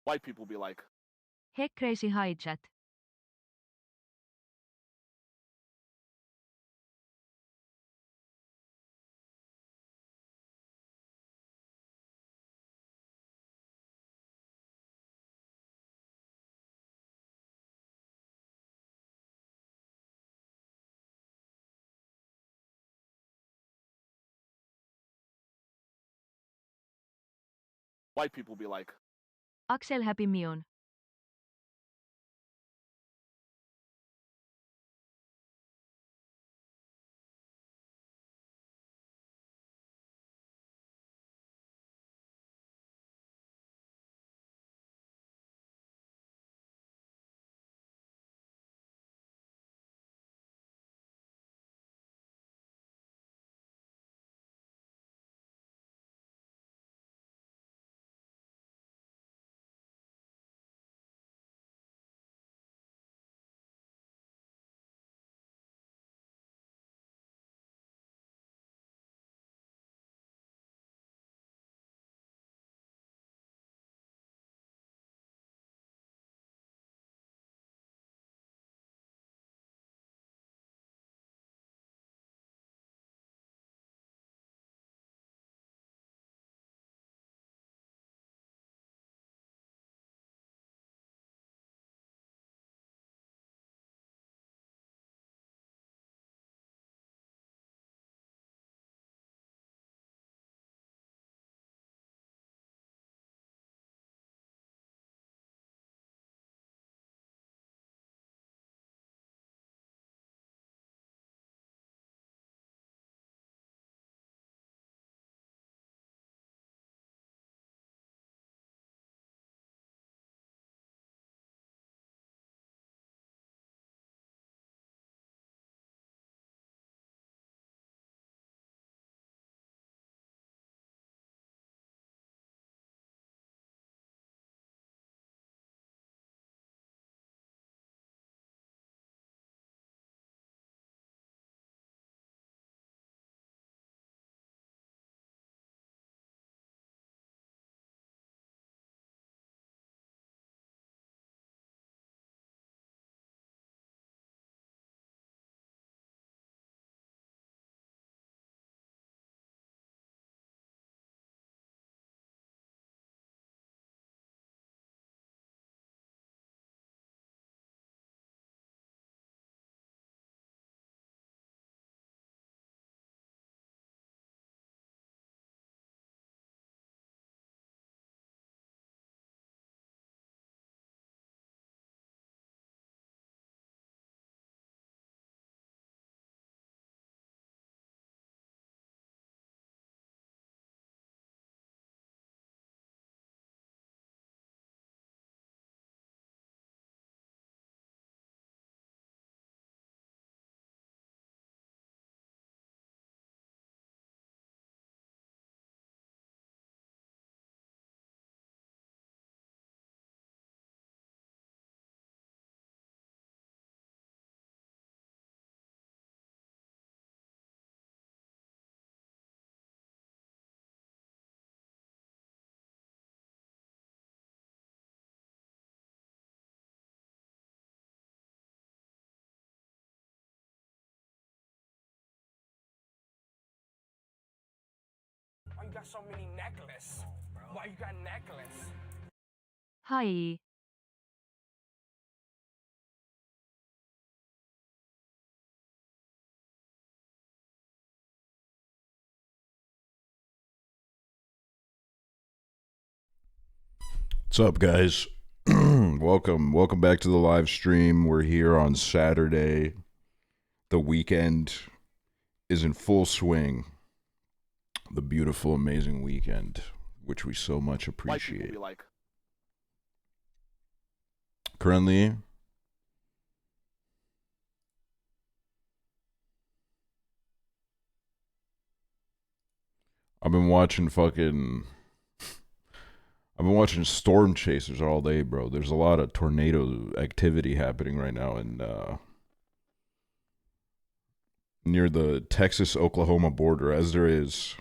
White people be like, Hey crazy hi chat. white people be like, Aksel happy meon. Why you got so many necklaces? Why you got necklace? Hi. What's up, guys? Welcome back to the live stream. We're here on Saturday. The weekend is in full swing. The beautiful, amazing weekend, which we so much white people appreciate. be like, Currently, I've been watching Storm Chasers all day, bro. There's a lot of tornado activity happening right now in near the Texas-Oklahoma border, as there is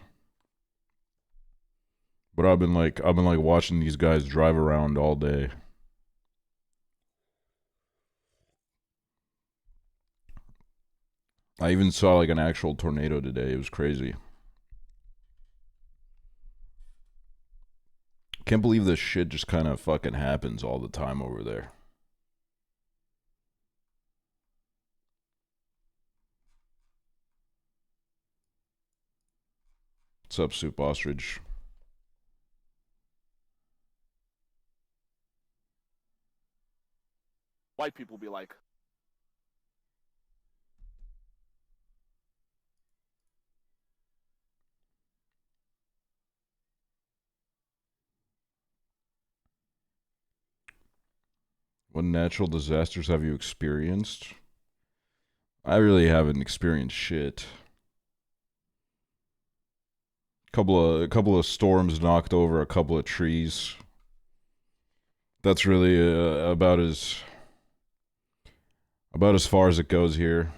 But I've been like watching these guys drive around all day. I even saw like an actual tornado today. It was crazy. Can't believe this shit just kind of fucking happens all the time over there. What's up, Soup Ostrich? white people be like, what natural disasters have you experienced? I really haven't experienced shit. A couple of storms knocked over a couple of trees. That's really about as far as it goes here.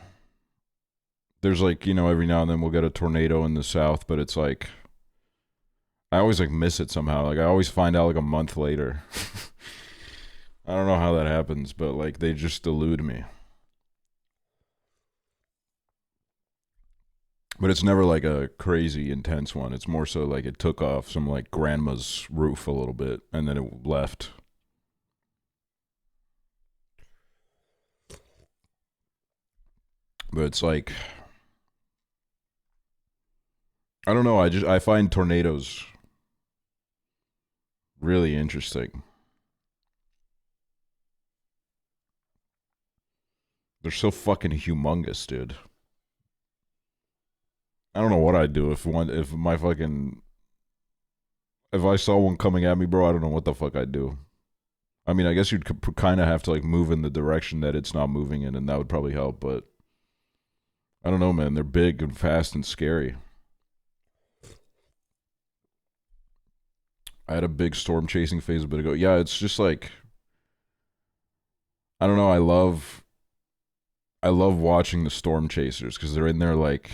There's like, you know, every now and then we'll get a tornado in the south, but it's like I always like miss it somehow. Like I always find out like a month later. I don't know how that happens, but like they just elude me. But it's never like a crazy intense one. It's more so like it took off some like grandma's roof a little bit and then it left. But it's like I don't know, I find tornadoes really interesting. They're so fucking humongous, dude. I don't know what I'd do if I saw one coming at me, bro. I don't know what the fuck I'd do. I mean, I guess you'd kind of have to like move in the direction that it's not moving in, and that would probably help. But I don't know, man. They're big and fast and scary. I had a big storm chasing phase a bit ago. Yeah, it's just like I don't know. I love watching the storm chasers because they're in there like.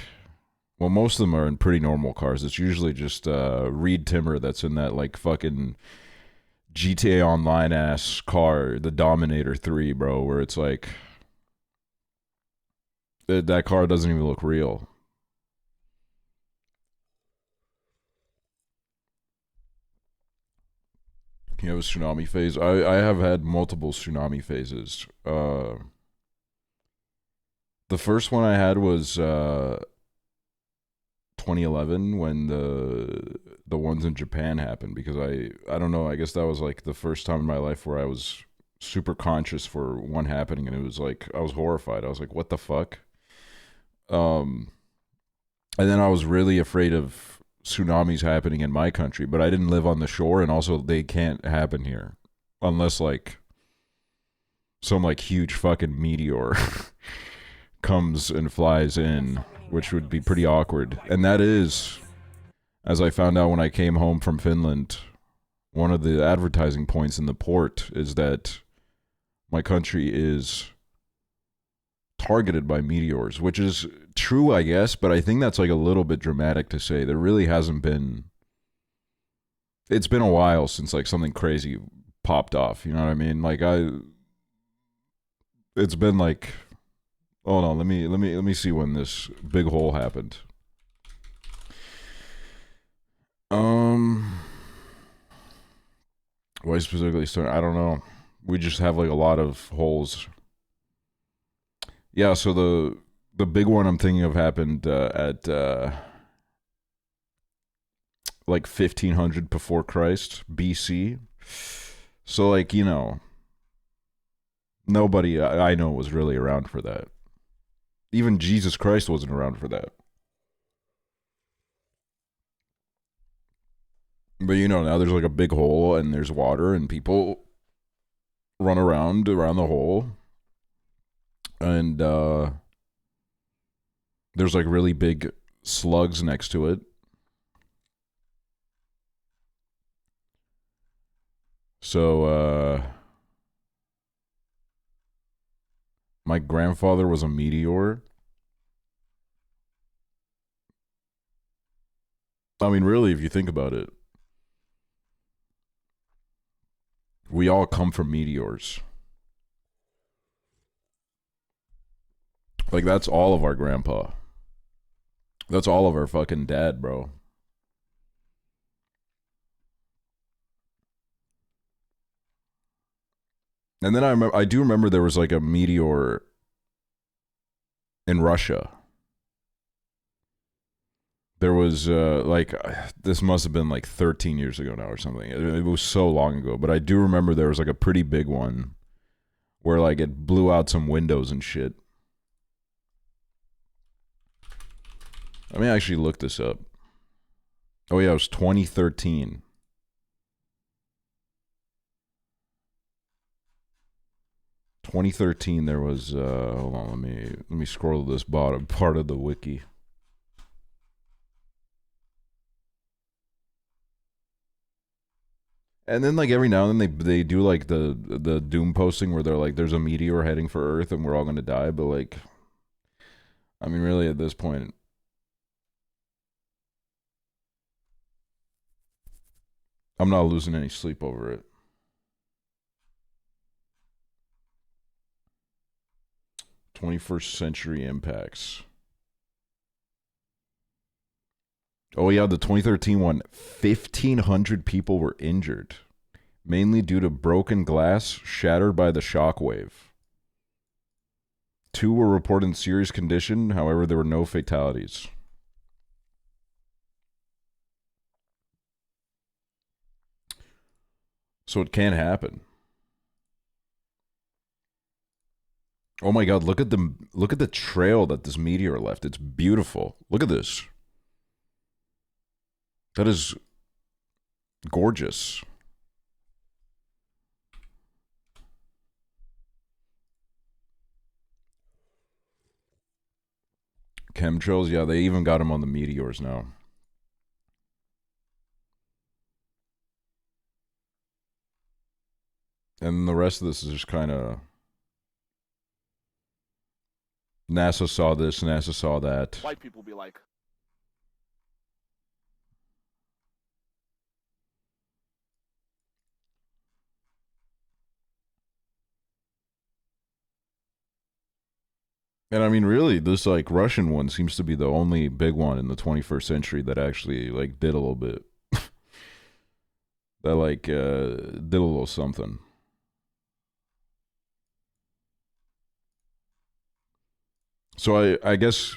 Well, most of them are in pretty normal cars. It's usually just Reed Timmer that's in that like fucking GTA Online ass car, the Dominator 3, bro, where it's like that car doesn't even look real. You have a tsunami phase? I have had multiple tsunami phases. The first one I had was 2011 when the ones in Japan happened because I don't know, I guess that was like the first time in my life where I was super conscious for one happening and it was like I was horrified. I was like, what the fuck? And then I was really afraid of tsunamis happening in my country, but I didn't live on the shore and also they can't happen here unless like some like huge fucking meteor comes and flies in, which would be pretty awkward. And that is, as I found out when I came home from Finland, one of the advertising points in the port is that my country is targeted by meteors, which is true, I guess, but I think that's like a little bit dramatic to say. There really hasn't been. It's been a while since like something crazy popped off. You know what I mean? Like it's been like. Hold on, let me see when this big hole happened. Why specifically start? I don't know. We just have like a lot of holes. Yeah, so the big one I'm thinking of happened at like 1500 before Christ, BC. So like, you know, nobody I know was really around for that. Even Jesus Christ wasn't around for that. But you know, now there's like a big hole and there's water and people run around the hole. And there's like really big slugs next to it. So my grandfather was a meteor. I mean, really, if you think about it. We all come from meteors. Like, that's all of our grandpa. That's all of our fucking dad, bro. And then I do remember there was like a meteor in Russia. There was this must have been like 13 years ago now or something. It was so long ago, but I do remember there was like a pretty big one where like it blew out some windows and shit. Let me actually look this up. Oh yeah, it was 2013. There was hold on, let me scroll to this bottom part of the wiki. And then like every now and then they do like the doom posting where they're like there's a meteor heading for Earth and we're all going to die, but like I mean really at this point I'm not losing any sleep over it. '21st century impacts. Oh yeah, the 2013 one, 1,500 people were injured, mainly due to broken glass shattered by the shockwave. 2 were reported in serious condition, however, there were no fatalities. So it can happen. Oh my god, look at the trail that this meteor left. It's beautiful. Look at this. That is gorgeous. Chemtrails, yeah, they even got them on the meteors now. And the rest of this is just kind of NASA saw this, NASA saw that. White people be like, and I mean, really, this like Russian one seems to be the only big one in the 21st century that actually like did a little bit. That like did a little something. So I guess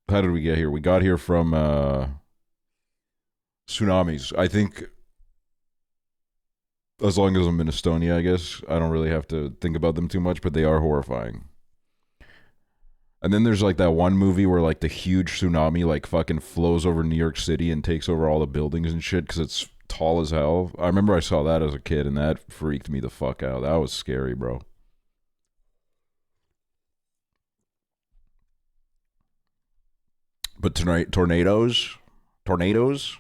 how did we get here? We got here from tsunamis. I think as long as I'm in Estonia, I guess I don't really have to think about them too much, but they are horrifying. And then there's like that one movie where like the huge tsunami like fucking flows over New York City and takes over all the buildings and shit because it's tall as hell. I remember I saw that as a kid and that freaked me the fuck out. That was scary, bro. But tonight, tornadoes, those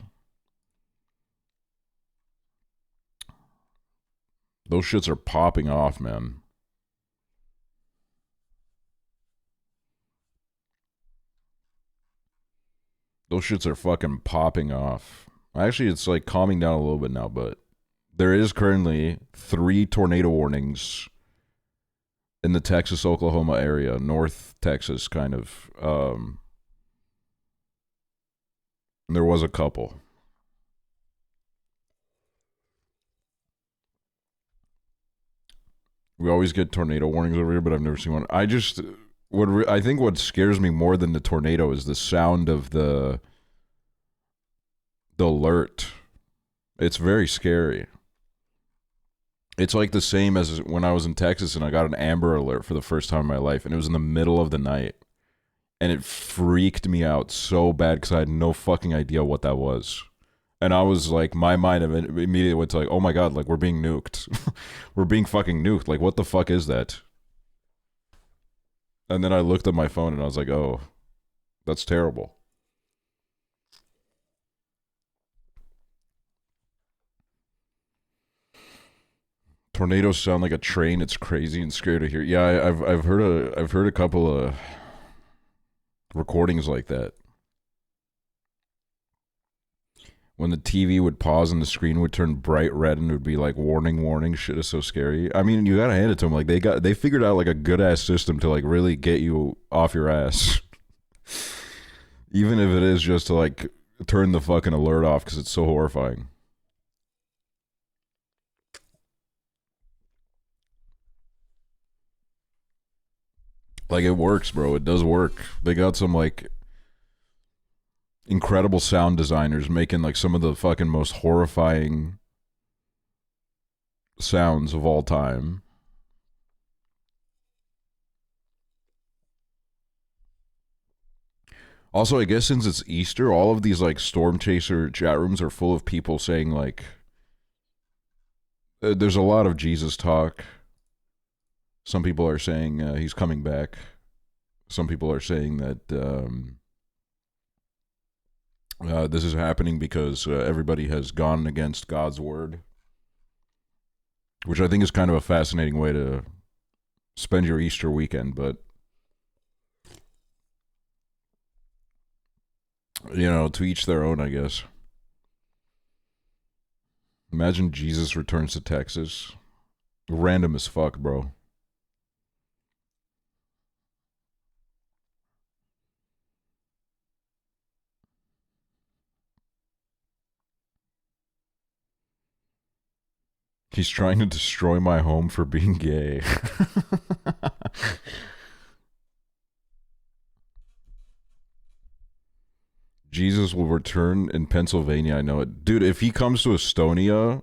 shits are popping off, man. Those shits are fucking popping off. Actually, it's like calming down a little bit now, but there is currently 3 tornado warnings in the Texas-Oklahoma area, North Texas, kind of. There was a couple. We always get tornado warnings over here, but I've never seen one. I think what scares me more than the tornado is the sound of the alert. It's very scary. It's like the same as when I was in Texas and I got an Amber Alert for the first time in my life, and it was in the middle of the night. And it freaked me out so bad because I had no fucking idea what that was. And I was like, my mind immediately went to like, oh my god, like we're being nuked. We're being fucking nuked. Like, what the fuck is that? And then I looked at my phone and I was like, oh, that's terrible. Tornadoes sound like a train. It's crazy and scary to hear. Yeah, I've heard a couple of recordings like that. when the TV would pause and the screen would turn bright red and it would be like warning, warning. Shit is so scary. I mean, you gotta hand it to them. Like they figured out like a good ass system to like really get you off your ass, even if it is just to like turn the fucking alert off because it's so horrifying. Like it works, bro. It does work. They got some like incredible sound designers making like some of the fucking most horrifying sounds of all time. Also, I guess since it's Easter, all of these like Storm Chaser chat rooms are full of people saying like there's a lot of Jesus talk. Some people are saying he's coming back. Some people are saying that this is happening because everybody has gone against God's word, which I think is kind of a fascinating way to spend your Easter weekend. But, you know, to each their own, I guess. Imagine Jesus returns to Texas. Random as fuck, bro. He's trying to destroy my home for being gay. Jesus will return in Pennsylvania, I know it. Dude, if he comes to Estonia,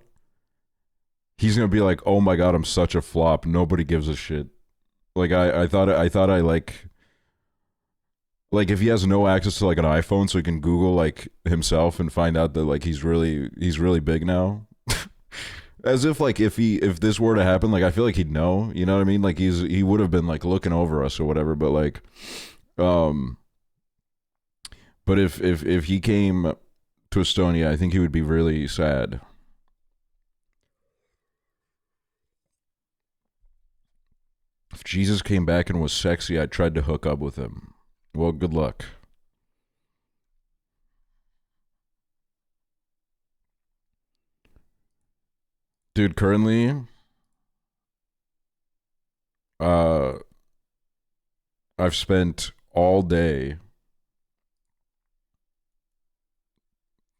he's gonna be like, oh my god, I'm such a flop. Nobody gives a shit. Like I thought I like if he has no access to like an iPhone so he can Google like himself and find out that like he's really big now. As if like if this were to happen, like I feel like he'd know, you know what I mean? Like he would have been like looking over us or whatever, but like but if he came to Estonia, I think he would be really sad. If Jesus came back and was sexy, I tried to hook up with him. Well, good luck. Dude, currently, I've spent all day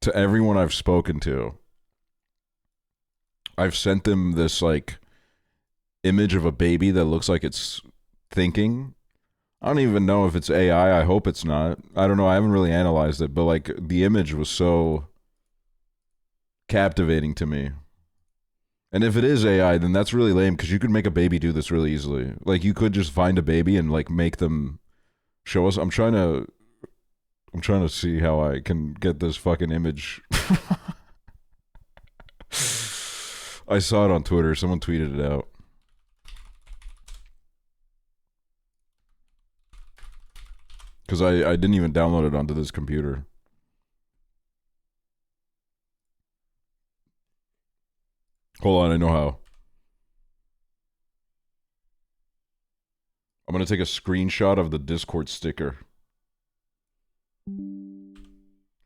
to everyone I've spoken to. I've sent them this like image of a baby that looks like it's thinking. I don't even know if it's AI. I hope it's not. I don't know. I haven't really analyzed it, but like the image was so captivating to me. And if it is AI, then that's really lame because you could make a baby do this really easily. Like you could just find a baby and like make them show us. I'm trying to see how I can get this fucking image. I saw it on Twitter. Someone tweeted it out. Because I didn't even download it onto this computer. Hold on, I know how. I'm going to take a screenshot of the Discord sticker.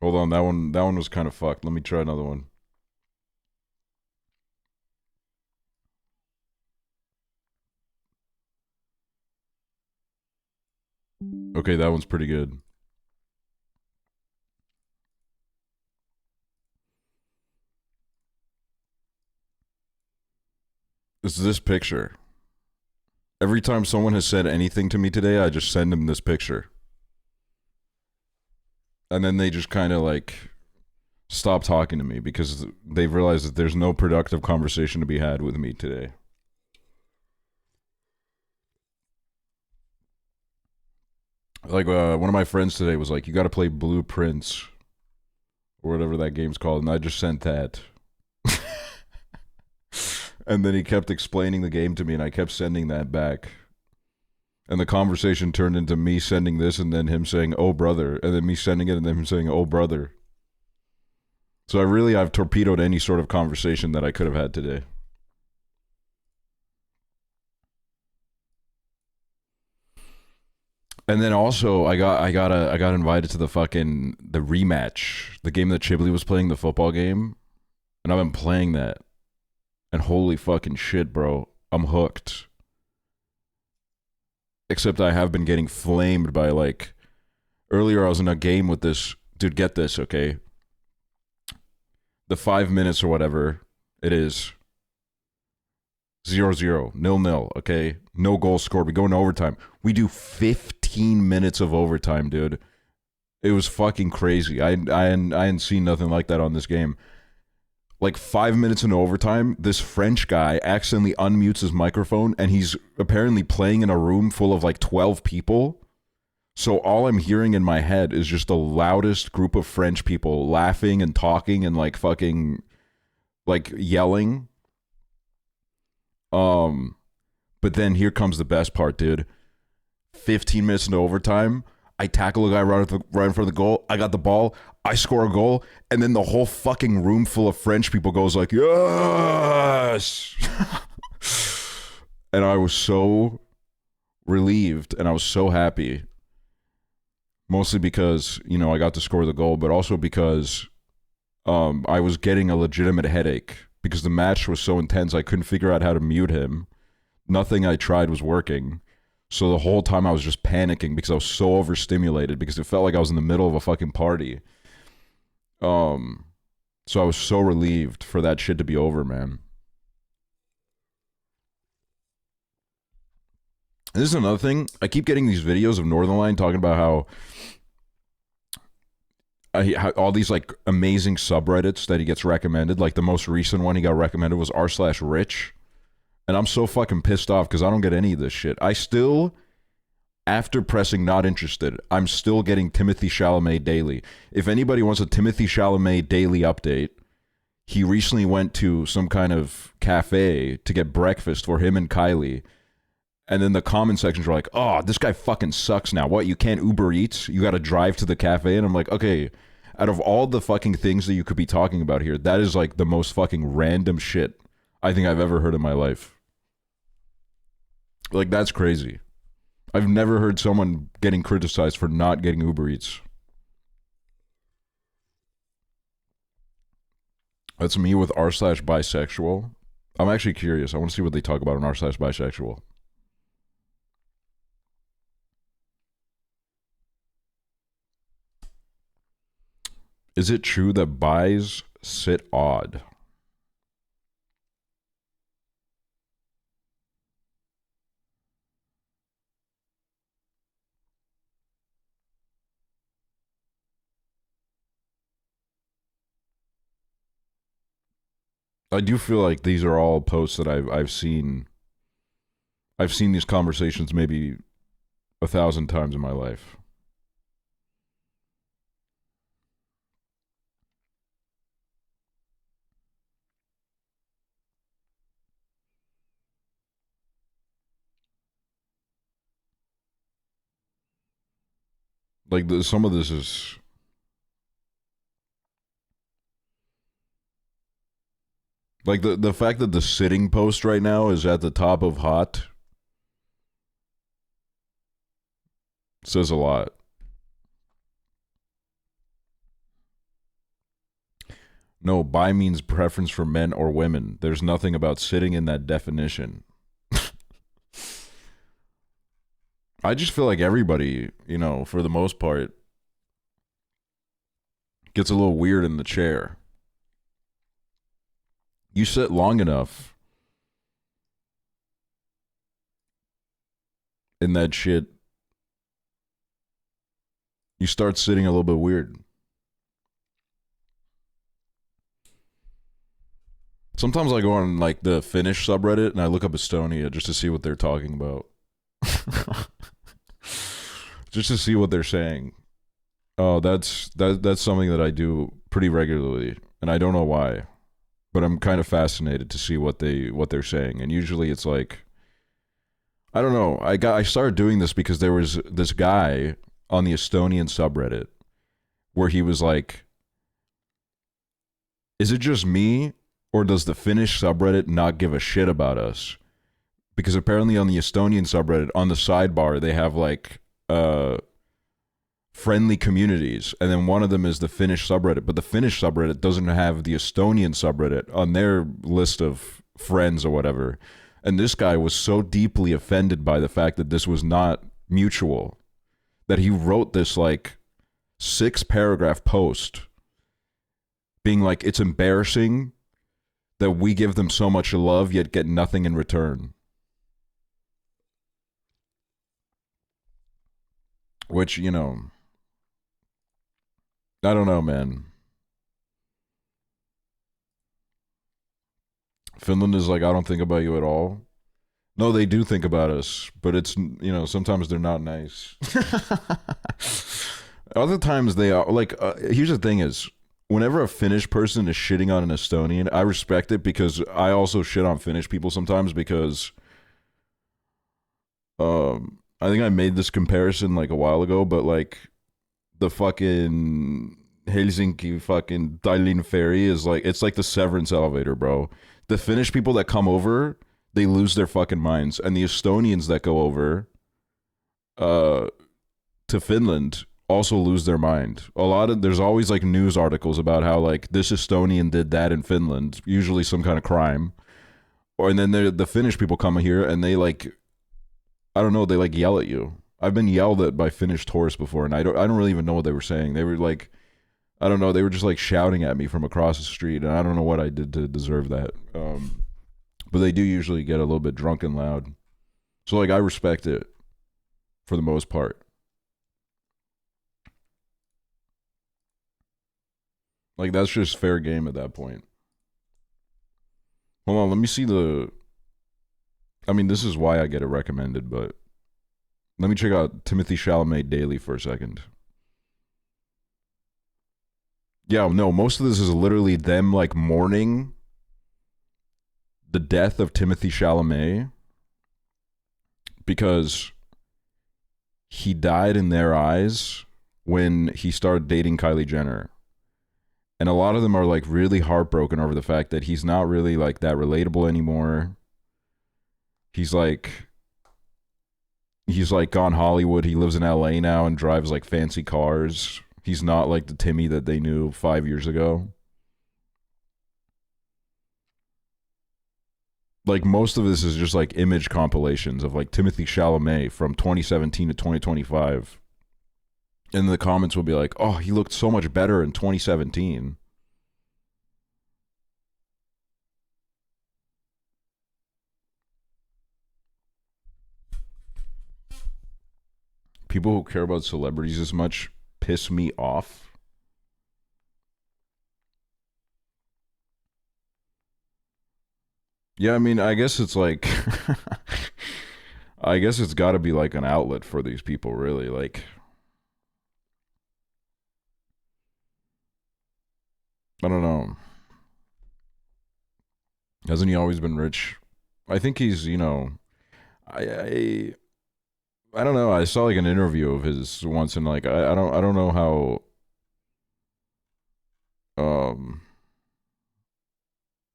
Hold on, that one was kind of fucked. Let me try another one. Okay, that one's pretty good. It's this picture. Every time someone has said anything to me today, I just send them this picture. And then they just kind of like stop talking to me because they've realized that there's no productive conversation to be had with me today. Like one of my friends today was like, you got to play Blueprints or whatever that game's called. And I just sent that. And then he kept explaining the game to me and I kept sending that back. And the conversation turned into me sending this and then him saying, oh, brother. And then me sending it and then him saying, oh, brother. So I've torpedoed any sort of conversation that I could have had today. And then also I got invited to the rematch, the game that Chibley was playing, the football game, and I've been playing that. And holy fucking shit, bro. I'm hooked. Except I have been getting flamed by like earlier I was in a game with this dude, get this, okay? The 5 minutes or whatever it is. 0-0, 0-0, okay? No goal scored. We go into overtime. We do 15 minutes of overtime, dude. It was fucking crazy. I hadn't seen nothing like that on this game. Like 5 minutes into overtime, this French guy accidentally unmutes his microphone, and he's apparently playing in a room full of like 12 people. So all I'm hearing in my head is just the loudest group of French people laughing and talking and like fucking like yelling. But then here comes the best part, dude. 15 minutes into overtime, I tackle a guy right in front of the goal. I got the ball. I score a goal. And then the whole fucking room full of French people goes like, yes! And I was so relieved and I was so happy. Mostly because, you know, I got to score the goal, but also because I was getting a legitimate headache because the match was so intense. I couldn't figure out how to mute him. Nothing I tried was working. So the whole time I was just panicking because I was so overstimulated because it felt like I was in the middle of a fucking party. So I was so relieved for that shit to be over, man. And this is another thing. I keep getting these videos of Northernline talking about how all these like amazing subreddits that he gets recommended. Like the most recent one he got recommended was r/rich. And I'm so fucking pissed off because I don't get any of this shit. I still, after pressing not interested, I'm still getting Timothy Chalamet daily. If anybody wants a Timothy Chalamet daily update, he recently went to some kind of cafe to get breakfast for him and Kylie. And then the comment sections were like, oh, this guy fucking sucks now. What, you can't Uber Eats? You got to drive to the cafe? And I'm like, okay, out of all the fucking things that you could be talking about here, that is like the most fucking random shit I think I've ever heard in my life. Like, that's crazy. I've never heard someone getting criticized for not getting Uber Eats. That's me with r/bisexual. I'm actually curious. I want to see what they talk about on r/bisexual. Is it true that bis sit odd? I do feel like these are all posts that I've seen. I've seen these conversations maybe 1,000 times in my life. Like some of this is like the fact that the sitting post right now is at the top of hot says a lot. No, bi means preference for men or women. There's nothing about sitting in that definition. I just feel like everybody, you know, for the most part, gets a little weird in the chair. You sit long enough in that shit, you start sitting a little bit weird. Sometimes I go on like the Finnish subreddit and I look up Estonia just to see what they're talking about. Just to see what they're saying. Oh, that's something that I do pretty regularly, and I don't know why, but I'm kind of fascinated to see what they're saying. And usually it's like, I don't know. I started doing this because there was this guy on the Estonian subreddit where he was like, is it just me or does the Finnish subreddit not give a shit about us? Because apparently on the Estonian subreddit, on the sidebar, they have like friendly communities, and then one of them is the Finnish subreddit, but the Finnish subreddit doesn't have the Estonian subreddit on their list of friends or whatever. And this guy was so deeply offended by the fact that this was not mutual that he wrote this like 6-paragraph post being like, it's embarrassing that we give them so much love yet get nothing in return. Which, you know, I don't know, man. Finland is like, I don't think about you at all. No, they do think about us, but it's, you know, sometimes they're not nice. Other times they are, like, here's the thing is, whenever a Finnish person is shitting on an Estonian, I respect it because I also shit on Finnish people sometimes because I think I made this comparison like a while ago, but like the fucking Helsinki fucking Tallinn ferry is like, it's like the Severance elevator, bro. The Finnish people that come over, they lose their fucking minds, and the Estonians that go over to Finland also lose their mind. There's always like news articles about how like this Estonian did that in Finland, usually some kind of crime. And then the Finnish people come here and they like, I don't know, they like yell at you. I've been yelled at by Finnish tourists before, and I don't really even know what they were saying. They were like, I don't know, they were just like shouting at me from across the street, and I don't know what I did to deserve that. But they do usually get a little bit drunk and loud. So like I respect it for the most part. Like that's just fair game at that point. Hold on, let me see I mean, this is why I get it recommended, but let me check out Timothée Chalamet Daily for a second. Yeah, no, most of this is literally them like mourning the death of Timothée Chalamet because he died in their eyes when he started dating Kylie Jenner. And a lot of them are like really heartbroken over the fact that he's not really like that relatable anymore. He's like gone Hollywood. He lives in LA now and drives like fancy cars. He's not like the Timmy that they knew 5 years ago. Like most of this is just like image compilations of like Timothée Chalamet from 2017 to 2025. And the comments will be like, oh, he looked so much better in 2017. People who care about celebrities as much piss me off. Yeah, I mean, I guess it's like, I guess it's got to be like an outlet for these people, really. Like, I don't know. Hasn't he always been rich? I think he's, you know, I don't know. I saw like an interview of his once, and like I don't know how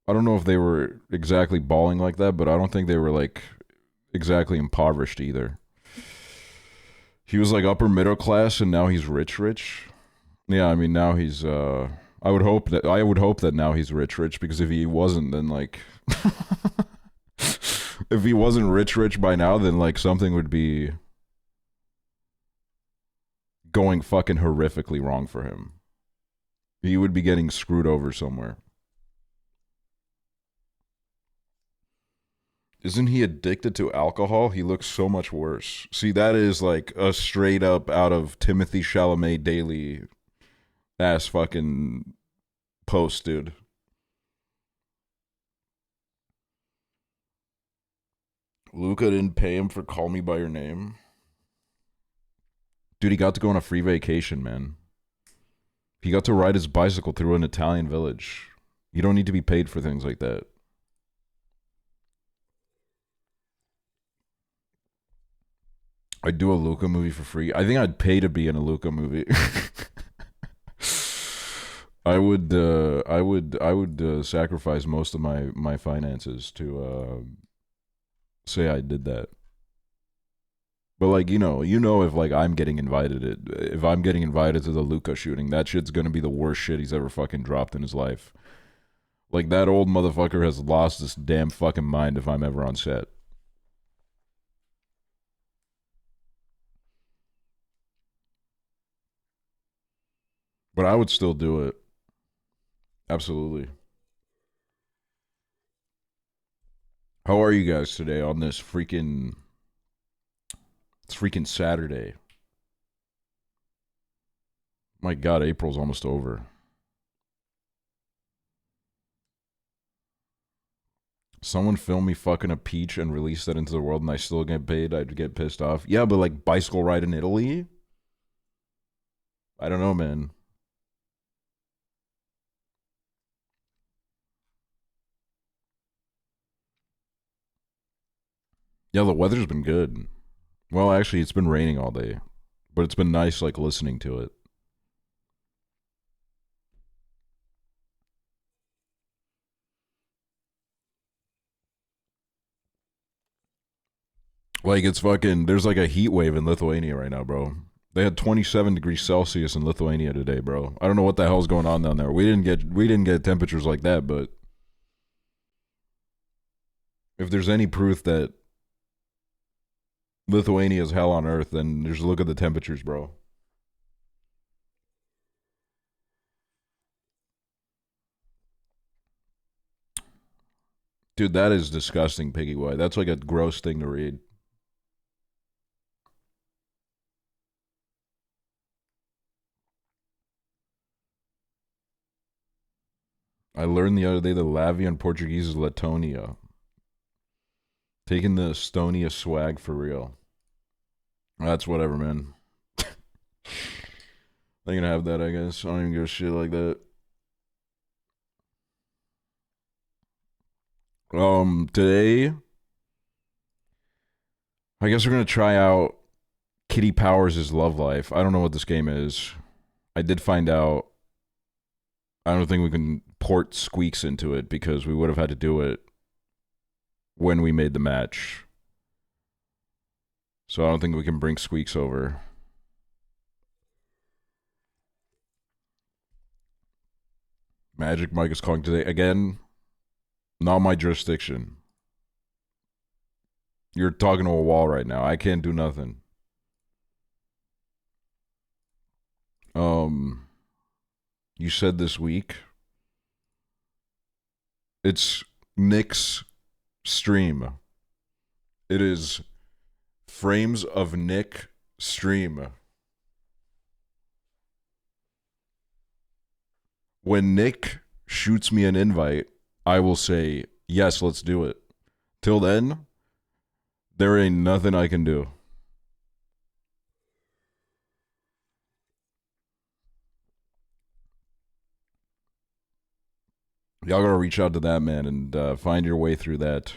I don't know if they were exactly balling like that, but I don't think they were like exactly impoverished either. He was like upper middle class, and now he's rich. Yeah, I mean now he's I would hope that now he's rich because if he wasn't, then like if he wasn't rich by now, then like something would be going fucking horrifically wrong for him. He would be getting screwed over somewhere. Isn't he addicted to alcohol? He looks so much worse. See, that is like a straight up out of Timothée Chalamet Daily ass fucking post, dude. Luca didn't pay him for Call Me By Your Name. Dude, he got to go on a free vacation, man. He got to ride his bicycle through an Italian village. You don't need to be paid for things like that. I'd do a Luca movie for free. I think I'd pay to be in a Luca movie. I would sacrifice most of my finances to say I did that. But like, if like I'm getting invited, if I'm getting invited to the Luca shooting, that shit's gonna be the worst shit he's ever fucking dropped in his life. Like, that old motherfucker has lost his damn fucking mind if I'm ever on set. But I would still do it. Absolutely. How are you guys today on this freaking... It's freaking Saturday. My God, April's almost over. Someone film me fucking a peach and release that into the world and I still get paid, I'd get pissed off. Yeah, but like bicycle ride in Italy? I don't know, man. Yeah, the weather's been good. Well, actually, it's been raining all day. But it's been nice, like, listening to it. Like, it's fucking... There's, like, a heat wave in Lithuania right now, bro. They had 27 degrees Celsius in Lithuania today, bro. I don't know what the hell's going on down there. We didn't get temperatures like that, but... If there's any proof that Lithuania is hell on earth, then just look at the temperatures, bro. Dude, that is disgusting, Piggy White. That's like a gross thing to read. I learned the other day that Latvian Portuguese is Latonia. Taking the Estonia swag for real. That's whatever, man. They can have that, I guess. I don't even give a shit like that. Today, I guess we're gonna try out Kitty Powers' Love Life. I don't know what this game is. I did find out. I don't think we can port Squeaks into it because we would have had to do it when we made the match. So I don't think we can bring Squeaks over. Magic Mike is calling today. Again, not my jurisdiction. You're talking to a wall right now. I can't do nothing. You said this week. It's Nick's stream. It is Frames of Nick stream. When Nick shoots me an invite, I will say, yes, let's do it. Till then, there ain't nothing I can do. Y'all gotta reach out to that man and find your way through that.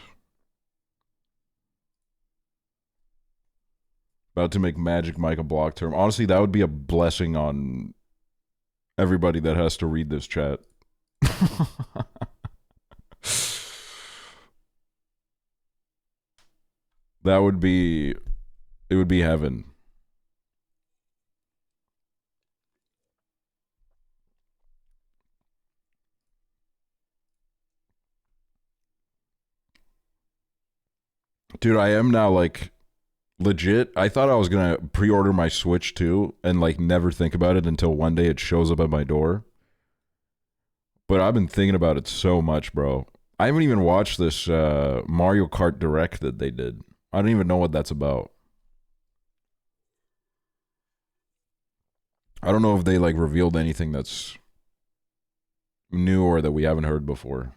About to make Magic Mike a block term. Honestly, that would be a blessing on everybody that has to read this chat. That would be... It would be heaven. Dude, I am now, like, legit. I thought I was gonna pre-order my Switch too and, like, never think about it until one day it shows up at my door. But I've been thinking about it so much, bro. I haven't even watched this Mario Kart Direct that they did. I don't even know what that's about. I don't know if they, like, revealed anything that's new or that we haven't heard before.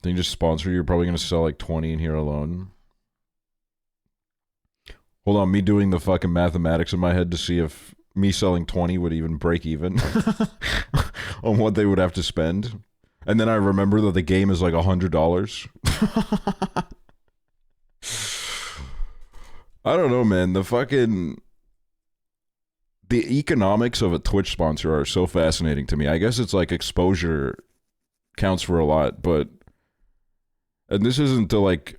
They just sponsor you. You're probably going to sell like 20 in here alone. Hold on, me doing the fucking mathematics in my head to see if me selling 20 would even break even on what they would have to spend. And then I remember that the game is like $100. I don't know, man. The economics of a Twitch sponsor are so fascinating to me. I guess it's like exposure counts for a lot, but... And this isn't to, like,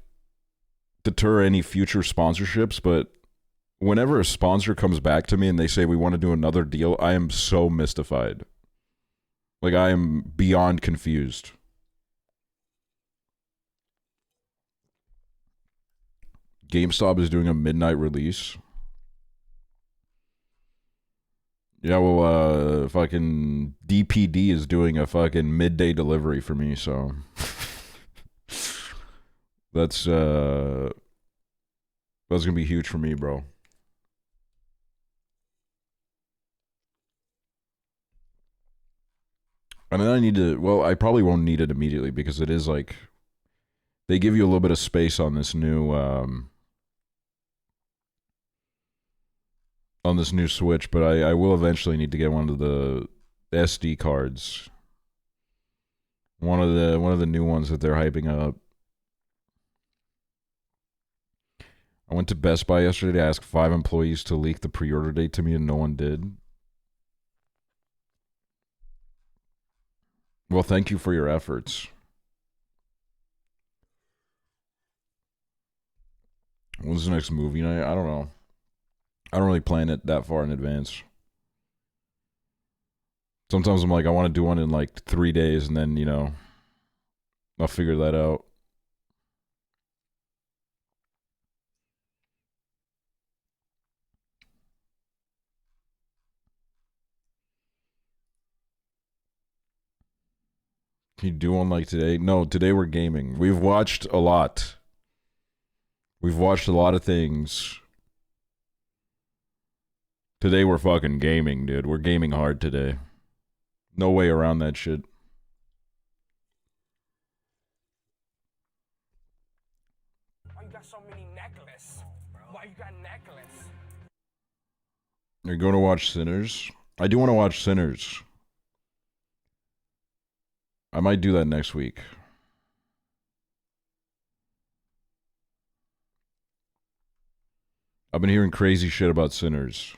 deter any future sponsorships, but whenever a sponsor comes back to me and they say we want to do another deal, I am so mystified. Like, I am beyond confused. GameStop is doing a midnight release. Yeah, well, fucking DPD is doing a fucking midday delivery for me, so that's gonna be huge for me, bro. And then I need to, well, I probably won't need it immediately because it is like, they give you a little bit of space on this new, Switch, but I will eventually need to get one of the SD cards. One of the new ones that they're hyping up. I went to Best Buy yesterday to ask 5 employees to leak the pre-order date to me, and no one did. Well, thank you for your efforts. When's the next movie night? I don't know. I don't really plan it that far in advance. Sometimes I'm like, I want to do one in like 3 days, and then, you know, I'll figure that out. Can you do one like today? No, today we're gaming. We've watched a lot. We've watched a lot of things. Today we're fucking gaming, dude. We're gaming hard today. No way around that shit. Why you got so many necklaces? Why you got necklace? You're going to watch Sinners? I do want to watch Sinners. I might do that next week. I've been hearing crazy shit about Sinners.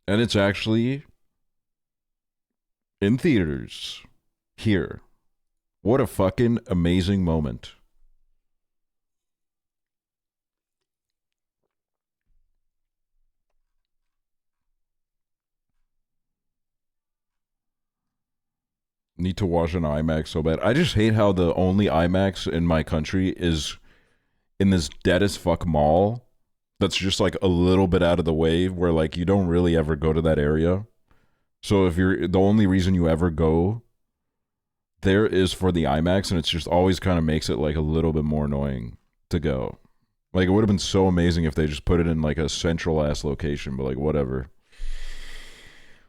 And it's actually in theaters here. What a fucking amazing moment. Need to watch an IMAX so bad. I just hate how the only IMAX in my country is in this dead as fuck mall that's just like a little bit out of the way where like you don't really ever go to that area. So if you're the only reason you ever go there is for the IMAX, and it's just always kind of makes it like a little bit more annoying to go. Like, it would have been so amazing if they just put it in like a central ass location, but like whatever.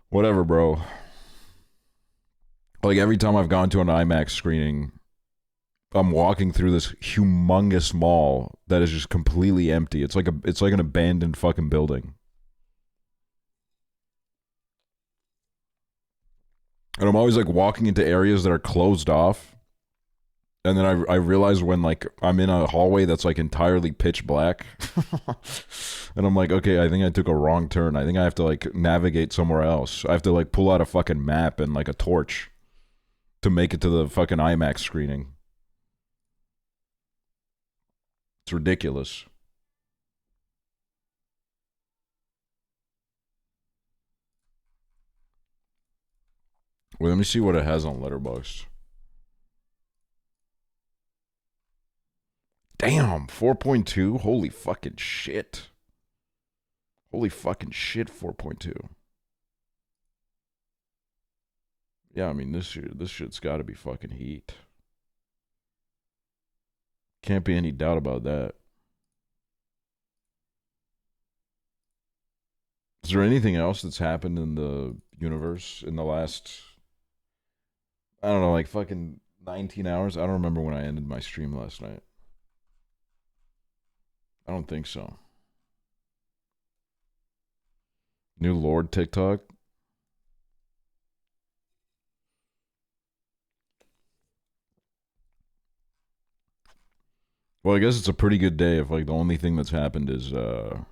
Whatever, bro. Like, every time I've gone to an IMAX screening, I'm walking through this humongous mall that is just completely empty. It's like an abandoned fucking building. And I'm always like walking into areas that are closed off. And then I realize when like I'm in a hallway that's like entirely pitch black. And I'm like, okay, I think I took a wrong turn. I think I have to like navigate somewhere else. I have to like pull out a fucking map and like a torch to make it to the fucking IMAX screening. It's ridiculous. Wait, let me see what it has on Letterboxd. Damn, 4.2? Holy fucking shit. Holy fucking shit, 4.2. Yeah, I mean, this shit's gotta be fucking heat. Can't be any doubt about that. Is there anything else that's happened in the universe in the last, I don't know, like fucking 19 hours? I don't remember when I ended my stream last night. I don't think so. New Lord TikTok? Well, I guess it's a pretty good day if like the only thing that's happened is the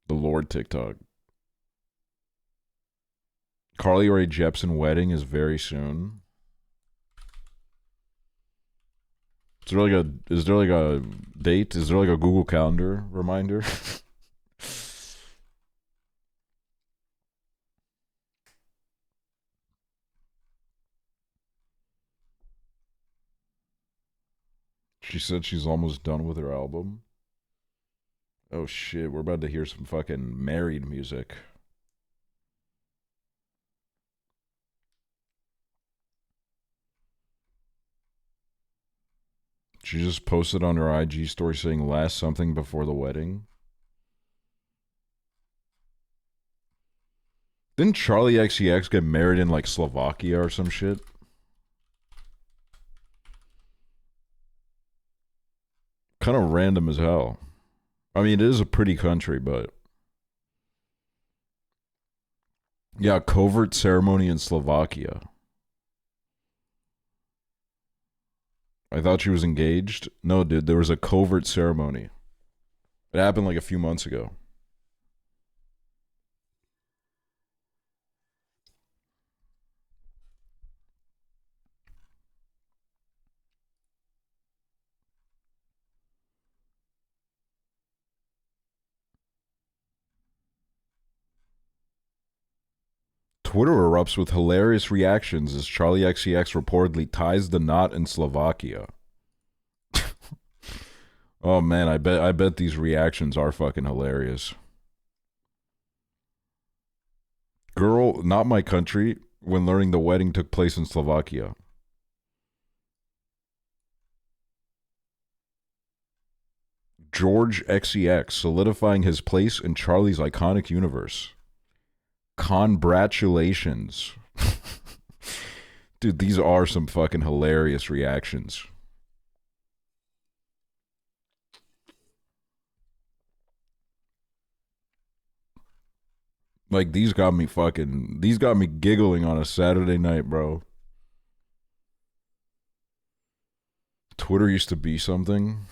Lord TikTok. Carly Rae Jepsen wedding is very soon. Is there like a date? Is there like a Google Calendar reminder? She said she's almost done with her album. Oh shit, we're about to hear some fucking married music. She just posted on her IG story saying last something before the wedding. Didn't Charlie XCX get married in like Slovakia or some shit? Kind of random as hell. I mean, it is a pretty country, but yeah, covert ceremony in Slovakia. I thought she was engaged. No, dude, there was a covert ceremony. It happened like a few months ago. Twitter erupts with hilarious reactions as Charlie XCX reportedly ties the knot in Slovakia. Oh man, I bet these reactions are fucking hilarious. Girl, not my country, when learning the wedding took place in Slovakia. George XCX solidifying his place in Charlie's iconic universe. Congratulations. Dude, these are some fucking hilarious reactions. Like, these got me giggling on a Saturday night, bro. Twitter used to be something.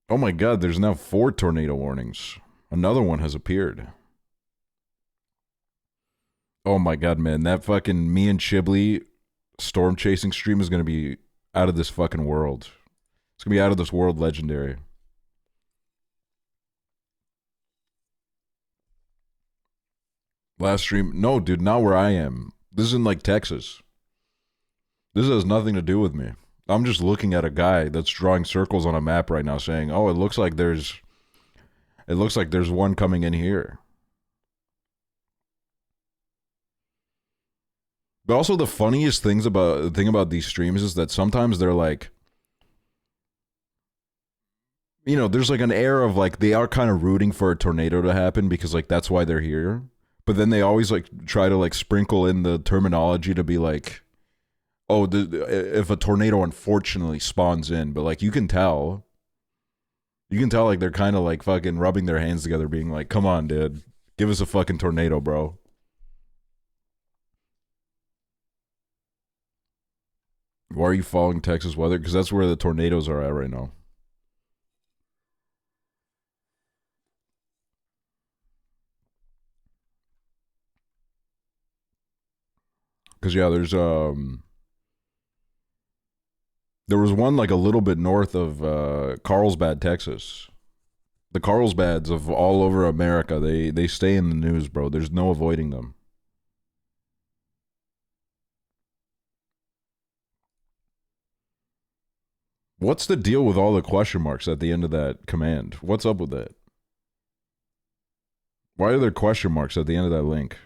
Oh my god, there's now 4 tornado warnings. Another one has appeared. Oh my god, man, that fucking me and Chiblee storm chasing stream is gonna be out of this fucking world. It's gonna be out of this world legendary. Last stream, no, dude, not where I am. This is in like Texas. This has nothing to do with me. I'm just looking at a guy that's drawing circles on a map right now saying, "Oh, it looks like there's one coming in here." But also the funniest thing about these streams is that sometimes they're like, you know, there's like an air of like they are kind of rooting for a tornado to happen because like that's why they're here. But then they always like try to like sprinkle in the terminology to be like, oh, if a tornado unfortunately spawns in, but like you can tell like they're kind of like fucking rubbing their hands together being like, come on, dude, give us a fucking tornado, bro. Why are you following Texas weather? Because that's where the tornadoes are at right now. Because yeah, there was one like a little bit north of Carlsbad, Texas. The Carlsbads of all over America, they stay in the news, bro. There's no avoiding them. What's the deal with all the question marks at the end of that command? What's up with that? Why are there question marks at the end of that link?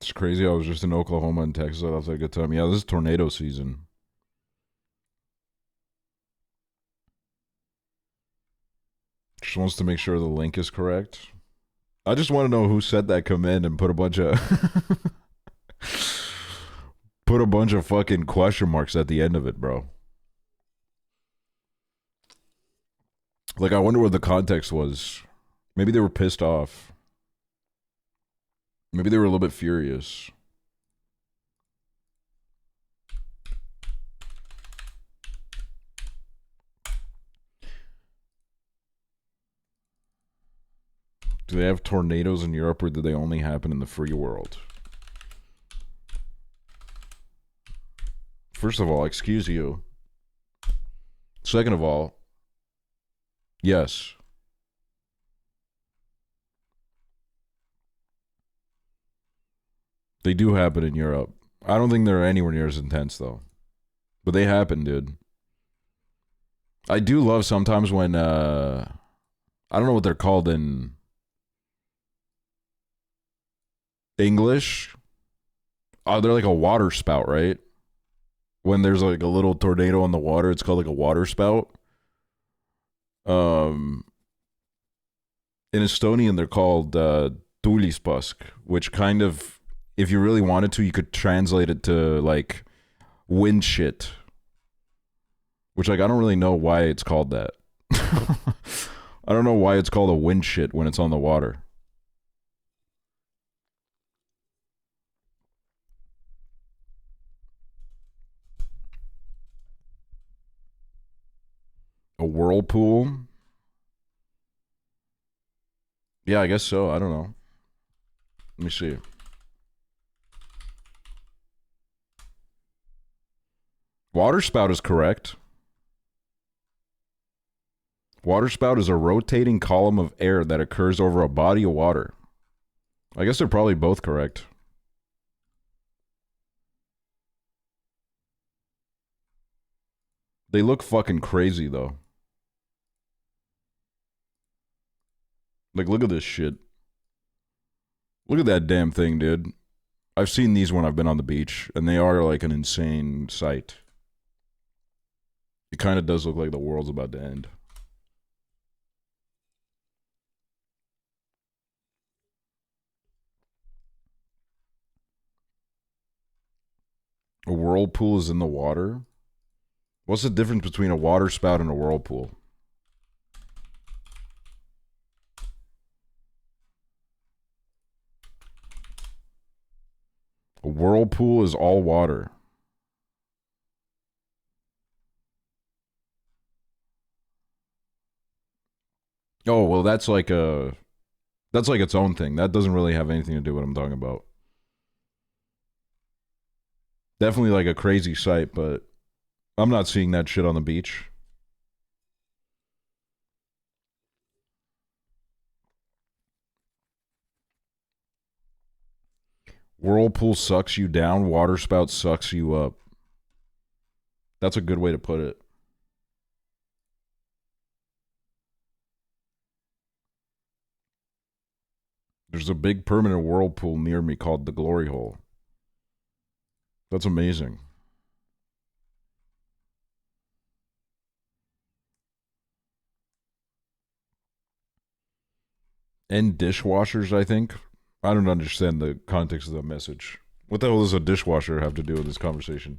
It's crazy. I was just in Oklahoma and Texas. I had a good time. Yeah, this is tornado season. Just wants to make sure the link is correct. I just want to know who said that command and put a bunch of fucking question marks at the end of it, bro. Like, I wonder what the context was. Maybe they were pissed off. Maybe they were a little bit furious. Do they have tornadoes in Europe, or do they only happen in the free world? First of all, excuse you. Second of all, yes. They do happen in Europe. I don't think they're anywhere near as intense, though. But they happen, dude. I do love sometimes when, I don't know what they're called in English. Oh, they're like a water spout, right? When there's like a little tornado in the water, it's called like a water spout. In Estonian, they're called tulispask, which kind of, if you really wanted to, you could translate it to like wind shit. Which, like, I don't really know why it's called that. I don't know why it's called a wind shit when it's on the water. A whirlpool? Yeah, I guess so. I don't know. Let me see. Waterspout is correct. Waterspout is a rotating column of air that occurs over a body of water. I guess they're probably both correct. They look fucking crazy, though. Like, look at this shit. Look at that damn thing, dude. I've seen these when I've been on the beach, and they are like an insane sight. It kind of does look like the world's about to end. A whirlpool is in the water? What's the difference between a water spout and a whirlpool? A whirlpool is all water. Oh, well, that's like its own thing. That doesn't really have anything to do with what I'm talking about. Definitely like a crazy sight, but I'm not seeing that shit on the beach. Whirlpool sucks you down, waterspout sucks you up. That's a good way to put it. There's a big permanent whirlpool near me called the Glory Hole. That's amazing. And dishwashers, I think. I don't understand the context of that message. What the hell does a dishwasher have to do with this conversation?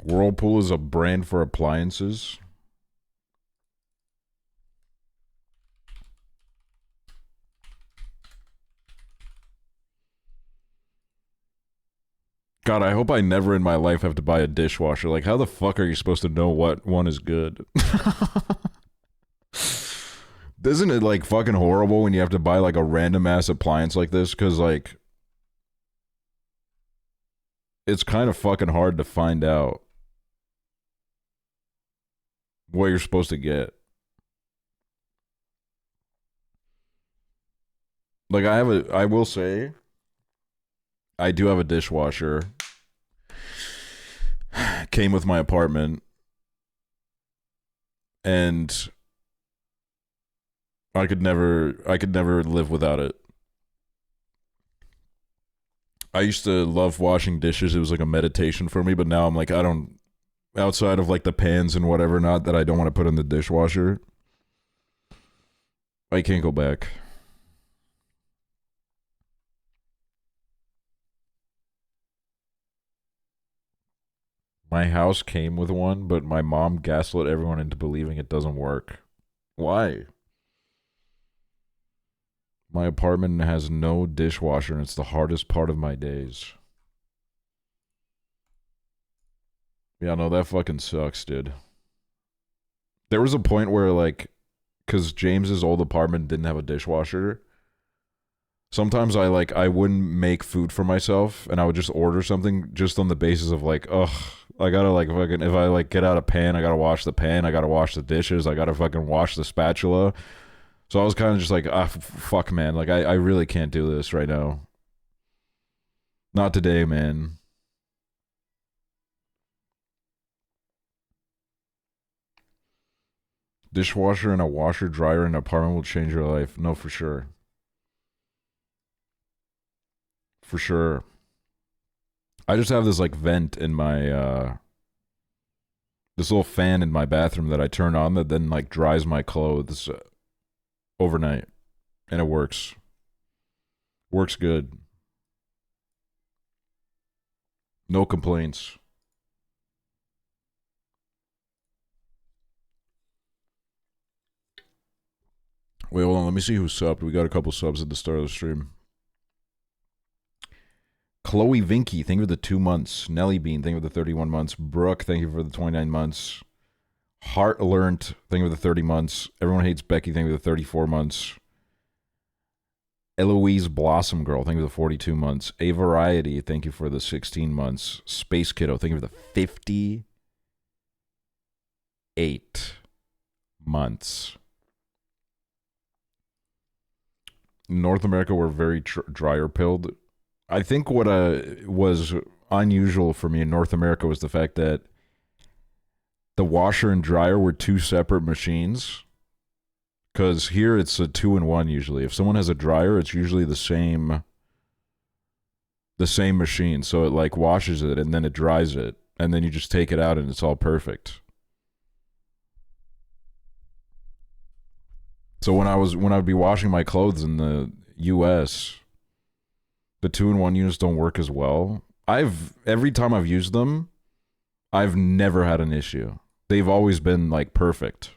Whirlpool is a brand for appliances. God, I hope I never in my life have to buy a dishwasher. Like, how the fuck are you supposed to know what one is good? Isn't it, like, fucking horrible when you have to buy, like, a random-ass appliance like this? Because, like, it's kind of fucking hard to find out what you're supposed to get. Like, I will say, I do have a dishwasher. Came with my apartment. And I could never live without it. I used to love washing dishes. It was like a meditation for me, but now I'm like, I don't, outside of like the pans and whatever, not that I don't want to put in the dishwasher, I can't go back. My house came with one, but my mom gaslit everyone into believing it doesn't work. Why? My apartment has no dishwasher, and it's the hardest part of my days. Yeah, no, that fucking sucks, dude. There was a point where, like, because James's old apartment didn't have a dishwasher, sometimes I wouldn't make food for myself, and I would just order something just on the basis of, like, ugh, I gotta, like, fucking, if I, like, get out a pan, I gotta wash the pan, I gotta wash the dishes, I gotta fucking wash the spatula. So I was kind of just like, fuck, man, like, I really can't do this right now. Not today, man. Dishwasher and a washer dryer in an apartment will change your life. No, for sure. For sure. I just have this like vent in my this little fan in my bathroom that I turn on that then like dries my clothes overnight. And it works. Works good. No complaints. Wait, hold on. Let me see who subbed. We got a couple subs at the start of the stream. Chloe Vinky, thank you for the 2 months. Nelly Bean, thank you for the 31 months. Brooke, thank you for the 29 months. Heart Learnt, thank you for the 30 months. Everyone Hates Becky, thank you for the 34 months. Eloise Blossom Girl, thank you for the 42 months. A Variety, thank you for the 16 months. Space Kiddo, thank you for the 58 months. In North America, we're very dryer pilled. I think what was unusual for me in North America was the fact that the washer and dryer were two separate machines. Because here it's a 2-in-1 usually. If someone has a dryer, it's usually the same machine. So it like washes it and then it dries it. And then you just take it out and it's all perfect. So when I would be washing my clothes in the US, the 2-in-1 units don't work as well. Every time I've used them, I've never had an issue. They've always been like perfect.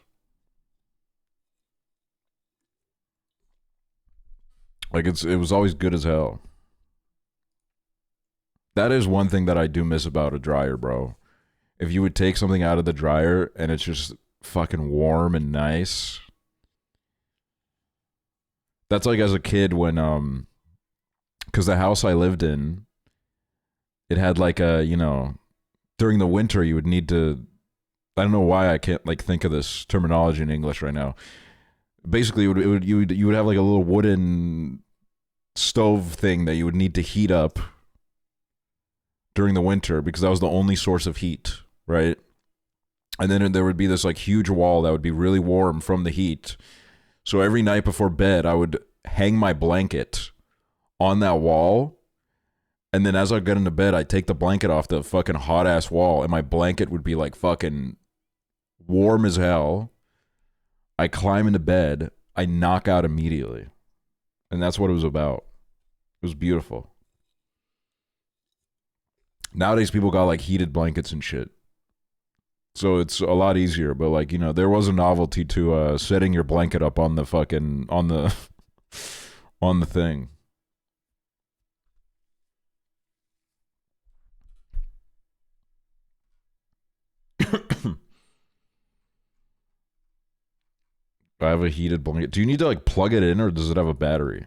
Like it was always good as hell. That is one thing that I do miss about a dryer, bro. If you would take something out of the dryer and it's just fucking warm and nice. That's like as a kid when because the house I lived in, it had like a, you know, during the winter you would need to, I don't know why I can't like think of this terminology in English right now. Basically, you would have like a little wooden stove thing that you would need to heat up during the winter because that was the only source of heat, right? And then there would be this like huge wall that would be really warm from the heat. So every night before bed, I would hang my blanket on that wall. And then as I get into bed, I'd take the blanket off the fucking hot ass wall and my blanket would be like fucking warm as hell. I climb into bed, I knock out immediately. And that's what it was about. It was beautiful. Nowadays, people got like heated blankets and shit. So it's a lot easier, but like, you know, there was a novelty to setting your blanket up on the fucking, on the thing. I have a heated blanket. Do you need to like plug it in or does it have a battery?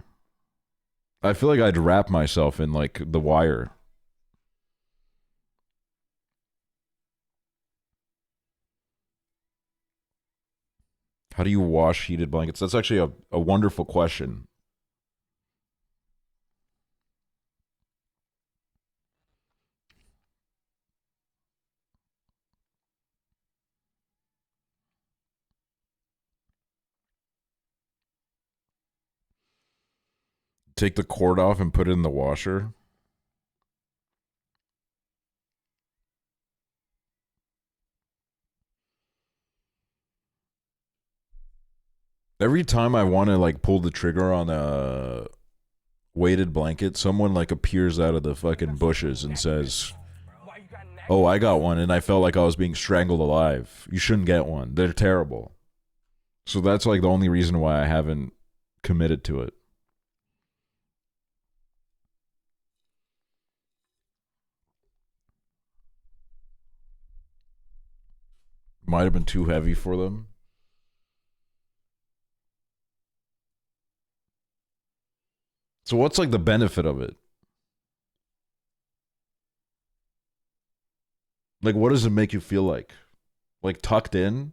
I feel like I'd wrap myself in like the wire. How do you wash heated blankets? That's actually a wonderful question. Take the cord off and put it in the washer. Every time I want to like pull the trigger on a weighted blanket, someone like appears out of the fucking bushes and says, Oh, I got one and I felt like I was being strangled alive. You shouldn't get one. They're terrible. So that's like the only reason why I haven't committed to it. Might have been too heavy for them. So what's like the benefit of it? Like, what does it make you feel like? Like tucked in?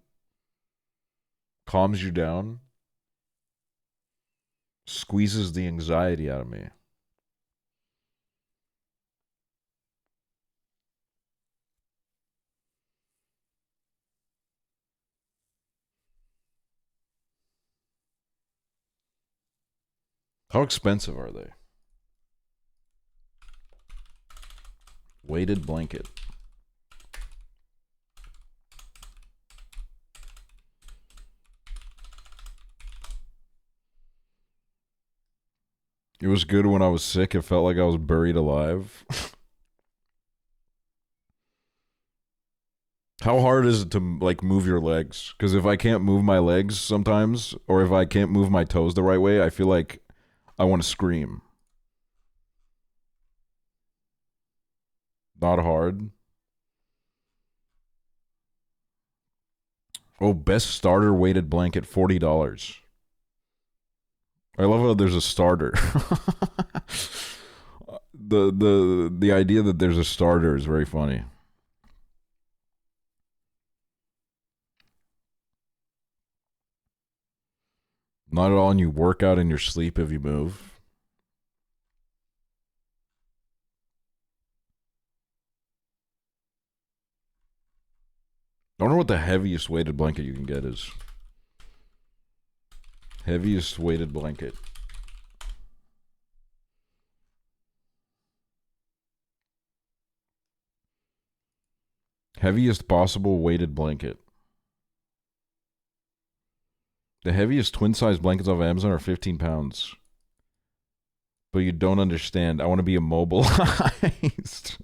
Calms you down? Squeezes the anxiety out of me. How expensive are they? Weighted blanket. It was good when I was sick. It felt like I was buried alive. How hard is it to like move your legs? Because if I can't move my legs sometimes, or if I can't move my toes the right way, I feel like I want to scream. Not hard. Oh, best starter weighted blanket, $40. I love how there's a starter. The idea that there's a starter is very funny. Not at all, and you work out in your sleep if you move. I wonder what the heaviest weighted blanket you can get is. Heaviest weighted blanket. Heaviest possible weighted blanket. The heaviest twin-size blankets off Amazon are 15 pounds. But you don't understand. I want to be immobilized.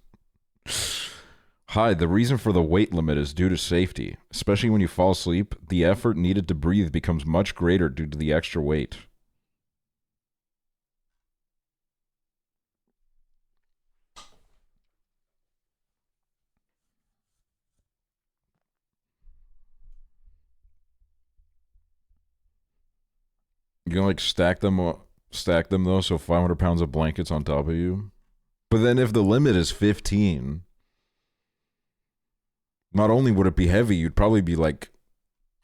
Hi, the reason for the weight limit is due to safety. Especially when you fall asleep, the effort needed to breathe becomes much greater due to the extra weight. You can like stack them though, so 500 pounds of blankets on top of you. But then if the limit is 15, not only would it be heavy, you'd probably be like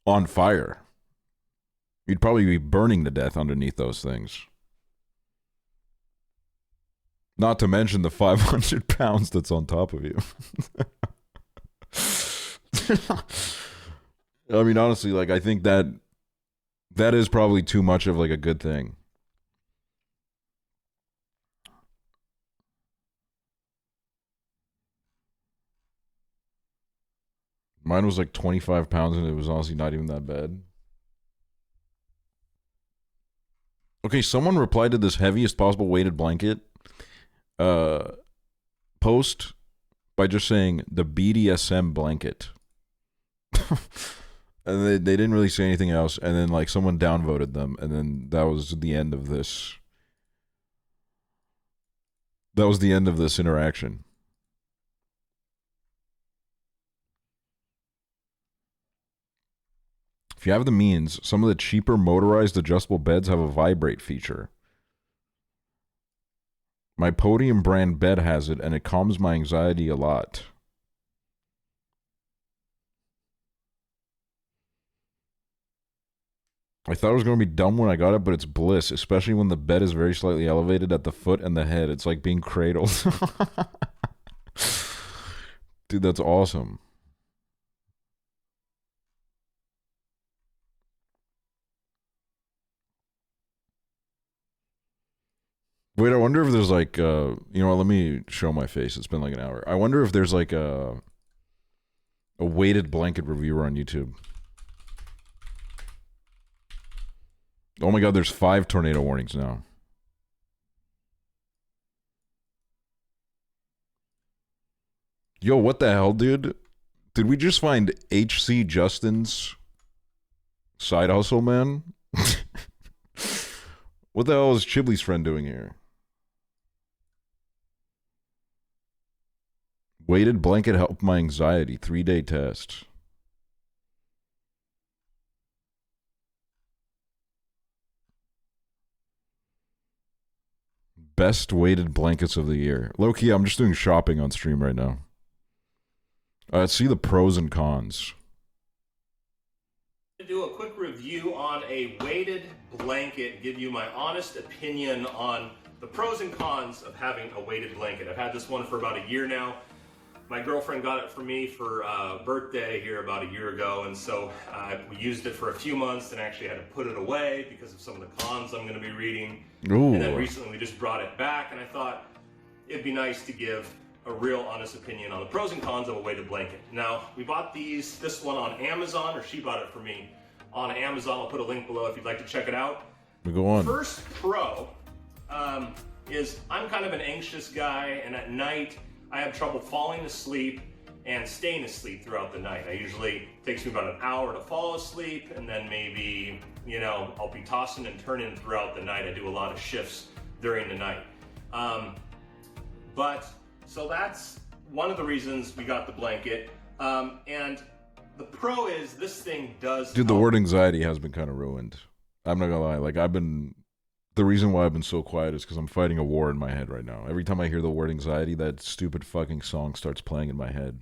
on fire. You'd probably be burning to death underneath those things. Not to mention the 500 pounds that's on top of you. I mean, honestly, like, I think that is probably too much of like a good thing. Mine was like 25 pounds and it was honestly not even that bad. Okay, someone replied to this heaviest possible weighted blanket post by just saying the BDSM blanket. And they didn't really say anything else, and then like someone downvoted them, and then that was the end of this. That was the end of this interaction. If you have the means, some of the cheaper motorized adjustable beds have a vibrate feature. My Podium brand bed has it, and it calms my anxiety a lot. I thought it was going to be dumb when I got it, but it's bliss, especially when the bed is very slightly elevated at the foot and the head. It's like being cradled. Dude, that's awesome. Wait, I wonder if there's like, you know what, let me show my face. It's been like an hour. I wonder if there's like a weighted blanket reviewer on YouTube. Oh my god, there's 5 tornado warnings now. Yo, what the hell, dude? Did we just find HC Justin's side hustle, man? What the hell is Chibley's friend doing here? Weighted blanket helped my anxiety. 3-day test. Best weighted blankets of the year. Low-key, I'm just doing shopping on stream right now. Let's see the pros and cons. To do a quick review on a weighted blanket, give you my honest opinion on the pros and cons of having a weighted blanket. I've had this one for about a year now. My girlfriend got it for me for birthday here about a year ago, and so we used it for a few months and actually had to put it away because of some of the cons I'm going to be reading. Ooh. And then recently we just brought it back, and I thought it'd be nice to give a real honest opinion on the pros and cons of a weighted blanket. Now, we bought this one on Amazon, or she bought it for me on Amazon. I'll put a link below if you'd like to check it out. We go on. First pro is I'm kind of an anxious guy, and at night I have trouble falling asleep and staying asleep throughout the night. It takes me about an hour to fall asleep, and then maybe, I'll be tossing and turning throughout the night. I do a lot of shifts during the night. So that's one of the reasons we got the blanket. And the pro is this thing does... Dude, the word anxiety has been kind of ruined. I'm not gonna lie. The reason why I've been so quiet is because I'm fighting a war in my head right now. Every time I hear the word anxiety, that stupid fucking song starts playing in my head.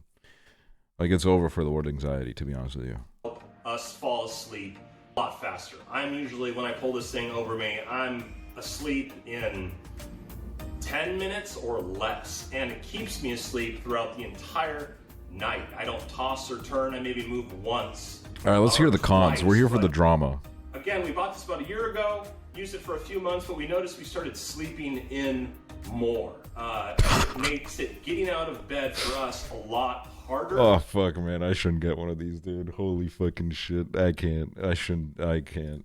Like, it's over for the word anxiety, to be honest with you. Help us fall asleep a lot faster. I'm usually, when I pull this thing over me, I'm asleep in 10 minutes or less, and it keeps me asleep throughout the entire night. I don't toss or turn. I maybe move once. All right, let's hear the cons. Twice, We're here for the drama. Again, we bought this about a year ago, used it for a few months, but we noticed we started sleeping in more. It makes it getting out of bed for us a lot harder. Oh, fuck, man. I shouldn't get one of these, dude. Holy fucking shit. I can't. I can't.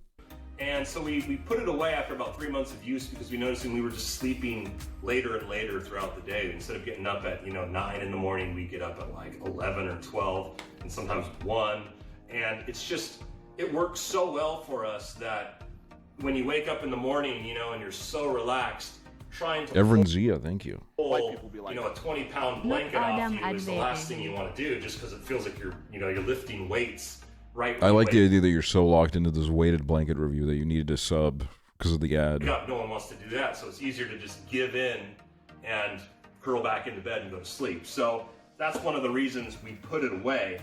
And so we put it away after about 3 months of use because we noticed we were just sleeping later and later throughout the day. Instead of getting up at 9 in the morning, we get up at like 11 or 12 and sometimes 1. And it works so well for us that when you wake up in the morning, and you're so relaxed, trying to Everin Zia, thank you. pull, White people be like, a 20-pound blanket off you is the last thing you want to do, just because it feels like you're lifting weights. Right. I like the idea that you're so locked into this weighted blanket review that you needed to sub because of the ad. No one wants to do that, so it's easier to just give in and curl back into bed and go to sleep. So that's one of the reasons we put it away.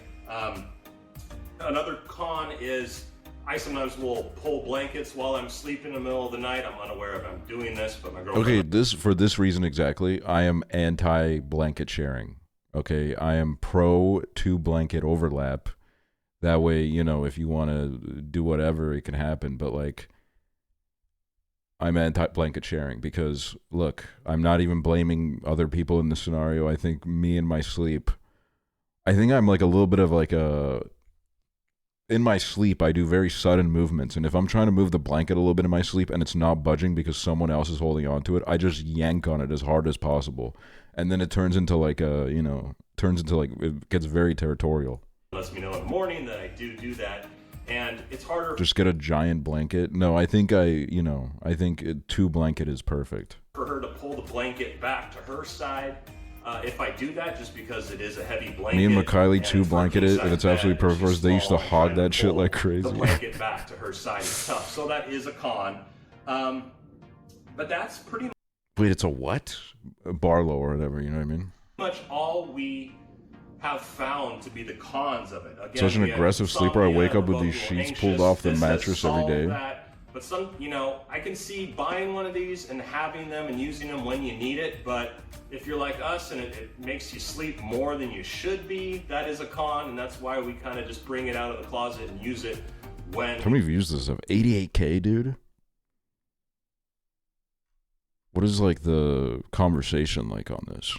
Another con is I sometimes will pull blankets while I'm sleeping in the middle of the night. I'm unaware if I'm doing this, but my girlfriend... Okay, for this reason exactly, I am anti-blanket sharing. Okay, I am pro 2-blanket overlap. That way, if you want to do whatever, it can happen. But, I'm anti-blanket sharing because, look, I'm not even blaming other people in this scenario. I think me and my sleep, I think I'm a little bit of in my sleep, I do very sudden movements. And if I'm trying to move the blanket a little bit in my sleep and it's not budging because someone else is holding on to it, I just yank on it as hard as possible. And then it turns into it gets very territorial. Lets me know in the morning that I do that, and it's harder. Just get a giant blanket. No, I think I think 2-blanket is perfect. For her to pull the blanket back to her side, if I do that, just because it is a heavy blanket. Me and Makylie 2-blanket it, and it's absolutely perfect for us. They used to hog that shit like crazy. The blanket back to her side is tough, so that is a con. But that's pretty Wait, it's a what? A Barlow or whatever, you know what I mean? much all we have found to be the cons of it. Again, Such an aggressive sleeper. I wake up with these sheets pulled off the mattress every day. But I can see buying one of these and having them and using them when you need it. But if you're like us and it makes you sleep more than you should be, that is a con. And that's why we kind of just bring it out of the closet and use it when... How many views does this have? 88K, dude? What is the conversation like on this?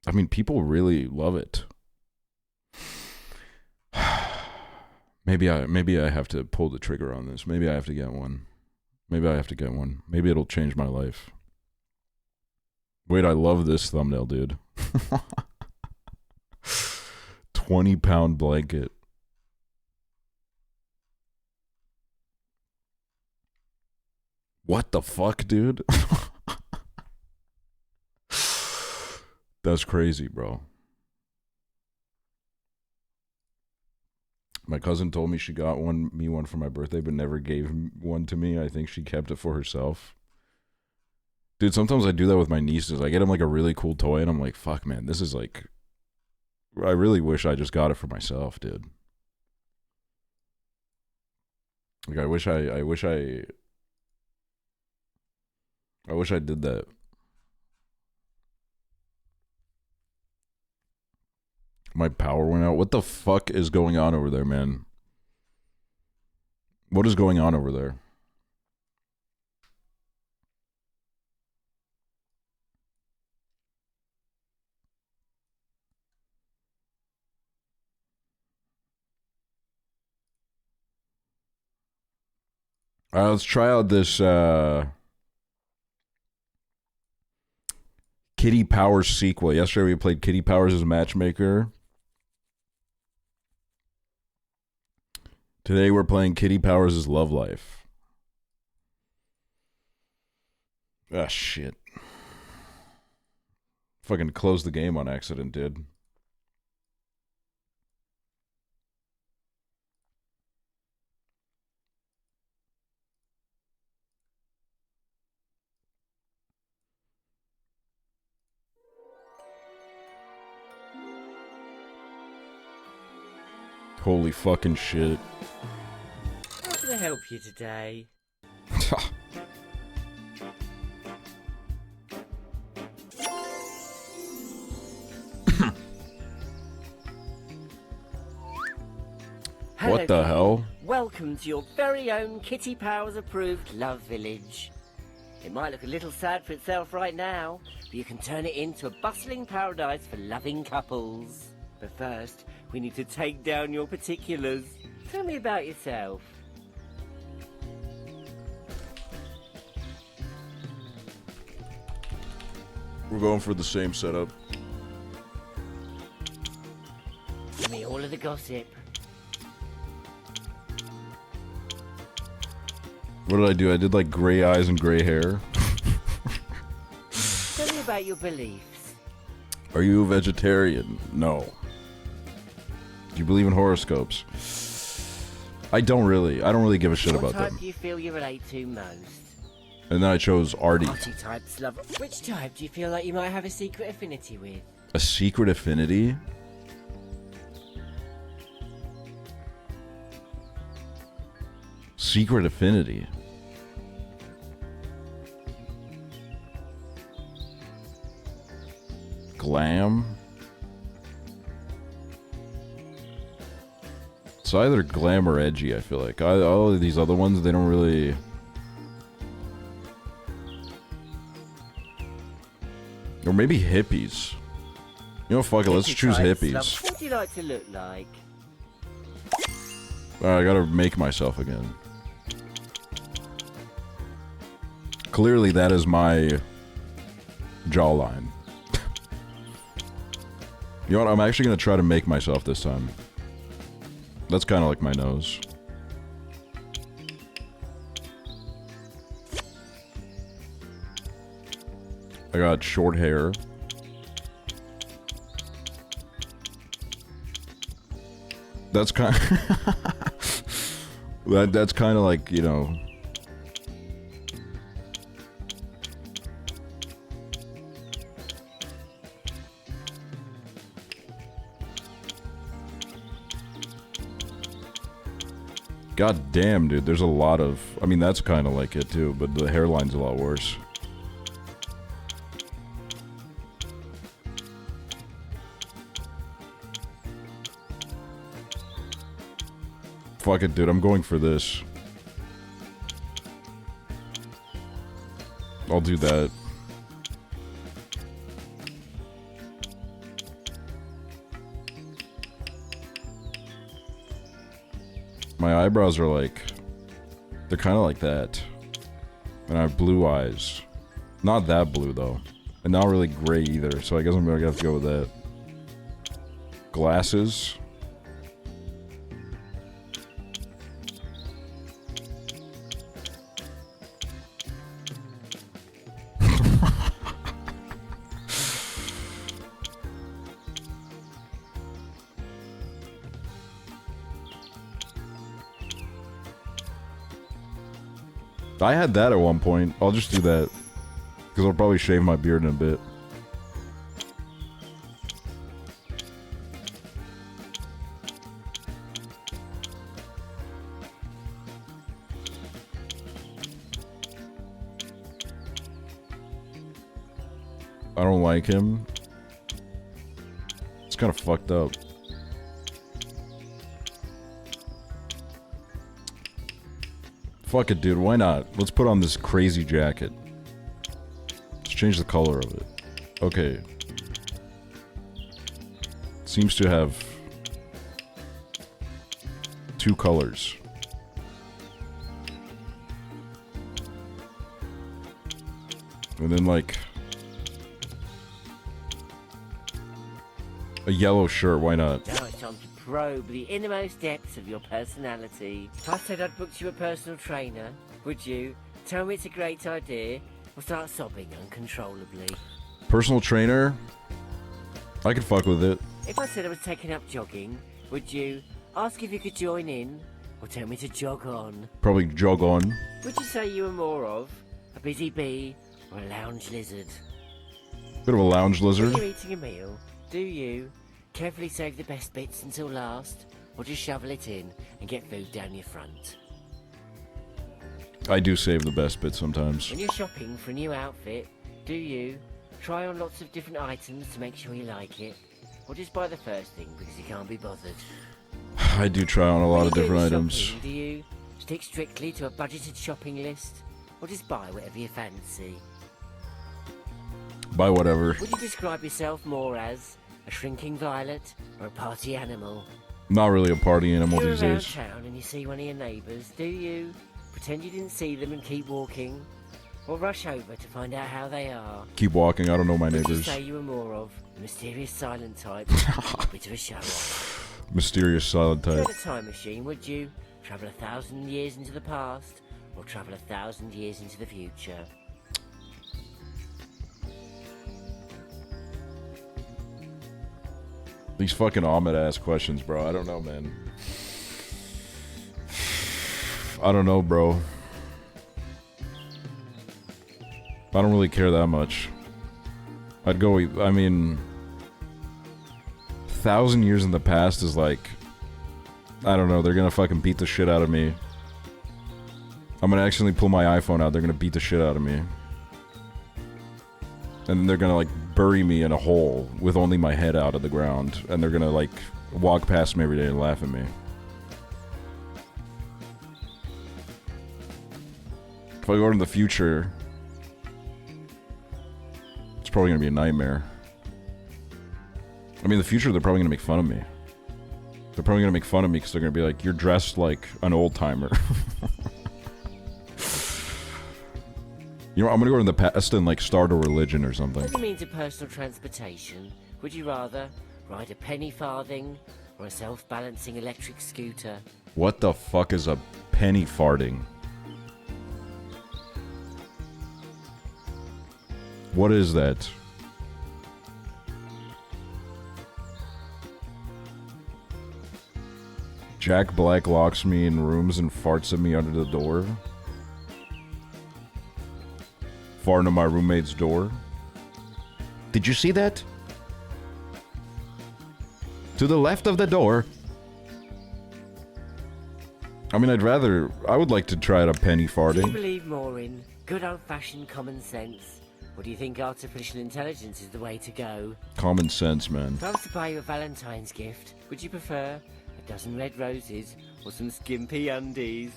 I mean, people really love it. Maybe I have to pull the trigger on this. Maybe I have to get one. Maybe it'll change my life. Wait, I love this thumbnail, dude. 20-pound blanket. What the fuck, dude? That's crazy, bro. My cousin told me she got me one for my birthday, but never gave one to me. I think she kept it for herself. Dude, sometimes I do that with my nieces. I get them like a really cool toy, and I'm like, fuck, man, this is like... I really wish I just got it for myself, dude. Like, I wish I did that. My power went out. What the fuck is going on over there, man? What is going on over there? All right, let's try out this Kitty Powers sequel. Yesterday we played Kitty Powers as matchmaker. Today we're playing Kitty Powers as love life. Ah, shit. Fucking closed the game on accident, dude. Holy fucking shit. How can I help you today? What the hell? Welcome to your very own Kitty Powers approved Love Village. It might look a little sad for itself right now, but you can turn it into a bustling paradise for loving couples. But first, we need to take down your particulars. Tell me about yourself. We're going for the same setup. Give me all of the gossip. What did I do? I did like gray eyes and gray hair. Tell me about your beliefs. Are you a vegetarian? No. Do you believe in horoscopes? I don't really give a shit about What type them. do you feel you relate to most? And then I chose Artie. Party types love. Which type do you feel like you might have a secret affinity with? A secret affinity? Secret affinity. Glam? It's either glam or edgy, I feel like. All of these other ones, they don't really... Or maybe hippies. You know, fuck it, let's Hippie choose types hippies. love- What do you like to look like? Alright, I gotta make myself again. Clearly that is my jawline. You know what, I'm actually gonna try to make myself this time. That's kinda like my nose. I got short hair. That's kind that's kind of like, you know. God damn, dude, there's a lot of... I mean, that's kind of like it too, but the hairline's a lot worse. Fuck it, dude. I'm going for this. I'll do that. My eyebrows are like... They're kind of like that. And I have blue eyes. Not that blue, though. And not really gray either, so I guess I'm gonna have to go with that. Glasses. I had that at one point. I'll just do that. Because I'll probably shave my beard in a bit. I don't like him. It's kind of fucked up. Fuck it, dude. Why not? Let's put on this crazy jacket. Let's change the color of it. Okay. Seems to have 2 colors. And then, like, a yellow shirt. Why not? Now it's time to probe the innermost depths of your personality. If I said I'd booked you a personal trainer, would you tell me it's a great idea or start sobbing uncontrollably? Personal trainer? I could fuck with it. If I said I was taking up jogging, would you ask if you could join in or tell me to jog on? Probably jog on. Would you say you were more of a busy bee or a lounge lizard? Bit of a lounge lizard. When you're eating a meal, do you carefully save the best bits until last, or just shovel it in and get food down your front? I do save the best bits sometimes. When you're shopping for a new outfit, do you try on lots of different items to make sure you like it, or just buy the first thing because you can't be bothered? I do try on a lot When of you're different doing items. shopping, do you stick strictly to a budgeted shopping list, or just buy whatever you fancy? Buy whatever. Would you describe yourself more as a shrinking violet or a party animal? Not really a party animal If you're these around days. town and you see one of your neighbours, do you pretend you didn't see them and keep walking, or rush over to find out how they are? Keep walking. I don't know my Would you neighbors. say you were more of a mysterious silent type, a bit of a show-off? Mysterious silent If you type. had a time machine, would you travel 1,000 years into the past, or travel 1,000 years into the future? These fucking Ahmed ass questions, bro. I don't know, man. I don't know, bro. I don't really care that much. I'd go, I mean, 1,000 years in the past is like, I don't know, they're gonna fucking beat the shit out of me. I'm gonna accidentally pull my iPhone out, they're gonna beat the shit out of me. And then they're gonna, like, bury me in a hole with only my head out of the ground. And they're gonna, like, walk past me every day and laugh at me. If I go into the future, it's probably gonna be a nightmare. I mean, the future, they're probably gonna make fun of me. They're probably gonna make fun of me because they're gonna be like, you're dressed like an old-timer. You know, I'm gonna go in the past and, like, start a religion or something. As a means of personal transportation, would you rather ride a penny farthing or a self-balancing electric scooter? What the fuck is a penny farting? What is that? Jack Black locks me in rooms and farts at me under the door. Far into my roommate's door. Did you see that? To the left of the door. I mean, I would like to try out a penny Do you farting. believe more in good old-fashioned common sense, or do you think artificial intelligence is the way to go? Common sense, man. If I was to buy you a Valentine's gift, would you prefer a dozen red roses or some skimpy undies?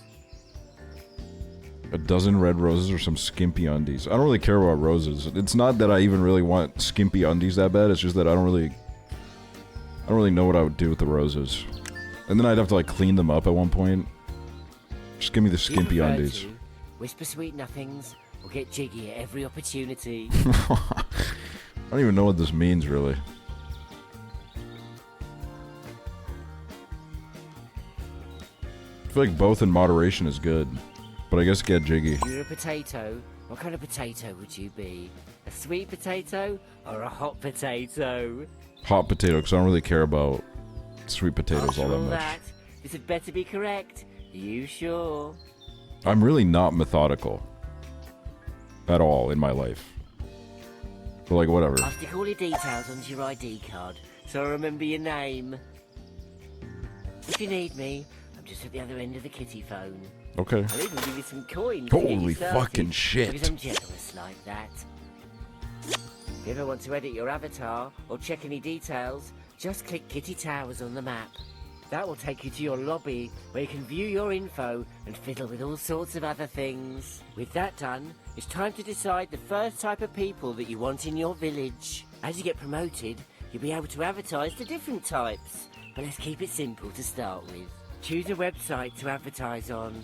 A dozen red roses or some skimpy undies. I don't really care about roses. It's not that I even really want skimpy undies that bad. It's just that I don't really know what I would do with the roses. And then I'd have to, like, clean them up at one point. Just give me the Do you skimpy prefer undies. to whisper sweet nothings or get jiggy at every opportunity? I don't even know what this means, really. I feel like both in moderation is good. But I guess get jiggy. If you're a potato, what kind of potato would you be? A sweet potato or a hot potato? Hot potato, because I don't really care about sweet potatoes After all that all much. that, this had better be correct. Are you sure? I'm really not methodical. At all in my life. But like, whatever. I'll stick all your details onto your ID card, so I remember your name. If you need me, I'm just at the other end of the kitty phone. Okay. I'll even give you some coins to get Holy you started, fucking shit. because I'm generous like that. If you ever want to edit your avatar or check any details, just click Kitty Towers on the map. That will take you to your lobby, where you can view your info and fiddle with all sorts of other things. With that done, it's time to decide the first type of people that you want in your village. As you get promoted, you'll be able to advertise to different types. But let's keep it simple to start with. Choose a website to advertise on.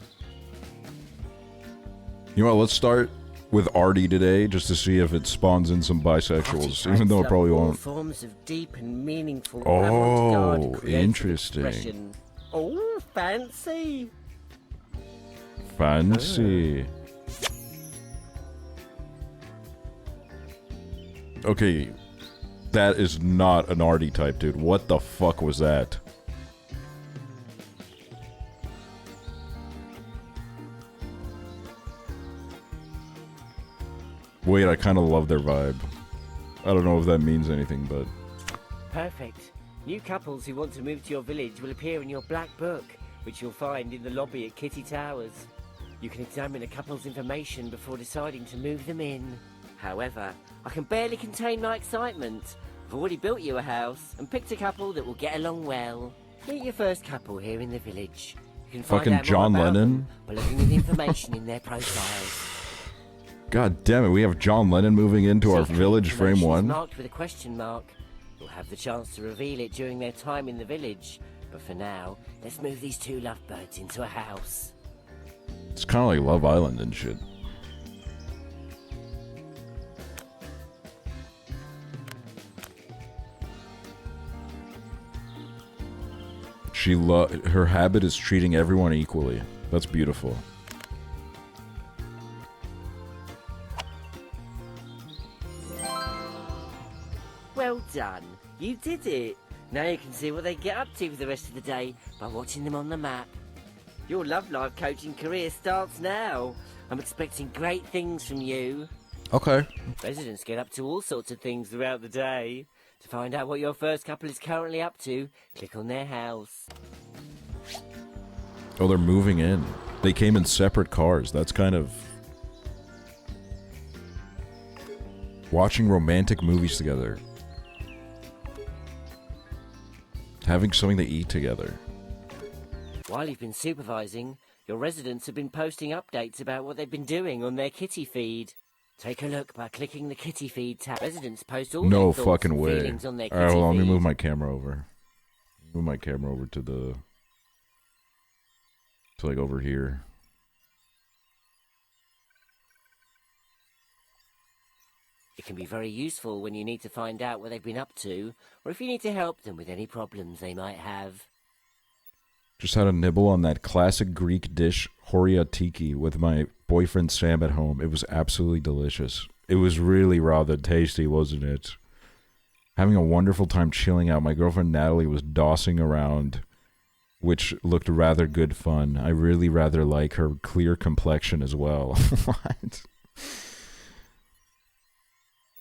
You know what, let's start with Artie today, just to see if it spawns in some bisexuals, even though it probably all won't. forms of deep and meaningful Oh, avant-garde creative interesting. expression. Oh, fancy! Fancy. Okay, that is not an Artie type, dude. What the fuck was that? Wait, I kind of love their vibe. I don't know if that means anything, but... Perfect. New couples who want to move to your village will appear in your black book, which you'll find in the lobby at Kitty Towers. You can examine a couple's information before deciding to move them in. However, I can barely contain my excitement. I've already built you a house and picked a couple that will get along well. Meet your first couple here in the village. You can find Fucking out more John about Lennon? them by looking at the information in their profiles. God damn it, we have John Lennon moving into our Secret village frame information is 1? marked with a question mark. You'll have the chance to reveal it during their time in the village. But for now, let's move these two lovebirds into a house. It's kind of like Love Island and shit. Her habit is treating everyone equally. That's beautiful. Well done. You did it. Now you can see what they get up to for the rest of the day by watching them on the map. Your love life coaching career starts now. I'm expecting great things from you. Okay. Residents get up to all sorts of things throughout the day. To find out what your first couple is currently up to, click on their house. Oh, they're moving in. They came in separate cars. That's kind of... Watching romantic movies together. Having something to eat together. While you've been supervising, your residents have been posting updates about what they've been doing on their kitty feed. Take a look by clicking the kitty feed tab. Residents post all No their thoughts fucking and way. feelings on their kitty Alright, hold on. Let me feed. move my camera over. Move my camera over to the... to like over here. It can be very useful when you need to find out what they've been up to, or if you need to help them with any problems they might have. Just had a nibble on that classic Greek dish, horiatiki, with my boyfriend Sam at home. It was absolutely delicious. It was really rather tasty, wasn't it? Having a wonderful time chilling out. My girlfriend Natalie was dossing around, which looked rather good fun. I really rather like her clear complexion as well. What?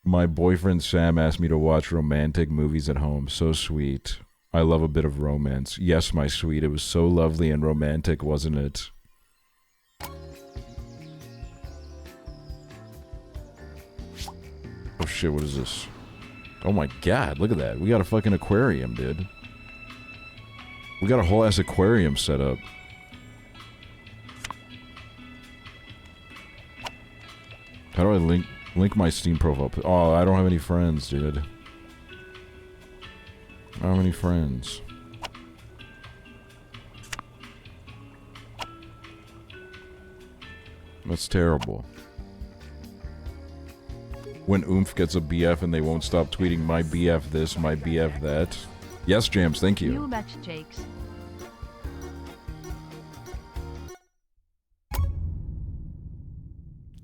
My boyfriend Sam asked me to watch romantic movies at home. So sweet. I love a bit of romance. Yes, my sweet. It was so lovely and romantic, wasn't it? Oh shit, what is this? Oh my god, look at that. We got a fucking aquarium, dude. We got a whole ass aquarium set up. How do I link my Steam profile? Oh, I don't have any friends, dude. I don't have any friends. That's terrible. When Oomph gets a BF and they won't stop tweeting my BF this, my BF that. Yes, Jams, thank New you. match Jakes.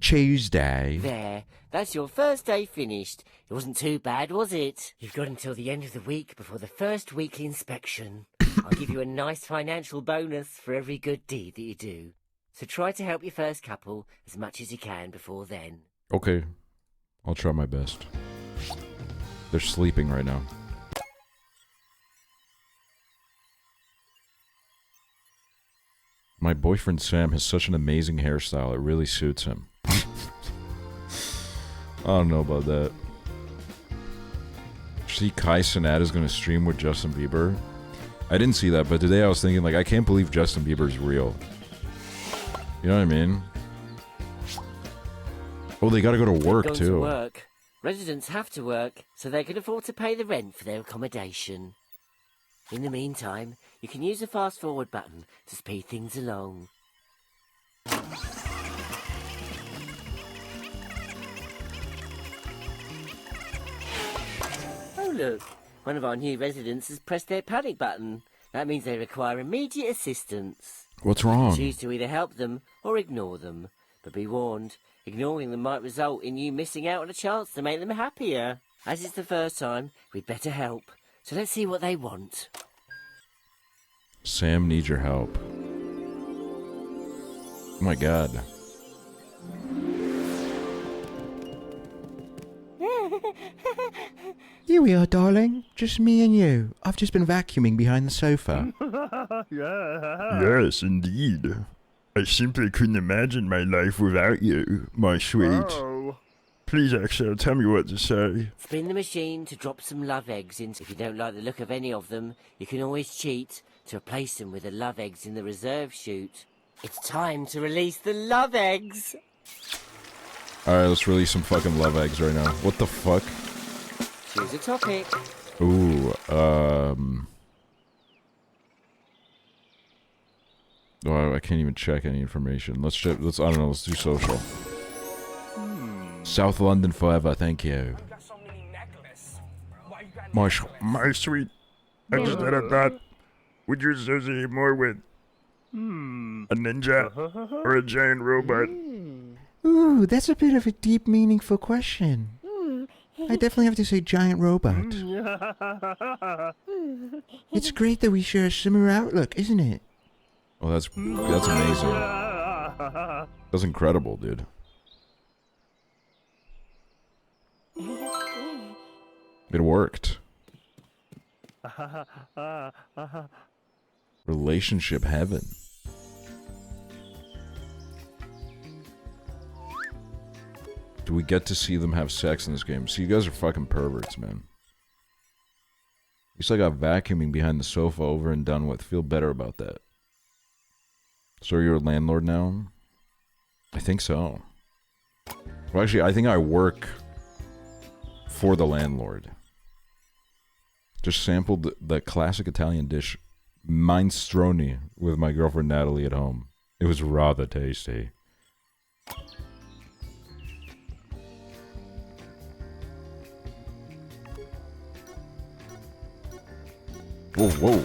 Tuesday. There, that's your first day finished. It wasn't too bad, was it? You've got until the end of the week before the first weekly inspection. I'll give you a nice financial bonus for every good deed that you do. So try to help your first couple as much as you can before then. Okay, I'll try my best. They're sleeping right now. My boyfriend Sam has such an amazing hairstyle, it really suits him. I don't know about that. See, Kai Cenat is gonna stream with Justin Bieber. I didn't see that, but today I was thinking, like, I can't believe Justin Bieber's real. You know what I mean? Oh, they gotta go to work, Going too. to work. Residents have to work, so they can afford to pay the rent for their accommodation. In the meantime, you can use the fast forward button to speed things along. Oh look, one of our new residents has pressed their panic button. That means they require immediate assistance. What's wrong? Choose to either help them or ignore them. But be warned, ignoring them might result in you missing out on a chance to make them happier. As it's the first time, we'd better help. So let's see what they want. Sam needs your help. Oh my god. Here we are, darling. Just me and you. I've just been vacuuming behind the sofa. Yes, indeed. I simply couldn't imagine my life without you, my sweet. Please, Aksel, tell me what to say. Spin the machine to drop some love eggs in. If you don't like the look of any of them, you can always cheat to replace them with the love eggs in the reserve chute. It's time to release the love eggs! Alright, let's release some fucking love eggs right now. What the fuck? Choose a topic. Ooh, Oh, I can't even check any information. Let's check, I don't know, let's do social. South London forever, thank you. You got so many necklaces. Why you got necklaces? My sweet, I just had a thought. Would you associate more with a ninja or a giant robot? Ooh, that's a bit of a deep, meaningful question. I definitely have to say giant robot. It's great that we share a similar outlook, isn't it? Oh, that's amazing. That's incredible, dude. It worked. Relationship heaven. Do we get to see them have sex in this game? See, you guys are fucking perverts, man. At least I got vacuuming behind the sofa over and done with. Feel better about that. So you're a landlord now? I think so. Well, actually, I think I work for the landlord. Just sampled the classic Italian dish minestrone with my girlfriend Natalie at home. It was rather tasty. Whoa, whoa.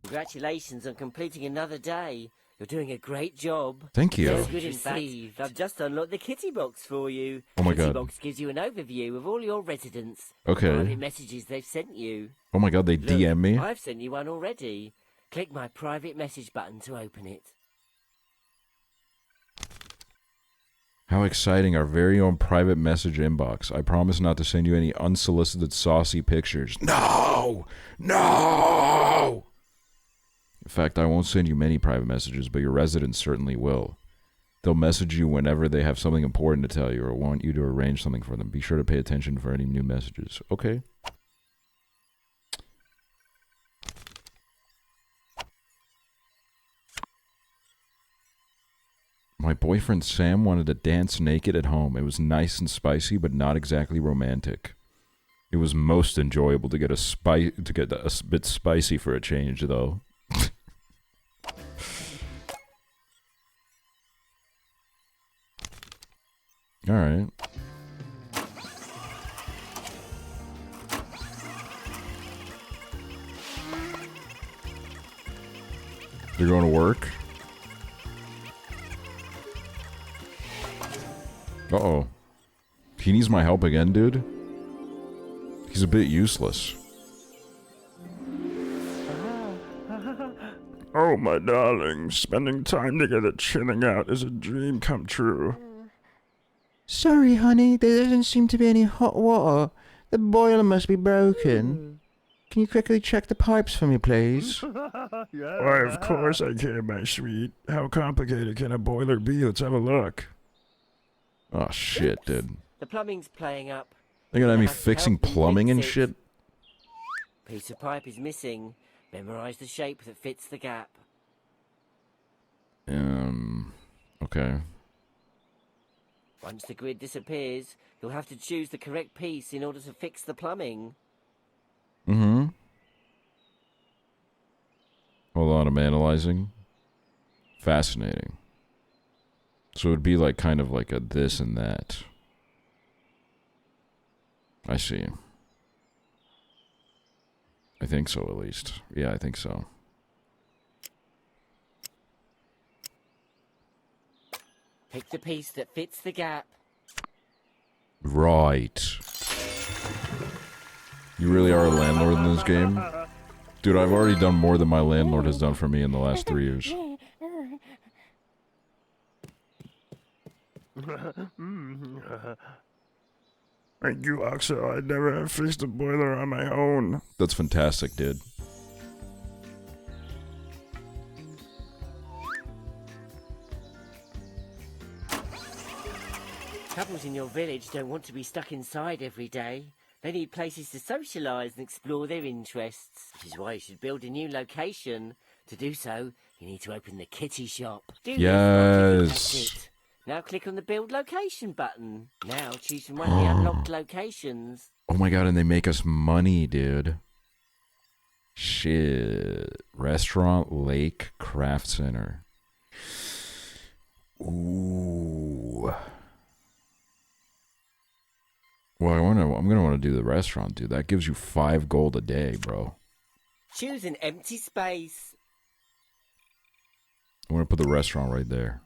Congratulations on completing another day. You're doing a great job. Thank you. So good, in fact, I've just unlocked the kitty box for you. Oh my Kitty god. box gives you an overview of all your residents. Okay. Private messages they've sent you. Oh my god, they Look, DM me? I've sent you one already. Click my private message button to open it. How exciting, our very own private message inbox. I promise not to send you any unsolicited saucy pictures. No! No! In fact, I won't send you many private messages, but your residents certainly will. They'll message you whenever they have something important to tell you or want you to arrange something for them. Be sure to pay attention for any new messages. Okay. My boyfriend Sam wanted to dance naked at home. It was nice and spicy, but not exactly romantic. It was most enjoyable to get a bit spicy for a change, though. All right. You're going to work? Uh-oh. He needs my help again, dude? He's a bit useless. Oh, my darling, spending time together chilling out is a dream come true. Sorry, honey, there doesn't seem to be any hot water. The boiler must be broken. Can you quickly check the pipes for me, please? Why, of course I can, my sweet. How complicated can a boiler be? Let's have a look. Oh, shit, dude. The plumbing's playing up. They're gonna have me Have to fixing help them plumbing and fix it. shit? Piece of pipe is missing. Memorize the shape that fits the gap. Okay. Once the grid disappears, you'll have to choose the correct piece in order to fix the plumbing. Mm-hmm. Hold on, I'm analyzing. Fascinating. So it'd be like kind of like a this and that. I see. I think so, at least. Yeah, I think so. Pick the piece that fits the gap. Right. You really are a landlord in this game? Dude, I've already done more than my landlord has done for me in the last 3 years. Thank you, Aksel. I'd never have fixed a boiler on my own. That's fantastic, dude. Couples in your village don't want to be stuck inside every day. They need places to socialise and explore their interests. Which is why you should build a new location. To do so, you need to open the kitty shop. Do this logically, that's Yes. it. Now click on the build location button. Now choose from one of the unlocked locations. Oh my god, and they make us money, dude. Shit. Restaurant, Lake, Craft Center. Ooh. Well, I'm gonna want to do the restaurant, dude. That gives you 5 gold a day, bro. Choose an empty space. I'm gonna put the restaurant right there.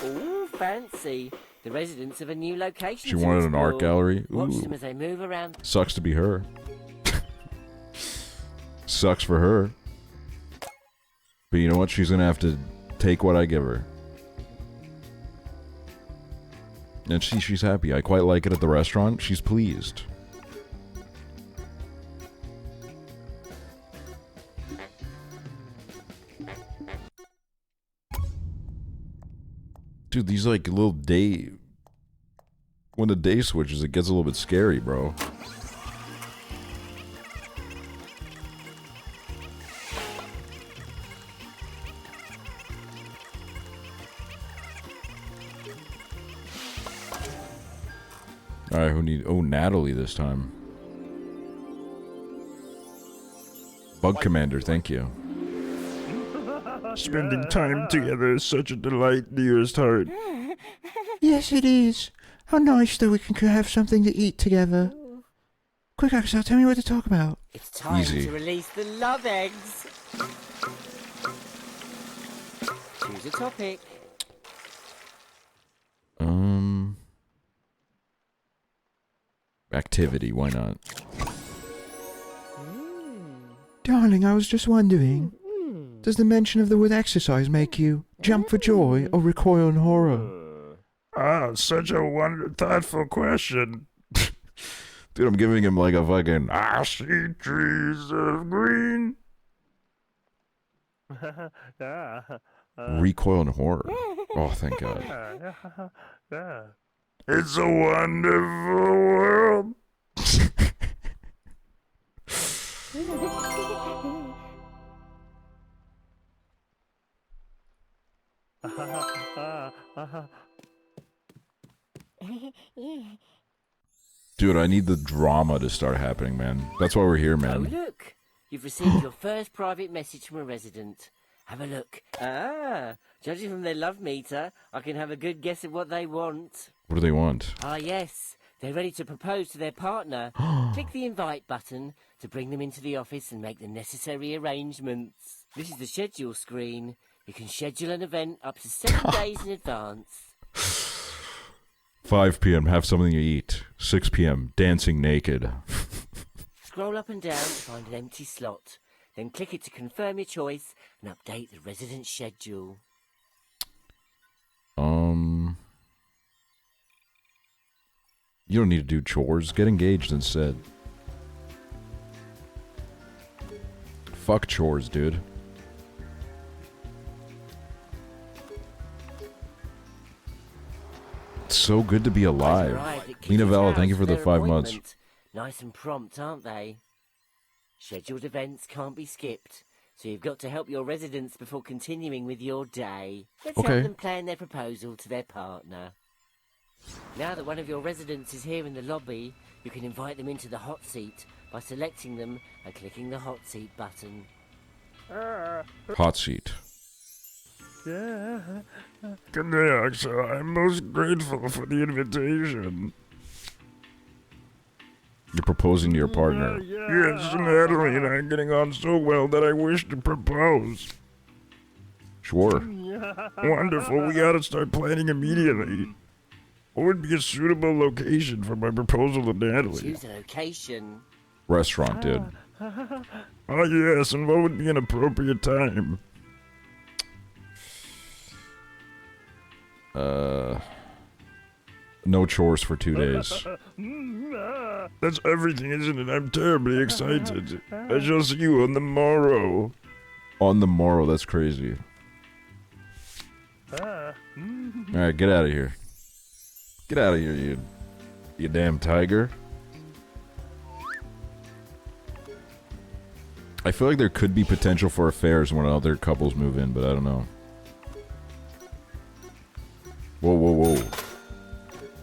Ooh, fancy. The residents of a new location. She to wanted an art explore. gallery. Watch Ooh. them as they move around. Sucks to be her. Sucks for her. But you know what? She's gonna have to take what I give her. And she's happy. I quite like it at the restaurant. She's pleased. Dude, these like little day... When the day switches, it gets a little bit scary, bro. Alright, who need... Oh, Natalie this time. Bug Commander, thank you. Spending time together is such a delight, dearest heart. Yes, it is. How nice that we can have something to eat together. Quick, Aksel, tell me what to talk about. It's time Easy. to release the love eggs. Choose a topic. Activity, why not? Darling, I was just wondering, does the mention of the word exercise make you jump for joy or recoil in horror? Ah, such a thoughtful question. Dude, I'm giving him like a fucking... I see trees of green. recoil in horror. Oh, thank God. It's a wonderful world. Dude, I need the drama to start happening, man. That's why we're here, Oh, man. look. You've received your first private message from a resident. Have a look. Judging from their love meter, I can have a good guess at what they want. What do they want? Ah, yes. They're ready to propose to their partner. Click the invite button to bring them into the office and make the necessary arrangements. This is the schedule screen. You can schedule an event up to 7 days in advance. 5 p.m. Have something to eat. 6 p.m. Dancing naked. Scroll up and down to find an empty slot. Then click it to confirm your choice and update the resident schedule. You don't need to do chores. Get engaged instead. Fuck chores, dude. It's so good to be alive. Lena Valla, thank you for the 5 months. Nice and prompt, aren't they? Scheduled events can't be skipped, so you've got to help your residents before continuing with your day. Let's help them plan their proposal to their partner. Now that one of your residents is here in the lobby, you can invite them into the hot seat by selecting them and clicking the hot seat button. Hot seat. Good day, Aksel. I'm most grateful for the invitation. You're proposing to your partner. Yes, Natalie and I are getting on so well that I wish to propose. Sure. Wonderful. We gotta start planning immediately. What would be a suitable location for my proposal to Natalie? Choose a location. Restaurant, dude. Oh, yes, and what would be an appropriate time? No chores for 2 days. That's everything, isn't it? I'm terribly excited. I shall see you on the morrow. On the morrow, that's crazy. Alright, get out of here. Get out of here, you damn tiger. I feel like there could be potential for affairs when other couples move in, but I don't know. Whoa, whoa, whoa.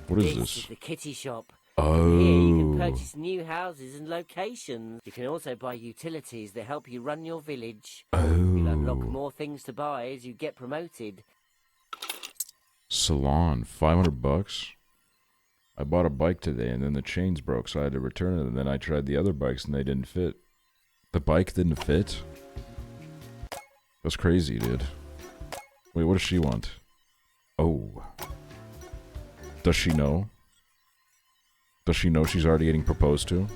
What is this? This is the kitty shop. Oh. Here you can purchase new houses and locations. You can also buy utilities that help you run your village. Oh. You'll unlock more things to buy as you get promoted. Salon, $500. I bought a bike today and then the chains broke, so I had to return it, and then I tried the other bikes and they didn't fit. The bike didn't fit? That's crazy, dude. Wait, what does she want? Oh. Does she know? Does she know she's already getting proposed to?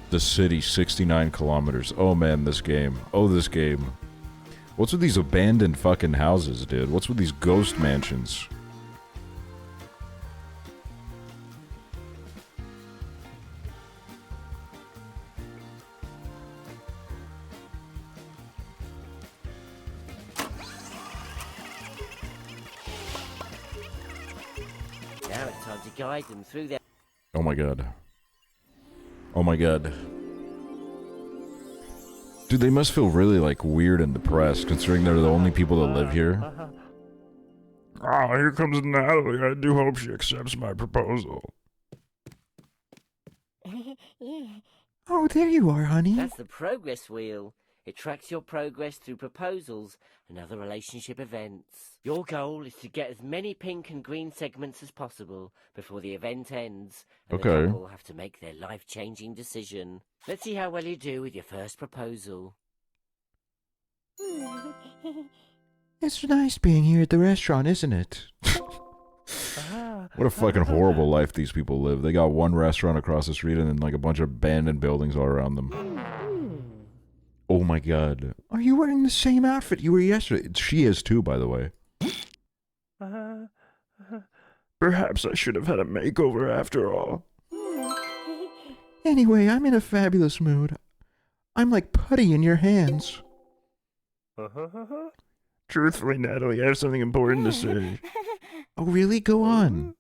The city, 69 kilometers. Oh man, this game. Oh, this game. What's with these abandoned fucking houses, dude? What's with these ghost mansions? Now it's time to guide them through their... Oh my god. Oh my god. Dude, they must feel really, like, weird and depressed, considering they're the only people that live here. Oh, here comes Natalie. I do hope she accepts my proposal. Oh, there you are, honey. That's the progress wheel. It tracks your progress through proposals and other relationship events. Your goal is to get as many pink and green segments as possible before the event ends, and the couple will have to make their life-changing decision. Let's see how well you do with your first proposal. It's nice being here at the restaurant, isn't it? What a fucking horrible life these people live. They got one restaurant across the street and then, like, a bunch of abandoned buildings all around them. Oh my god. Are you wearing the same outfit you were yesterday? She is too, by the way. Perhaps I should have had a makeover after all. Anyway, I'm in a fabulous mood. I'm like putty in your hands. Truthfully, Natalie, I have something important to say. Oh, really? Go on.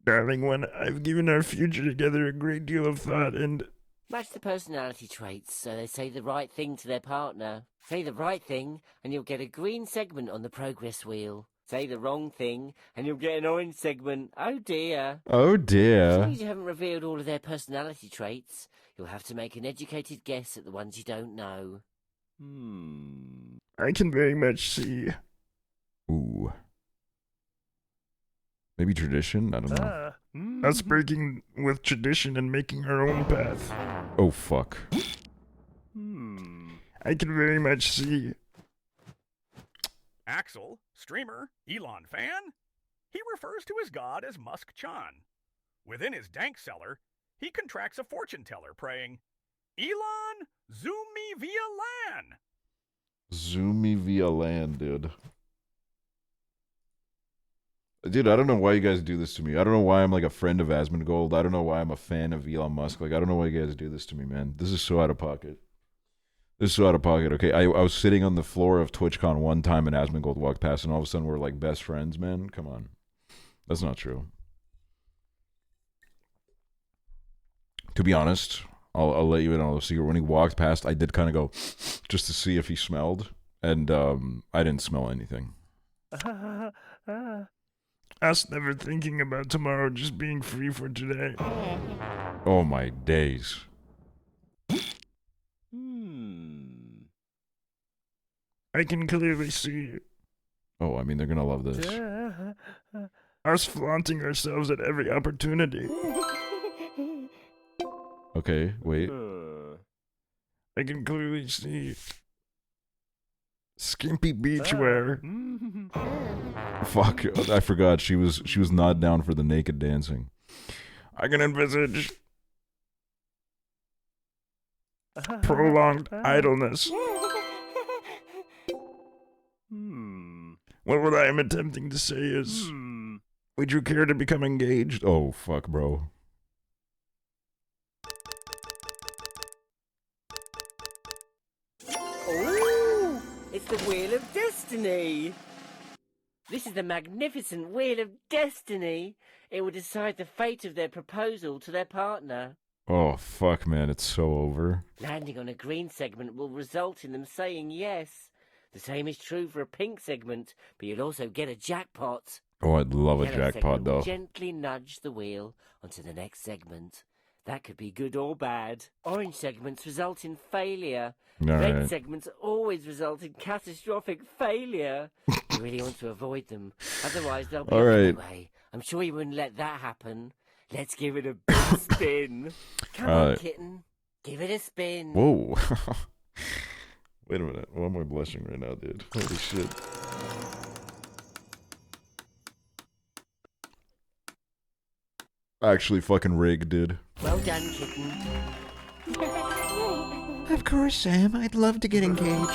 Darling one, I've given our future together a great deal of thought, and Match the personality traits so they say the right thing to their partner. Say the right thing and you'll get a green segment on the progress wheel. Say the wrong thing and you'll get an orange segment. Oh dear. Oh dear. Since you haven't revealed all of their personality traits, you'll have to make an educated guess at the ones you don't know. I can very much see. Ooh. Maybe tradition? I don't know. Us breaking with tradition and making our own path. Oh fuck. I can very much see. Aksel, streamer, Elon fan? He refers to his god as Musk Chan. Within his dank cellar, he contracts a fortune teller praying, Elon, zoom me via LAN. Zoom me via LAN, dude. Dude, I don't know why you guys do this to me. I don't know why I'm like a friend of Asmongold. I don't know why I'm a fan of Elon Musk. Like, I don't know why you guys do this to me, man. This is so out of pocket. This is so out of pocket. Okay, I was sitting on the floor of TwitchCon one time and Asmongold walked past and all of a sudden we're like best friends, man. Come on. That's not true. To be honest, I'll let you in on a secret. When he walked past, I did kind of go just to see if he smelled. And I didn't smell anything. Us never thinking about tomorrow, just being free for today. Oh my days. I can clearly see Oh, I mean, they're gonna love this. us flaunting ourselves at every opportunity. Okay, wait. I can clearly see skimpy beachwear. Fuck, I forgot. She was not down for the naked dancing. I can envisage prolonged idleness. What I am attempting to say is, would you care to become engaged? Oh, fuck, bro. Oh, it's the Wheel of Destiny. This is the magnificent Wheel of Destiny. It will decide the fate of their proposal to their partner. Oh, fuck, man. It's so over. Landing on a green segment will result in them saying yes. The same is true for a pink segment, but you'll also get a jackpot. Oh, I'd love a Yellow jackpot, segment will though. gently nudge the wheel onto the next segment. That could be good or bad. Orange segments result in failure. Red Alright. segments always result in catastrophic failure. You really want to avoid them, otherwise they'll be Alright. away. I'm sure you wouldn't let that happen. Let's give it a big spin. Come on, Alright. kitten. Give it a spin. Whoa. Wait a minute. Why am I blushing right now, dude? Holy shit. Actually fucking rigged, dude. Well done, kitten. Of course, Sam. I'd love to get engaged.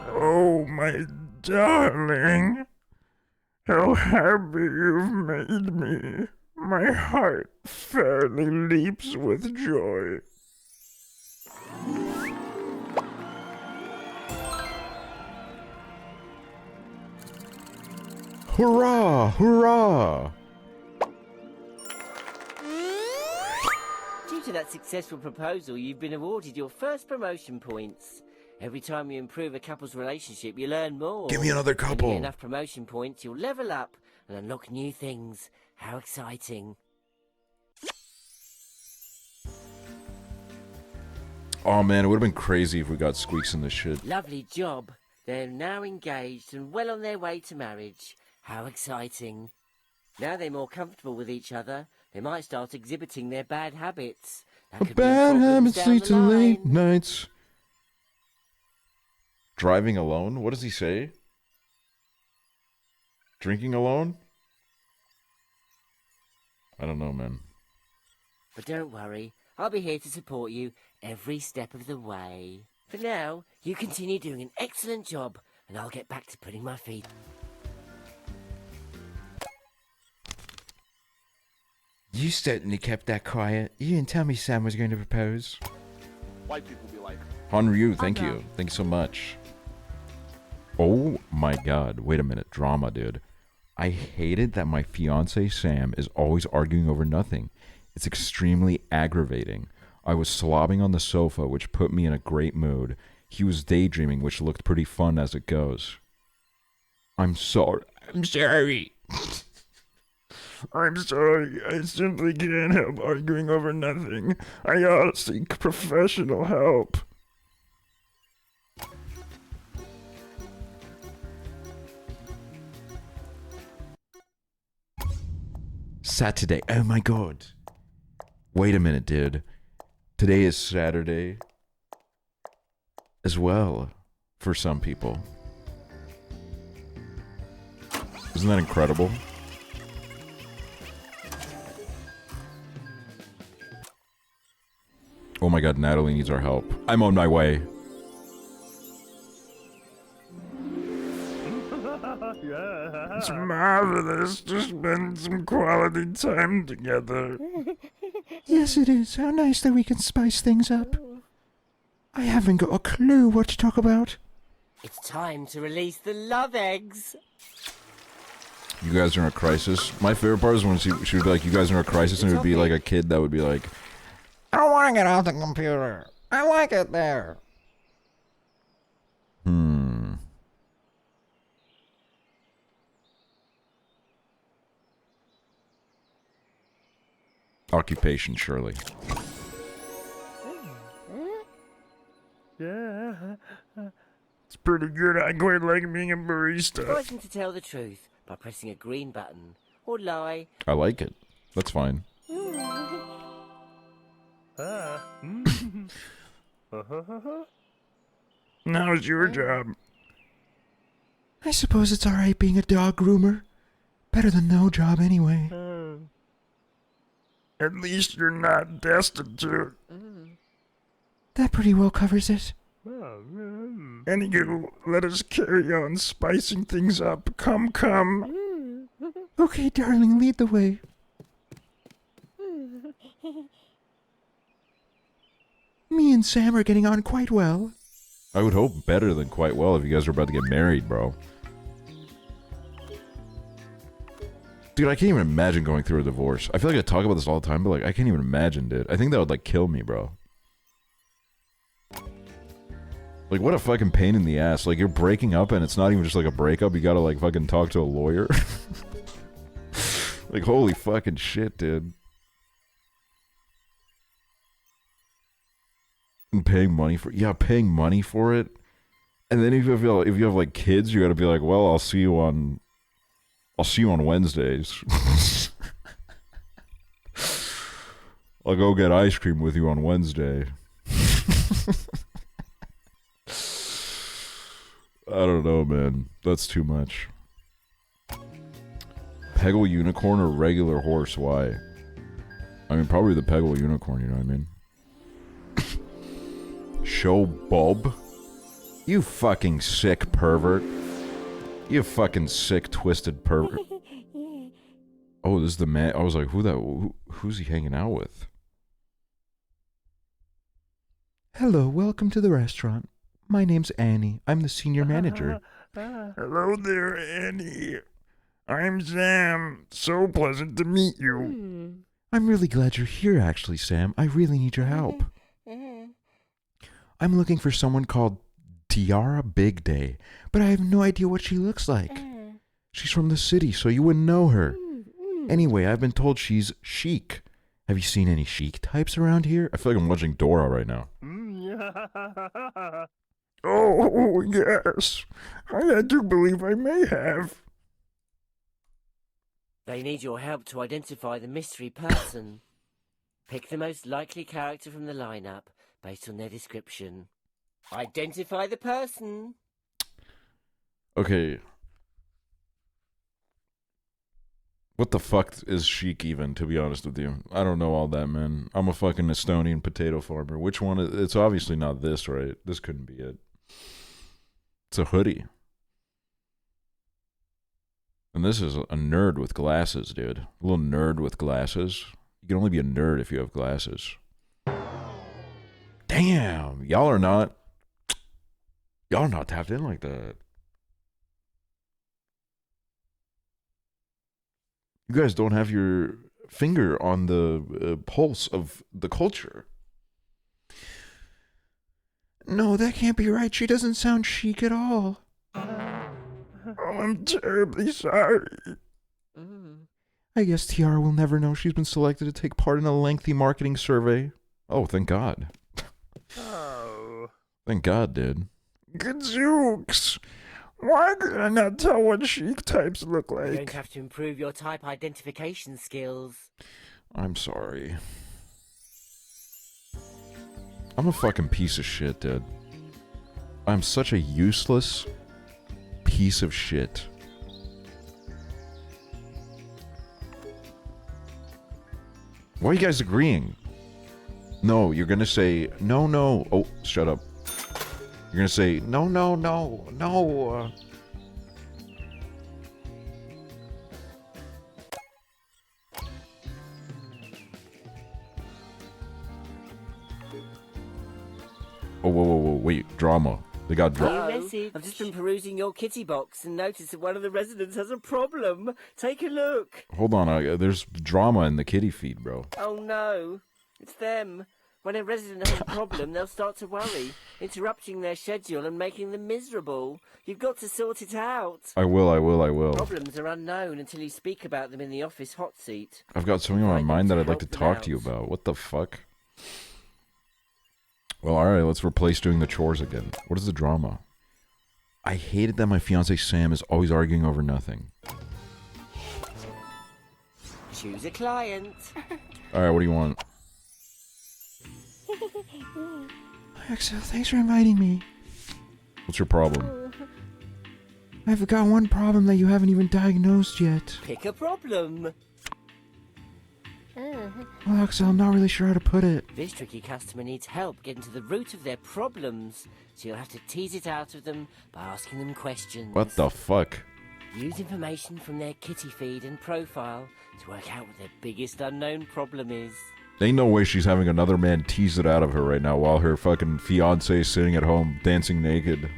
Oh, my darling. How happy you've made me. My heart fairly leaps with joy. Hurrah! Hurrah! Due to that successful proposal, you've been awarded your first promotion points. Every time you improve a couple's relationship, you learn more. Give me another When you couple. get enough promotion points, you'll level up and unlock new things. How exciting. Oh man, it would have been crazy if we got squeaks in this shit. Lovely job. They're now engaged and well on their way to marriage. How exciting. Now they're more comfortable with each other, they might start exhibiting their bad habits. That could Bad mean habits problems down lead the to late line. nights. Driving alone? What does he say? Drinking alone? I don't know, man. But don't worry, I'll be here to support you every step of the way. For now, you continue doing an excellent job, and I'll get back to putting my feet. You certainly kept that quiet. You didn't tell me Sam was going to propose. White people be like, Hanryu, thank you. Thank you so much. Oh my god. Wait a minute. Drama, dude. I hated that my fiance Sam is always arguing over nothing. It's extremely aggravating. I was slobbing on the sofa, which put me in a great mood. He was daydreaming, which looked pretty fun as it goes. I'm sorry. I'm sorry. I'm sorry, I simply can't help arguing over nothing. I ought to seek professional help. Saturday. Oh my god. Wait a minute, dude. Today is Saturday as well for some people. Isn't that incredible? Oh my god, Natalie needs our help. I'm on my way. It's marvelous to spend some quality time together. Yes, it is. How nice that we can spice things up. I haven't got a clue what to talk about. It's time to release the love eggs. You guys are in a crisis. My favorite part is when she would be like, you guys are in a crisis, and it would be like a kid that would be like, I don't want to get off the computer. I like it there. Occupation, surely. Yeah, it's pretty good. I quite like being a barista. Advise him to tell the truth by pressing a green button, or lie. I like it. That's fine. Now's your job. I suppose it's alright being a dog groomer. Better than no job anyway. At least you're not destitute. That pretty well covers it. Anywho, let us carry on spicing things up. Come. Okay, darling, lead the way. Me and Sam are getting on quite well. I would hope better than quite well if you guys were about to get married, bro. Dude, I can't even imagine going through a divorce. I feel like I talk about this all the time, but like, I can't even imagine, dude. I think that would like kill me, bro. Like, what a fucking pain in the ass. Like, you're breaking up and it's not even just like a breakup. You gotta like fucking talk to a lawyer. Like, holy fucking shit, dude. And paying money for, yeah, paying money for it. And then if you have like kids, you gotta be like, well, I'll see you on Wednesdays. I'll go get ice cream with you on Wednesday. I don't know, man. That's too much. Peggle unicorn or regular horse? Why? I mean, probably the Peggle unicorn, you know what I mean? Show Bob? You fucking sick pervert. You fucking sick, twisted pervert. Oh, this is the man. I was like, who's he hanging out with? Hello, welcome to the restaurant. My name's Annie. I'm the senior manager. Hello there, Annie. I'm Sam. So pleasant to meet you. I'm really glad you're here, actually, Sam. I really need your help. I'm looking for someone called Tiara Big Day, but I have no idea what she looks like. She's from the city, so you wouldn't know her. Anyway, I've been told she's chic. Have you seen any chic types around here? I feel like I'm watching Dora right now. Oh, yes. I do believe I may have. They need your help to identify the mystery person. Pick the most likely character from the lineup based on their description. Identify the person. Okay. What the fuck is chic even, to be honest with you? I don't know all that, man. I'm a fucking Estonian potato farmer. Which one? It's obviously not this, right? This couldn't be it. It's a hoodie. And this is a nerd with glasses, dude. A little nerd with glasses. You can only be a nerd if you have glasses. Damn, y'all are not tapped in like that. You guys don't have your finger on the pulse of the culture. No, that can't be right. She doesn't sound chic at all. Oh, I'm terribly sorry. I guess Tiara will never know she's been selected to take part in a lengthy marketing survey. Oh, thank God. Oh. Thank God, dude. Gadzooks! Why did I not tell what chic types look You're going like? to have to improve your type identification skills. I'm sorry. I'm a fucking piece of shit, dude. I'm such a useless piece of shit. Why are you guys agreeing? No, you're gonna say, no, no. Oh, shut up. You're gonna say, no, no, no, no. Oh, whoa, whoa, whoa, wait, drama. They got drama. I've just been perusing your kitty box and noticed that one of the residents has a problem. Take a look. Hold on, there's drama in the kitty feed, bro. Oh no, it's them. When a resident has a problem, they'll start to worry, interrupting their schedule and making them miserable. You've got to sort it out. I will. Problems are unknown until you speak about them in the office hot seat. I've got something on my mind that I'd like to Help them talk to you out. about. What the fuck? Well, alright, let's replace doing the chores again. What is the drama? I hated that my fiance Sam is always arguing over nothing. Choose a client. Alright, what do you want? Aksel, thanks for inviting me. What's your problem? I've got one problem that you haven't even diagnosed yet. Pick a problem. Well, Aksel, I'm not really sure how to put it. This tricky customer needs help getting to the root of their problems, so you'll have to tease it out of them by asking them questions. What the fuck? Use information from their kitty feed and profile to work out what their biggest unknown problem is. Ain't no way she's having another man tease it out of her right now while her fucking fiance is sitting at home dancing naked.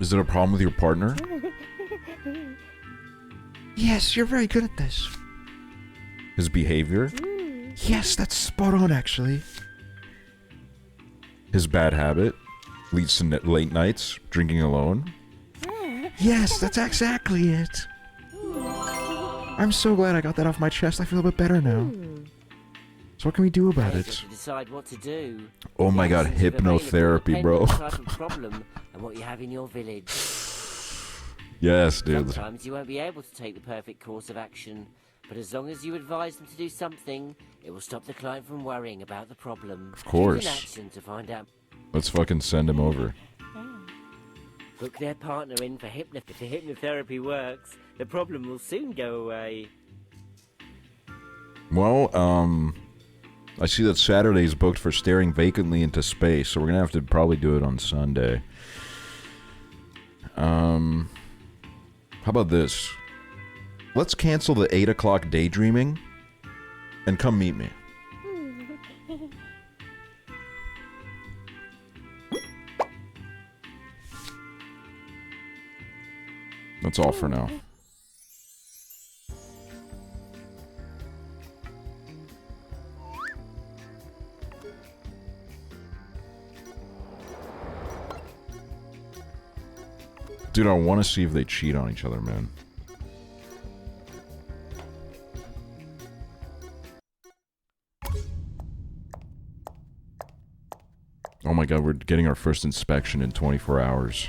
Is it a problem with your partner? Yes, you're very good at this. His behavior? Yes, that's spot on, actually. His bad habit? Leads to late nights? Drinking alone? Yes, that's exactly it. I'm so glad I got that off my chest. I feel a bit better now. So what can we do about it? To decide what to do. Oh my god, Yes, you've available hypnotherapy, depend bro. on the type of problem and what you have in your village. Yes, dude. Sometimes you won't be able to take the perfect course of action, but as long as you advise them to do something, it will stop the client from worrying about the problem. Of course. Choose an action to find out. Let's fucking send him over. Book their partner in for If the hypnotherapy works, the problem will soon go away. Well, I see that Saturday's booked for staring vacantly into space, so we're gonna have to probably do it on Sunday. How about this? Let's cancel the 8 o'clock daydreaming and come meet me. That's all for now. Dude, I want to see if they cheat on each other, man. Oh my god, we're getting our first inspection in 24 hours.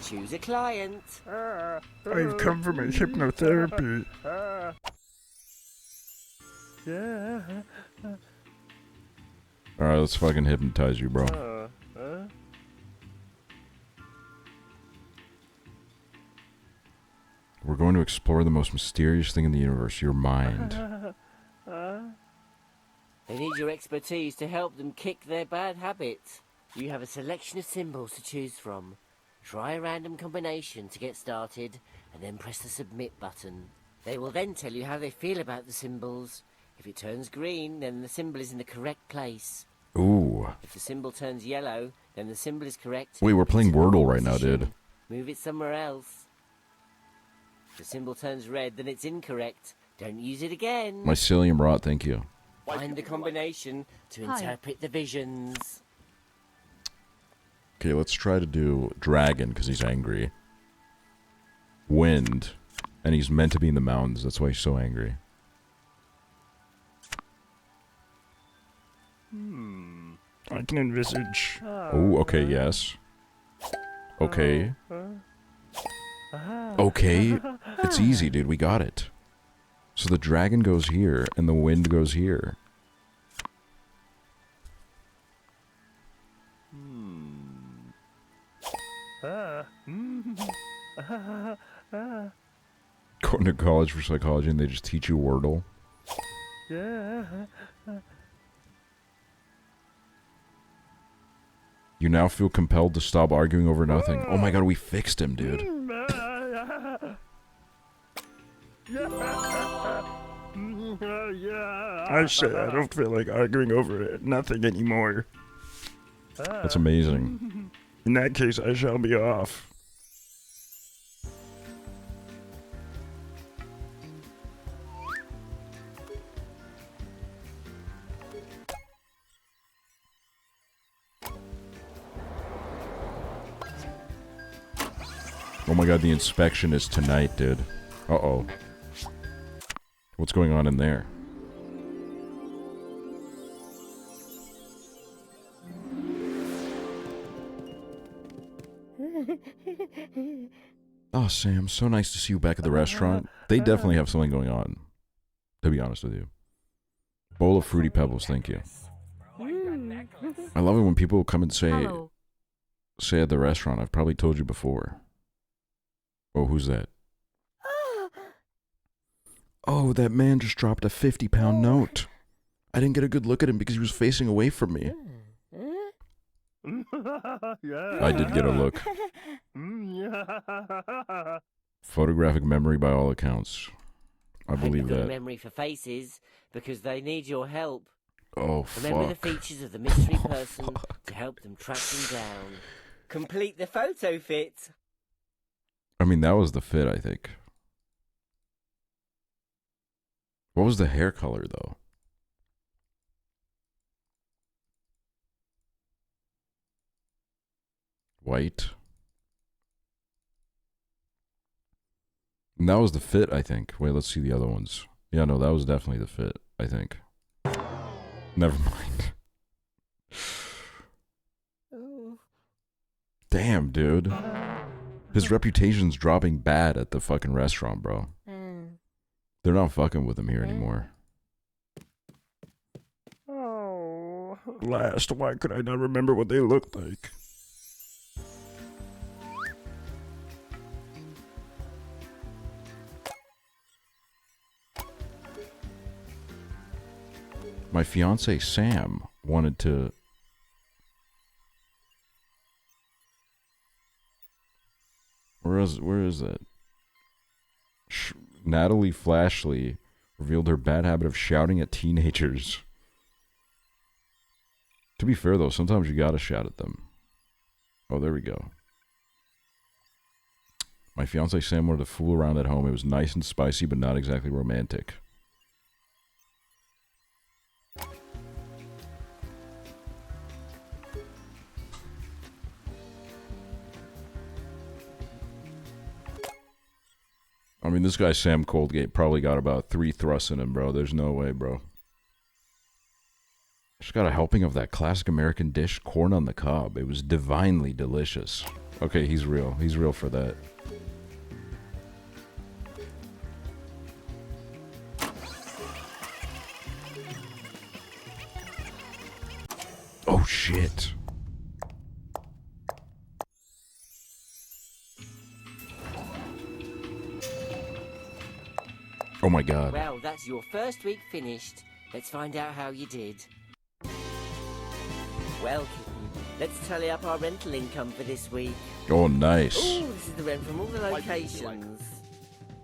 Choose a client. I've come for my hypnotherapy. Alright, let's fucking hypnotize you, bro. We're going to explore the most mysterious thing in the universe, your mind. They need your expertise to help them kick their bad habits. You have a selection of symbols to choose from. Try a random combination to get started, and then press the submit button. They will then tell you how they feel about the symbols. If it turns green, then the symbol is in the correct place. Ooh. If the symbol turns yellow, then the symbol is correct. Wait, we're playing It's in the Wordle wrong right now, dude. position. Move it somewhere else. If the symbol turns red, then it's incorrect. Don't use it again. Mycelium rot, thank you. Find the combination to Hi. interpret the visions. Okay, let's try to do dragon, because he's angry. Wind, and he's meant to be in the mountains, that's why he's so angry. I can envisage. Oh, okay, yes. Okay. Okay, it's easy, dude, we got it. So the dragon goes here, and the wind goes here. Going to college for psychology and they just teach you Wordle. You now feel compelled to stop arguing over nothing. Oh my god, we fixed him, dude. I say I don't feel like arguing over nothing anymore. That's amazing. In that case, I shall be off. Oh my god, the inspection is tonight, dude. Uh-oh. What's going on in there? Oh, Sam, so nice to see you back at the restaurant. They definitely have something going on, to be honest with you. Bowl of Fruity Pebbles, thank you. I love it when people come and say at the restaurant, I've probably told you before. Oh, who's that? Oh, that man just dropped a 50-pound note. I didn't get a good look at him because he was facing away from me. I did get a look. Photographic memory by all accounts. I believe Good that. memory for faces, because they need your help. Oh, Remember the fuck. features of the mystery person to help them track them down. Complete the photo fit. I mean, that was the fit, I think. What was the hair color, though? White. And that was the fit, I think. Wait, let's see the other ones. Yeah, no, that was definitely the fit, I think. Never mind. Damn, dude. His reputation's dropping bad at the fucking restaurant, bro. They're not fucking with him here anymore. Oh. Last, why could I not remember what they looked like? My fiance Sam wanted to... Where is that? Natalie Flashley revealed her bad habit of shouting at teenagers. To be fair, though, sometimes you gotta shout at them. Oh, there we go. My fiance Sam wanted to fool around at home. It was nice and spicy, but not exactly romantic. I mean, this guy Sam Coldgate probably got about 3 thrusts in him, bro. There's no way, bro. Just got a helping of that classic American dish, corn on the cob. It was divinely delicious. Okay, he's real. He's real for that. Oh, shit. Oh my god. Well, that's your first week finished. Let's find out how you did. Well, kitten, let's tally up our rental income for this week. Oh, nice. Oh, this is the rent from all the locations.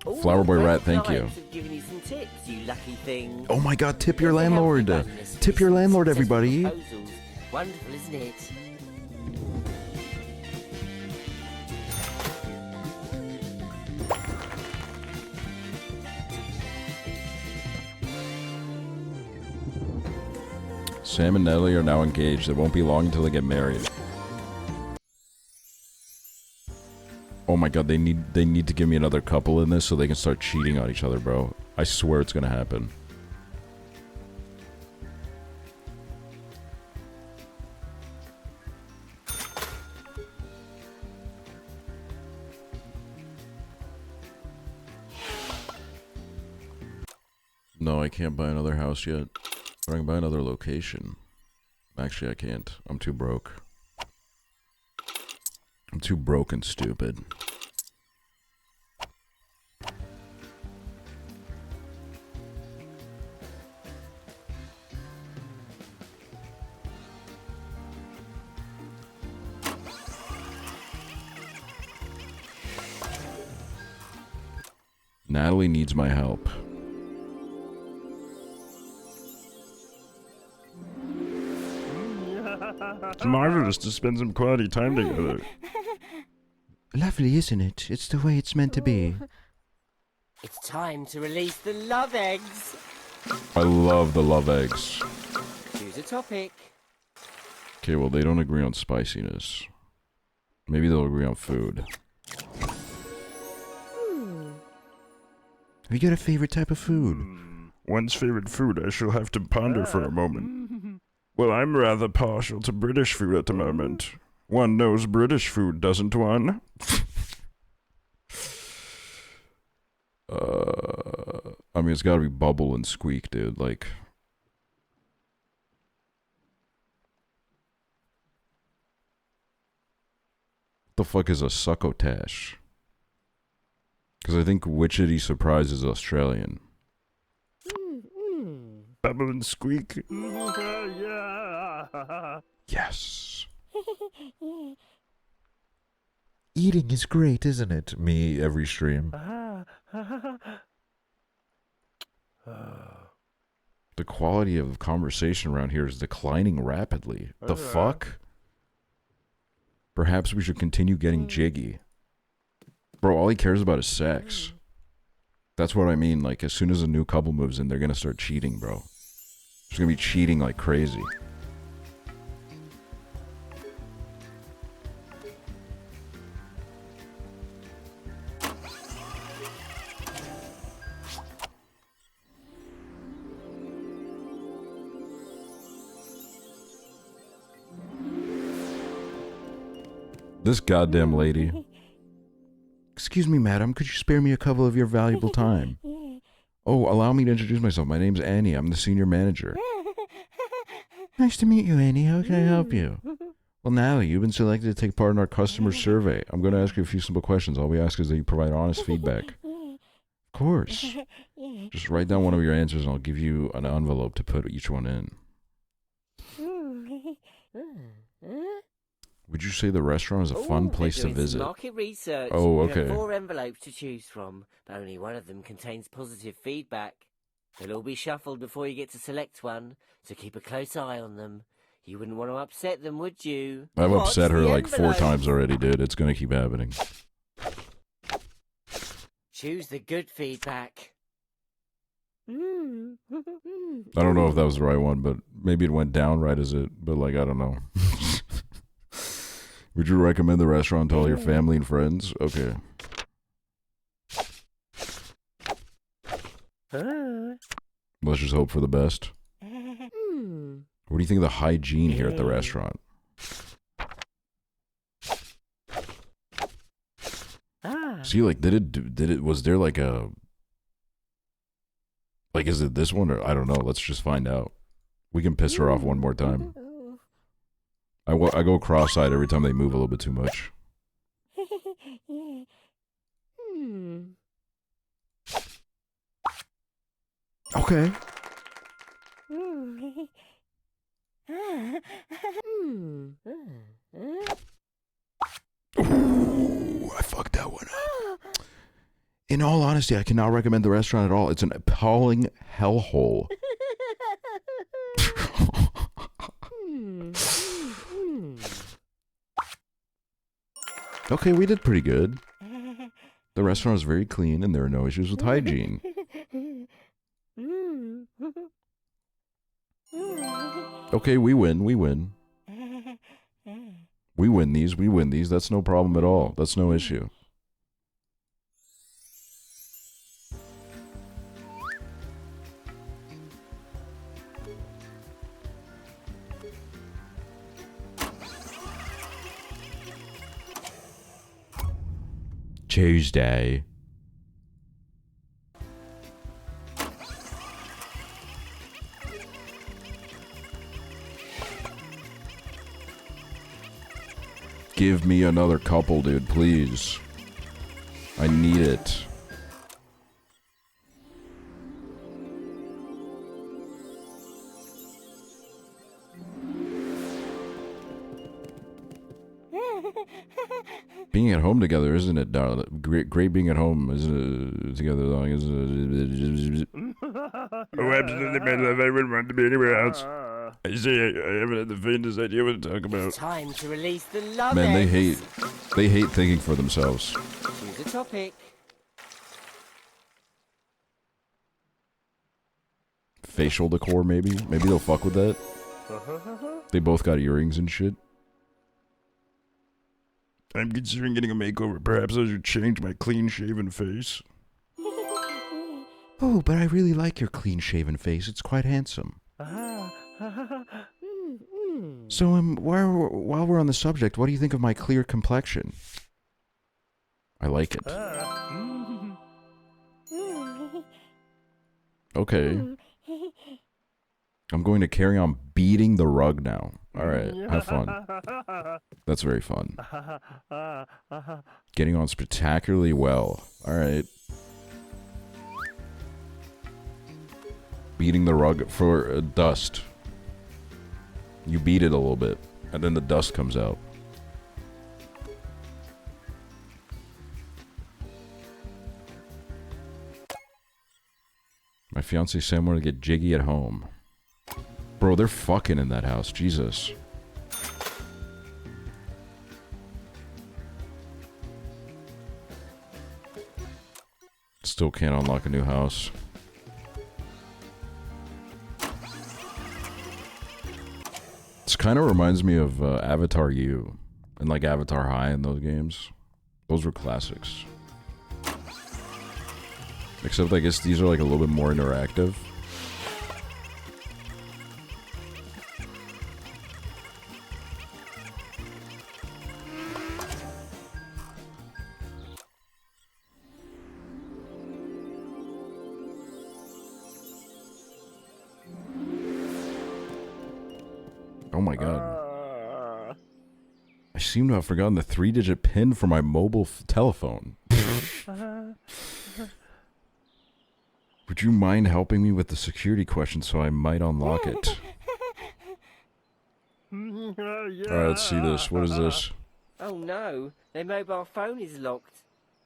Ooh, Flower Boy Red Rat, thank you. Flags have given you some tips, you lucky thing. Oh my god, tip your landlord. Tip your landlord, everybody. Proposals. Wonderful, isn't it? Sam and Natalie are now engaged. It won't be long until they get married. Oh my god, they need to give me another couple in this so they can start cheating on each other, bro. I swear it's gonna happen. No, I can't buy another house yet. Or I can buy another location. Actually, I can't. I'm too broke. I'm too broke and stupid. Natalie needs my help. It's marvelous to spend some quality time together. Lovely, isn't it? It's the way it's meant to be. It's time to release the love eggs. I love the love eggs. Choose a topic. Okay, well, they don't agree on spiciness. Maybe they'll agree on food. Have you got a favorite type of food? One's favorite food, I shall have to ponder for a moment. Well, I'm rather partial to British food at the moment. One knows British food, doesn't one? I mean, it's gotta be bubble and squeak, dude. Like... the fuck is a succotash? Because I think Witchetty Surprise is Australian. Bubble and squeak. Yes. Eating is great, isn't it? Me every stream. The quality of conversation around here is declining rapidly. The fuck? Perhaps we should continue getting jiggy. Bro, all he cares about is sex. That's what I mean. Like, as soon as a new couple moves in, they're gonna start cheating, bro. There's gonna be cheating like crazy. This goddamn lady. Excuse me, madam, could you spare me a couple of your valuable time? Oh, allow me to introduce myself. My name's Annie. I'm the senior manager. Nice to meet you, Annie. How can I help you? Well, Natalie, you've been selected to take part in our customer survey. I'm going to ask you a few simple questions. All we ask is that you provide honest feedback. Of course. Just write down one of your answers and I'll give you an envelope to put each one in. Would you say the restaurant is a fun place to visit? Market research. Oh, okay. You have 4 envelopes to choose from, but only one of them contains positive feedback. They'll all be shuffled before you get to select one, so keep a close eye on them. You wouldn't want to upset them, would you? I've upset her like 4 envelope? times already, dude. It's going to keep happening. Choose the good feedback. I don't know if that was the right one, but maybe it went down right as it, but like, I don't know. Would you recommend the restaurant to all your family and friends? Okay. Let's just hope for the best. What do you think of the hygiene here at the restaurant? See, like, was there like a, like, is it this one or, I don't know, let's just find out. We can piss her off one more time. I go cross-eyed every time they move a little bit too much. Okay. Ooh, I fucked that one up. In all honesty, I cannot recommend the restaurant at all. It's an appalling hellhole. Okay, we did pretty good. The restaurant is very clean and there are no issues with hygiene. Okay, we win. We win. We win these. We win these. That's no problem at all. That's no issue. Tuesday. Give me another couple, dude, please. I need it. Being at home together, isn't it, darling? Great being at home, isn't it? Together long, isn't it? Oh, absolutely, my love. I wouldn't want to be anywhere else. I say I haven't had the faintest idea what to talk about. It's time to release the love Man, they eggs. hate thinking for themselves. Choose a topic. Facial decor, maybe? Maybe they'll fuck with that. They both got earrings and shit. I'm considering getting a makeover. Perhaps I should change my clean-shaven face. Oh, but I really like your clean-shaven face. It's quite handsome. So, while we're on the subject, what do you think of my clear complexion? I like it. Okay. I'm going to carry on beating the rug now. Alright, have fun. That's very fun. Getting on spectacularly well. Alright. Beating the rug for dust. You beat it a little bit, and then the dust comes out. My fiance said I'm gonna get jiggy at home. Bro, they're fucking in that house. Jesus. Still can't unlock a new house. This kind of reminds me of Avatar U and like Avatar High in those games. Those were classics. Except I guess these are like a little bit more interactive. Oh my god. I seem to have forgotten the 3-digit PIN for my mobile telephone. Would you mind helping me with the security question so I might unlock it? Alright, let's see this. What is this? Oh no, their mobile phone is locked.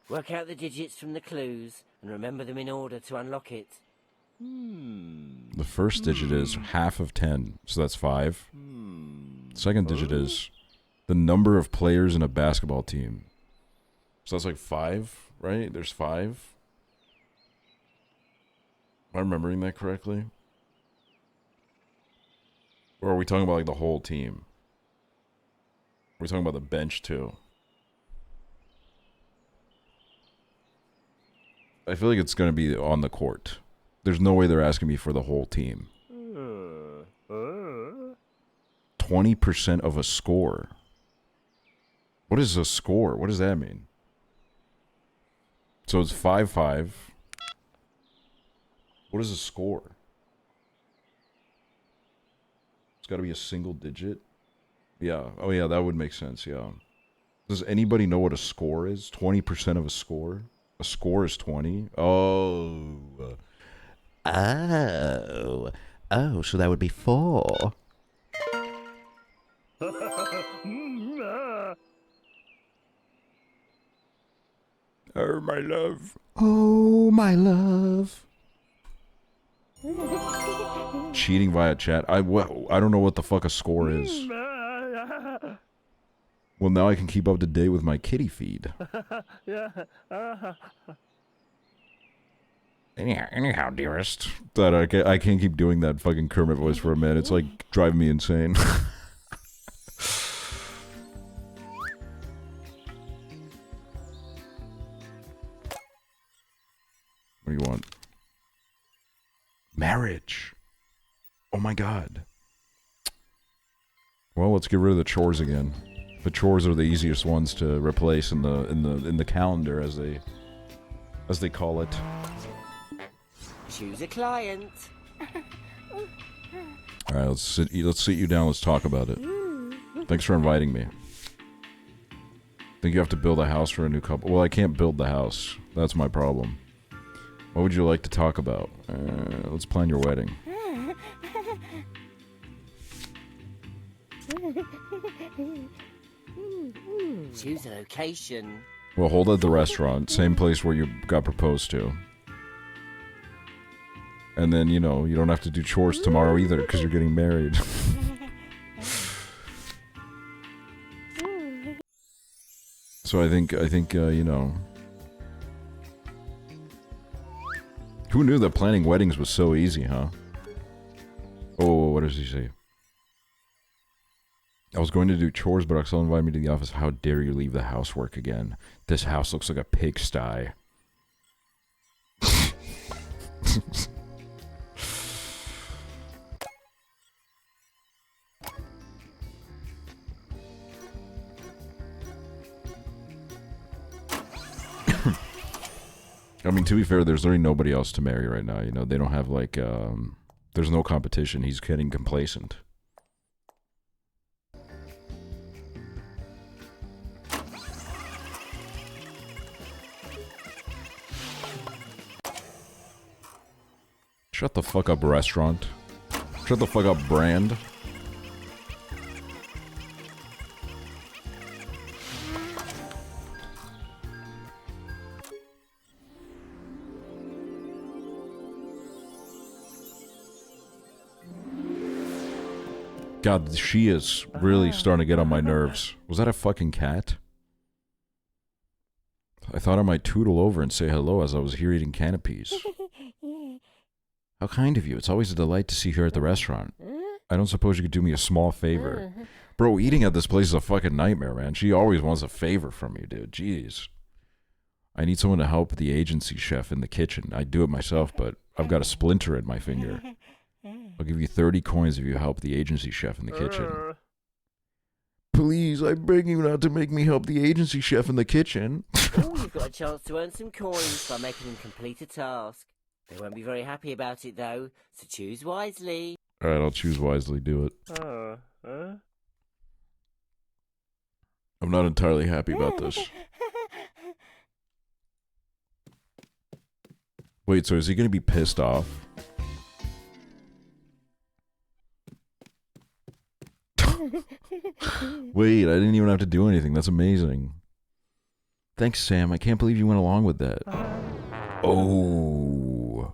Work out the digits from the clues and remember them in order to unlock it. The first digit is half of 10, so that's 5. Second digit is the number of players in a basketball team. So that's like 5, right? There's 5. Am I remembering that correctly? Or are we talking about like the whole team? We're talking about the bench too. I feel like it's going to be on the court. There's no way they're asking me for the whole team. 20% of a score. What is a score? What does that mean? So it's 5-5. What is a score? It's got to be a single digit. Yeah. Oh yeah, that would make sense. Yeah. Does anybody know what a score is? 20% of a score? A score is 20? Oh. Oh. Oh, so that would be 4. Oh, my love. Oh, my love. Cheating via chat. I don't know what the fuck a score is. Well, now I can keep up to date with my kitty feed. Anyhow, dearest. That I can't keep doing that fucking Kermit voice for a minute. It's like driving me insane. What do you want? Marriage. Oh my god. Well, let's get rid of the chores again. The chores are the easiest ones to replace in the calendar, as they call it. Choose a client. All right, let's sit you down. Let's talk about it. Thanks for inviting me. Think you have to build a house for a new couple? Well, I can't build the house. That's my problem. What would you like to talk about? Let's plan your wedding. Choose a location. Well, hold at the restaurant, same place where you got proposed to. And then, you know, you don't have to do chores tomorrow either, because you're getting married. So I think, you know... Who knew that planning weddings was so easy, huh? Oh, what does he say? I was going to do chores, but Aksel invited me to the office. How dare you leave the housework again? This house looks like a pigsty. I mean, to be fair, there's literally nobody else to marry right now, you know? They don't have, like, there's no competition. He's getting complacent. Shut the fuck up, restaurant. Shut the fuck up, brand. God, she is really starting to get on my nerves. Was that a fucking cat? I thought I might tootle over and say hello as I was here eating canopies. How kind of you. It's always a delight to see you here at the restaurant. I don't suppose you could do me a small favor. Bro, eating at this place is a fucking nightmare, man. She always wants a favor from you, dude. Jeez. I need someone to help the agency chef in the kitchen. I'd do it myself, but I've got a splinter in my finger. I'll give you 30 coins if you help the agency chef in the kitchen. Please, I beg you not to make me help the agency chef in the kitchen. Oh, you've got a chance to earn some coins by making them complete a task. They won't be very happy about it, though, so choose wisely. Alright, I'll choose wisely. Do it. I'm not entirely happy about this. Wait, so is he gonna be pissed off? Wait, I didn't even have to do anything. That's amazing. Thanks, Sam. I can't believe you went along with that. Oh.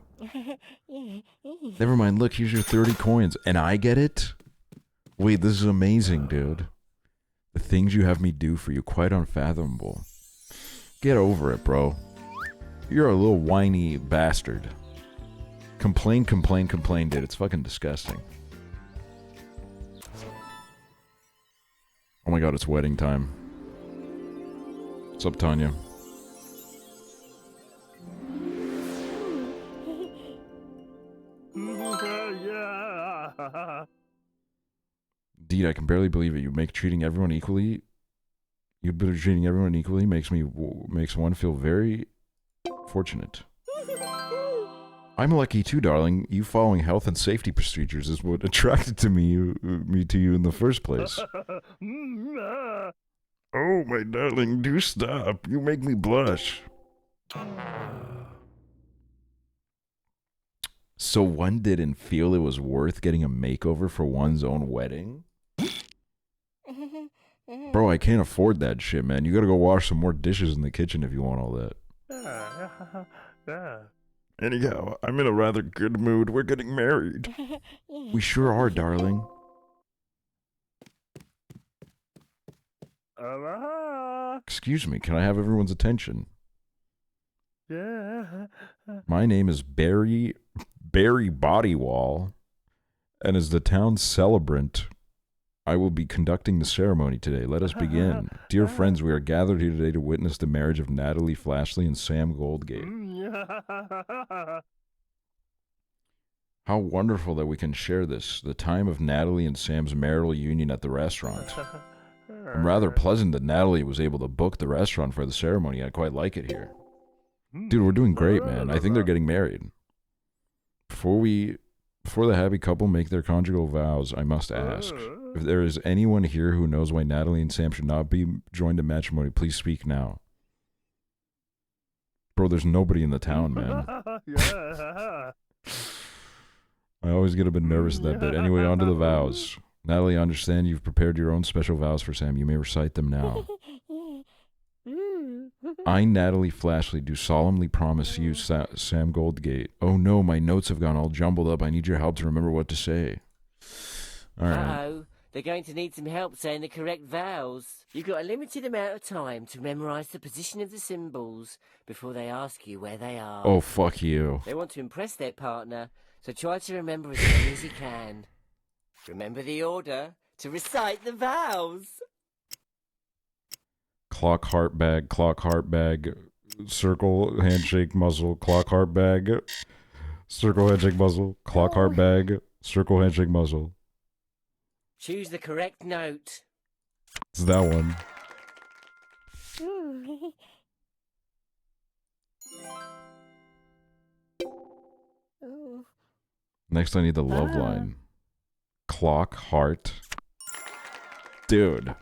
Never mind. Look, here's your 30 coins. And I get it? Wait, this is amazing, dude. The things you have me do for you, quite unfathomable. Get over it, bro. You're a little whiny bastard. Complain, complain, complain, dude. It's fucking disgusting. Oh my god, it's wedding time. What's up, Tanya? Indeed, I can barely believe it. You make treating everyone equally. Treating everyone equally makes one feel very fortunate. I'm lucky too, darling. You following health and safety procedures is what attracted me to you in the first place. Oh, my darling, do stop. You make me blush. So one didn't feel it was worth getting a makeover for one's own wedding? Bro, I can't afford that shit, man. You gotta go wash some more dishes in the kitchen if you want all that. Anyhow, I'm in a rather good mood. We're getting married. We sure are, darling. Excuse me, can I have everyone's attention? My name is Barry Bodywall, and as the town's celebrant, I will be conducting the ceremony today. Let us begin. Dear friends, we are gathered here today to witness the marriage of Natalie Flashley and Sam Goldgate. How wonderful that we can share this, the time of Natalie and Sam's marital union at the restaurant. I'm rather pleasant that Natalie was able to book the restaurant for the ceremony. I quite like it here. Dude, we're doing great, man. I think they're getting married. Before the happy couple make their conjugal vows, I must ask, if there is anyone here who knows why Natalie and Sam should not be joined in matrimony, please speak now. Bro, there's nobody in the town, man. I always get a bit nervous at that bit. Anyway, on to the vows. Natalie, I understand you've prepared your own special vows for Sam. You may recite them now. I, Natalie Flashley, do solemnly promise you, Sam Goldgate. Oh no, my notes have gone all jumbled up. I need your help to remember what to say. All right. Uh-oh. They're going to need some help saying the correct vows. You've got a limited amount of time to memorize the position of the symbols before they ask you where they are. Oh, fuck you. They want to impress their partner, so try to remember as many as you can. Remember the order to recite the vows. Clock, heart bag, circle, handshake, muzzle, clock, heart bag, circle, handshake, muzzle, clock, heart bag, circle, handshake, muzzle. Choose the correct note. It's that one. Next, I need the love line. Clock, heart. Dude.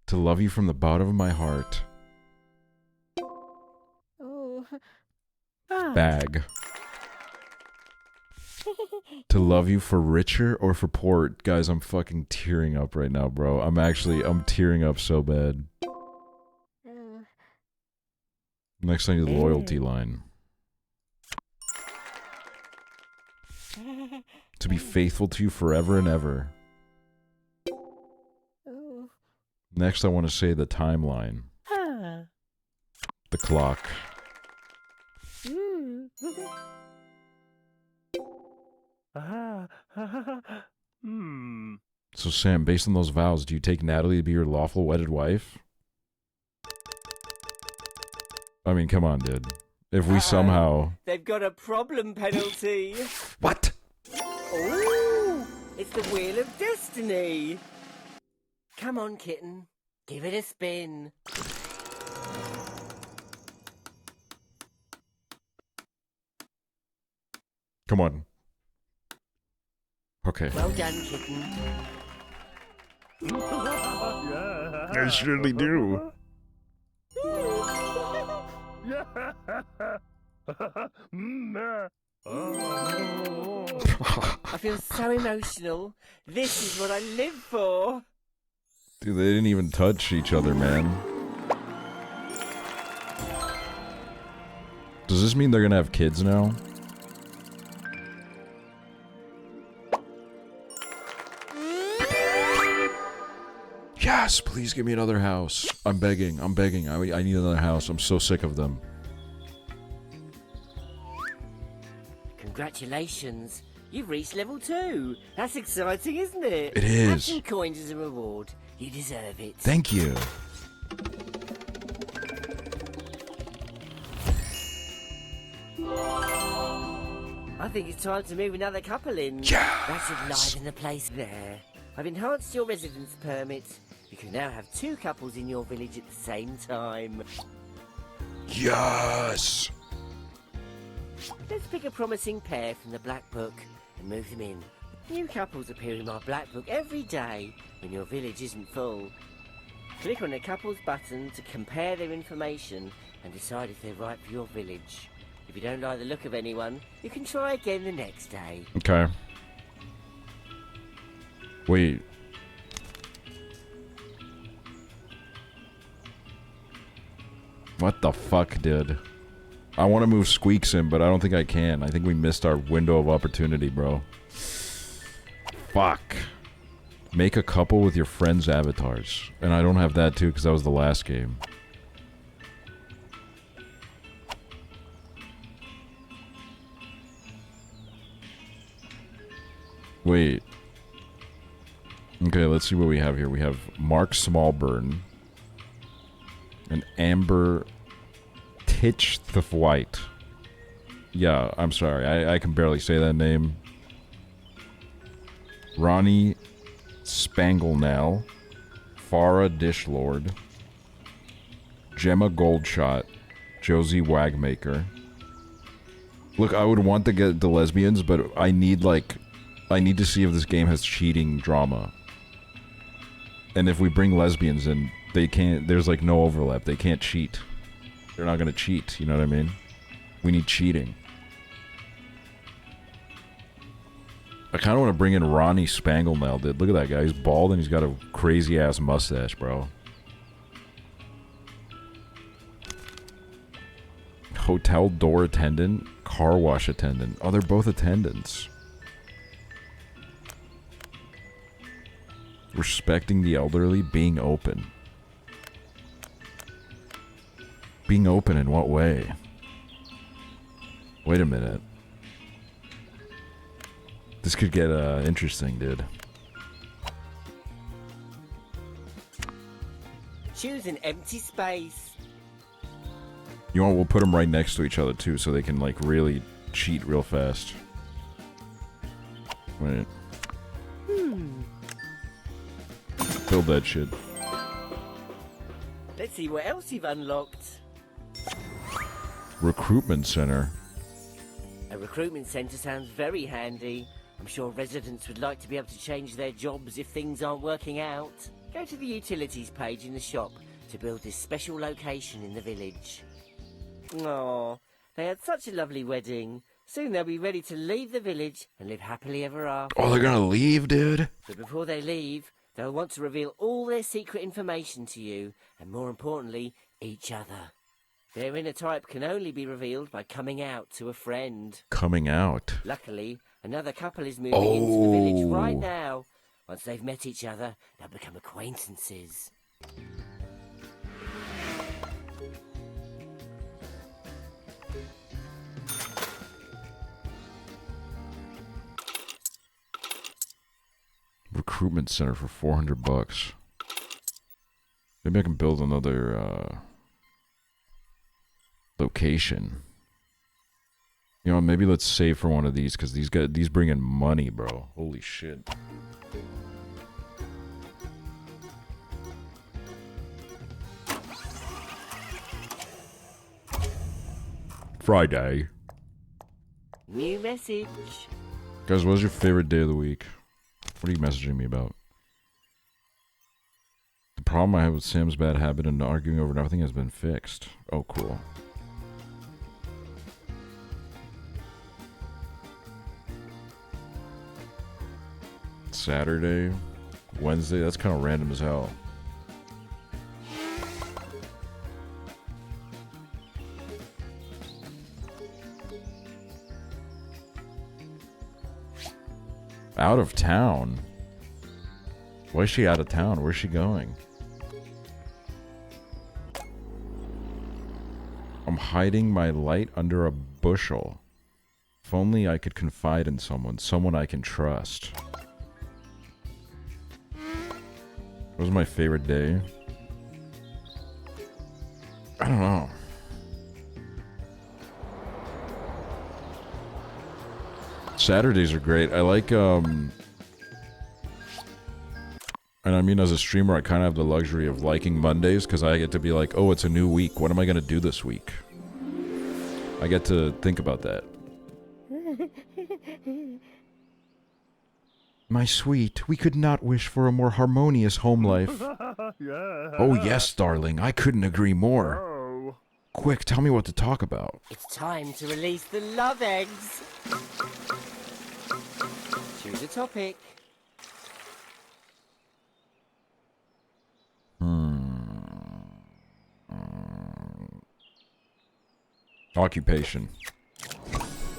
To love you from the bottom of my heart. Bag. To love you for richer or for poor. Guys, I'm fucking tearing up right now, bro. I'm tearing up so bad. Next, I need the loyalty line. To be faithful to you forever and ever. Next, I want to say the timeline. The clock. So, Sam, based on those vows, do you take Natalie to be your lawful wedded wife? I mean, come on, dude. If we somehow... They've got a problem penalty. What? Ooh, it's the Wheel of Destiny. Come on, kitten. Give it a spin. Come on. Okay. Well done, kitten. I surely do. I feel so emotional. This is what I live for. Dude, they didn't even touch each other, man. Does this mean they're gonna have kids now? Yes, please give me another house. I'm begging. I need another house. I'm so sick of them. Congratulations. You've reached level 2. That's exciting, isn't it? It is. Have some coins as a reward. You deserve it. Thank you. I think it's time to move another couple in. Yes! That should liven the place there. I've enhanced your residence permit. You can now have 2 couples in your village at the same time. Yes! Let's pick a promising pair from the Black Book and move them in. New couples appear in my Black Book every day when your village isn't full. Click on the couples button to compare their information and decide if they're right for your village. If you don't like the look of anyone, you can try again the next day. Okay. Wait. What the fuck, dude? I want to move Squeaks in, but I don't think I can. I think we missed our window of opportunity, bro. Fuck. Make a couple with your friends' avatars. And I don't have that too, because that was the last game. Wait. Okay, let's see what we have here. We have Mark Smallburn. And Amber Titchthwaite. Yeah, I'm sorry. I can barely say that name. Ronnie Spanglenell. Farah Dishlord. Gemma Goldshot. Josie Wagmaker. Look, I would want to get the lesbians, but I need to see if this game has cheating drama. And if we bring lesbians in, they can't, there's like no overlap. They can't cheat. They're not gonna cheat, you know what I mean? We need cheating. I kind of want to bring in Ronnie Spanglenell, dude. Look at that guy. He's bald and he's got a crazy-ass mustache, bro. Hotel door attendant, car wash attendant. Oh, they're both attendants. Respecting the elderly, being open. Being open in what way? Wait a minute. This could get interesting, dude. Choose an empty space. You want? We'll put them right next to each other too, so they can like really cheat real fast. Wait. Build that shit. Let's see what else you've unlocked. Recruitment center. A recruitment centre sounds very handy. I'm sure residents would like to be able to change their jobs if things aren't working out. Go to the utilities page in the shop to build this special location in the village. Aww, they had such a lovely wedding. Soon they'll be ready to leave the village and live happily ever after. Oh, they're gonna leave, dude? But before they leave, they'll want to reveal all their secret information to you, and more importantly, each other. Their inner type can only be revealed by coming out to a friend. Coming out? Luckily, another couple is moving into the village right now. Once they've met each other, they'll become acquaintances. Recruitment center for $400. Maybe I can build another location. You know, maybe let's save for one of these because these bring in money, bro. Holy shit. Friday. New message. Guys, what was your favorite day of the week? What are you messaging me about? The problem I have with Sam's bad habit and arguing over nothing has been fixed. Oh, cool. Saturday, Wednesday, that's kind of random as hell. Out of town? Why is she out of town? Where's she going? I'm hiding my light under a bushel. If only I could confide in someone I can trust. What was my favorite day? I don't know. Saturdays are great. I like, and I mean, as a streamer, I kind of have the luxury of liking Mondays because I get to be like, oh, it's a new week. What am I going to do this week? I get to think about that. My sweet, we could not wish for a more harmonious home life. Yeah. Oh yes, darling, I couldn't agree more. Oh. Quick, tell me what to talk about. It's time to release the love eggs. Choose a topic. Occupation.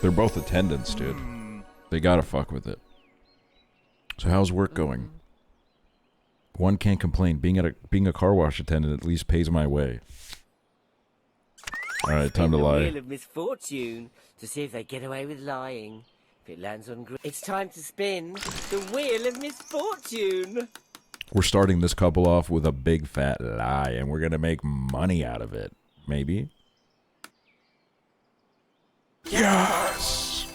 They're both attendants, dude. They gotta fuck with it. So how's work going? One can't complain. Being a car wash attendant at least pays my way. Alright, time to Spin the lie. Wheel of Misfortune to see if they get away with lying. If it lands on it's time to spin the wheel of misfortune. We're starting this couple off with a big fat lie, and we're gonna make money out of it. Maybe? Yes!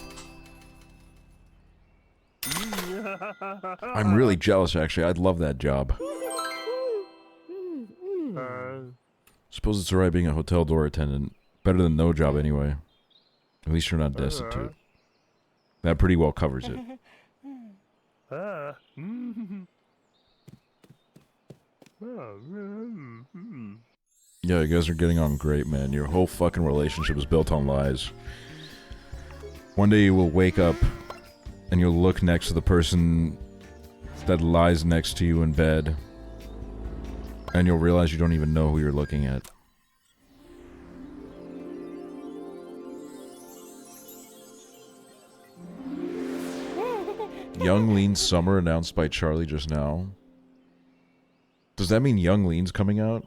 I'm really jealous, actually. I'd love that job. Suppose it's alright being a hotel door attendant. Better than no job, anyway. At least you're not destitute. That pretty well covers it. Yeah, you guys are getting on great, man. Your whole fucking relationship is built on lies. One day you will wake up and you'll look next to the person that lies next to you in bed, and you'll realize you don't even know who you're looking at. Young Lean's Summer announced by Charlie just now. Does that mean Young Lean's coming out?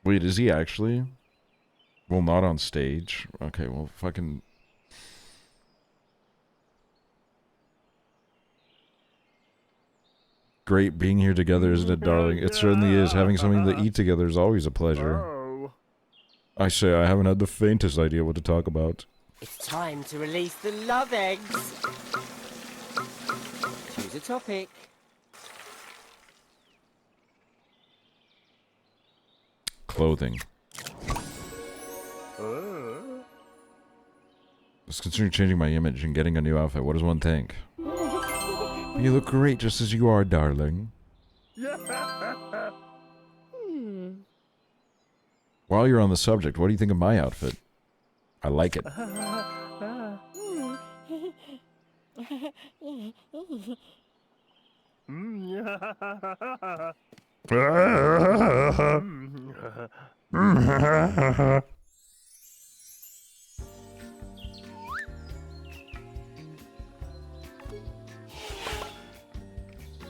Wait, is he actually? Well, not on stage. Okay, well, fucking... Great being here together, isn't it, darling? It certainly is. Having something to eat together is always a pleasure. I say I haven't had the faintest idea what to talk about. It's time to release the love eggs. Choose a topic. Clothing. Just considering changing my image and getting a new outfit. What does one think? You look great just as you are, darling. While you're on the subject, what do you think of my outfit? I like it.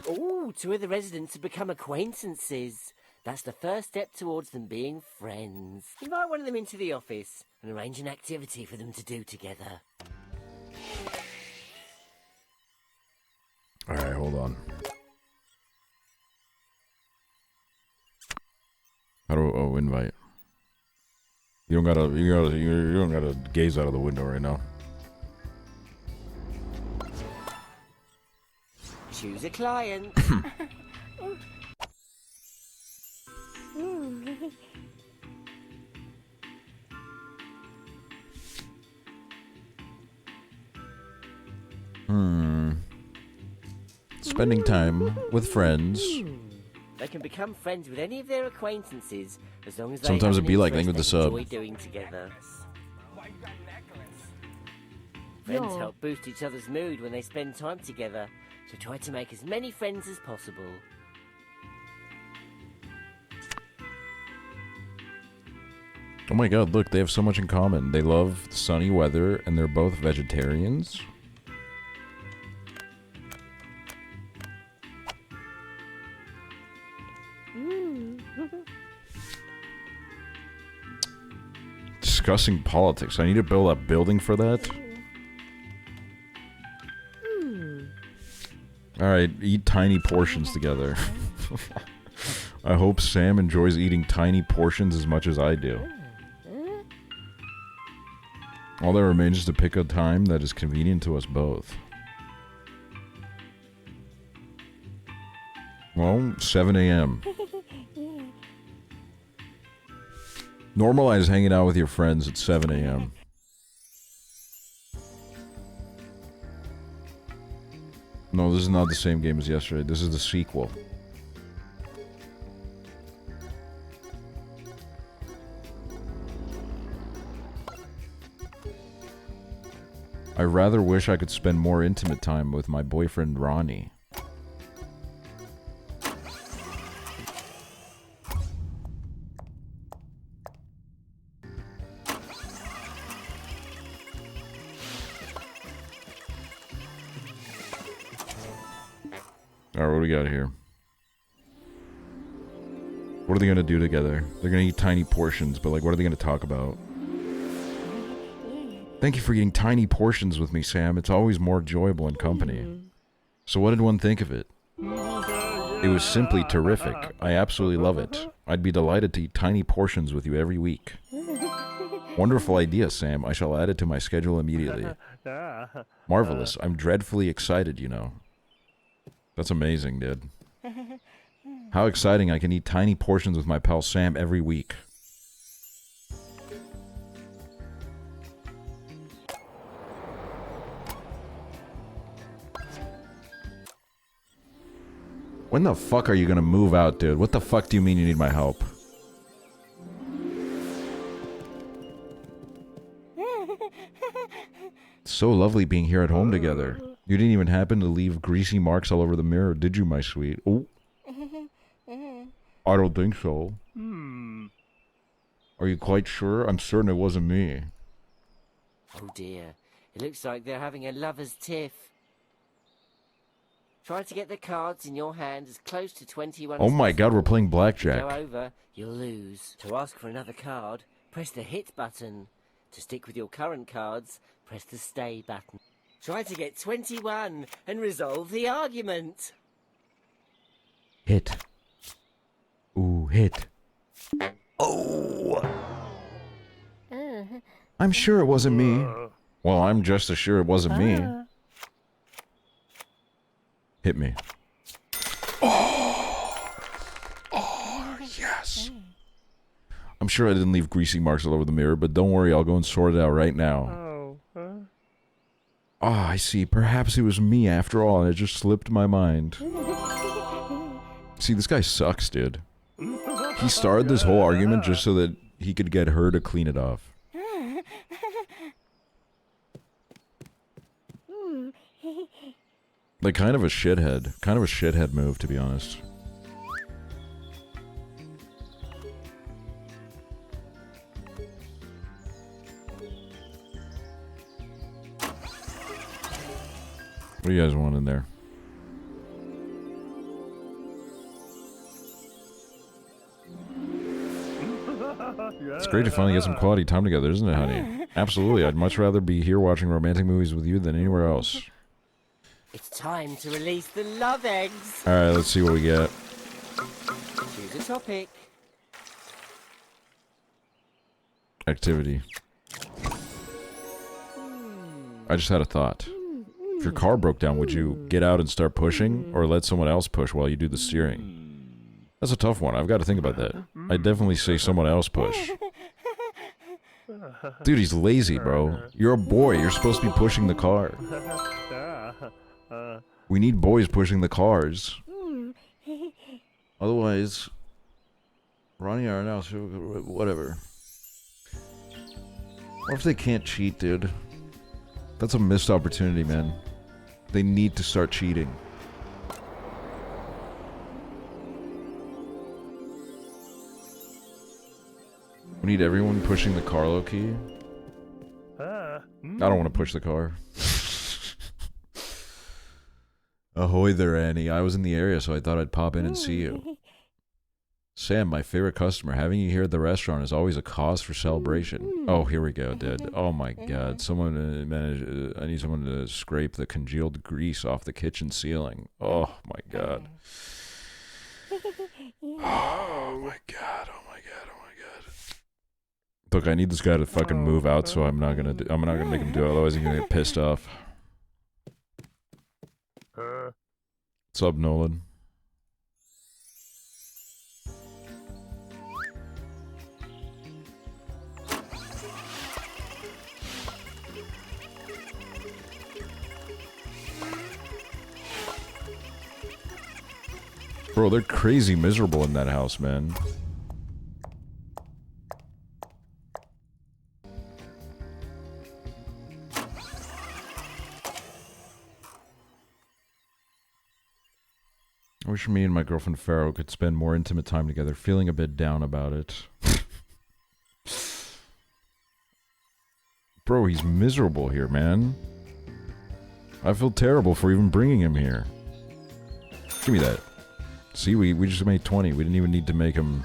Ooh, two of the residents have become acquaintances. That's the first step towards them being friends. Invite one of them into the office and arrange an activity for them to do together. Alright, hold on. How do invite? You don't gotta gaze out of the window right now. Choose a client. Spending time with friends. They can become friends with any of their acquaintances as long as they Sometimes have it'd be an like interest Link with the they Sub. enjoy doing together. Why you got necklace? Friends Yo. help boost each other's mood when they spend time together, so try to make as many friends as possible. Oh my god, look, they have so much in common. They love sunny weather, and they're both vegetarians. Discussing politics. I need to build a building for that. Alright, eat tiny portions together. I hope Sam enjoys eating tiny portions as much as I do. All that remains is to pick a time that is convenient to us both. Well, 7 a.m. Normalize hanging out with your friends at 7 a.m. No, this is not the same game as yesterday. This is the sequel. I rather wish I could spend more intimate time with my boyfriend Ronnie. Alright, what do we got here? What are they gonna do together? They're gonna eat tiny portions, but like, what are they gonna talk about? Thank you for eating tiny portions with me, Sam. It's always more enjoyable in company. So what did one think of it? It was simply terrific. I absolutely love it. I'd be delighted to eat tiny portions with you every week. Wonderful idea, Sam. I shall add it to my schedule immediately. Marvelous. I'm dreadfully excited, you know. That's amazing, dude. How exciting I can eat tiny portions with my pal Sam every week. When the fuck are you gonna move out, dude? What the fuck do you mean you need my help? It's so lovely being here at home together. You didn't even happen to leave greasy marks all over the mirror, did you, my sweet? Oh. I don't think so. Are you quite sure? I'm certain it wasn't me. Oh dear. It looks like they're having a lover's tiff. Try to get the cards in your hand as close to 21 Oh my god, we're playing If blackjack. you go over, you'll lose. To ask for another card, press the hit button. To stick with your current cards, press the stay button. Try to get 21 and resolve the argument. Hit. Ooh, hit. Oh! I'm sure it wasn't me. Well, I'm just as sure it wasn't me. Hit me. Oh! Oh, yes! I'm sure I didn't leave greasy marks all over the mirror, but don't worry, I'll go and sort it out right now. Ah, I see. Perhaps it was me after all, and it just slipped my mind. See, this guy sucks, dude. He started this whole argument just so that he could get her to clean it off. Like, kind of a shithead. Kind of a shithead move, to be honest. What do you guys want in there? It's great to finally get some quality time together, isn't it, honey? Absolutely. I'd much rather be here watching romantic movies with you than anywhere else. It's time to release the love eggs. Alright, let's see what we get. Choose a topic. Activity. I just had a thought. If your car broke down, would you get out and start pushing, or let someone else push while you do the steering? That's a tough one. I've got to think about that. I'd definitely say someone else push. Dude, he's lazy, bro. You're a boy. You're supposed to be pushing the car. We need boys pushing the cars. Otherwise, Ronnie or else, whatever. What if they can't cheat, dude? That's a missed opportunity, man. They need to start cheating. We need everyone pushing the car low-key. I don't want to push the car. Ahoy there, Annie. I was in the area, so I thought I'd pop in and see you. Sam, my favorite customer. Having you here at the restaurant is always a cause for celebration. Oh, here we go, dude. Oh my god. Someone I need someone to scrape the congealed grease off the kitchen ceiling. Oh my god. Oh my god. Oh my god. Oh my god. Look, I need this guy to fucking move out, so I'm not gonna make him do it, otherwise he's gonna get pissed off. What's up, Nolan? Bro, they're crazy miserable in that house, man. I wish me and my girlfriend Pharaoh could spend more intimate time together, feeling a bit down about it. Bro, he's miserable here, man. I feel terrible for even bringing him here. Give me that. See, we just made 20. We didn't even need to make him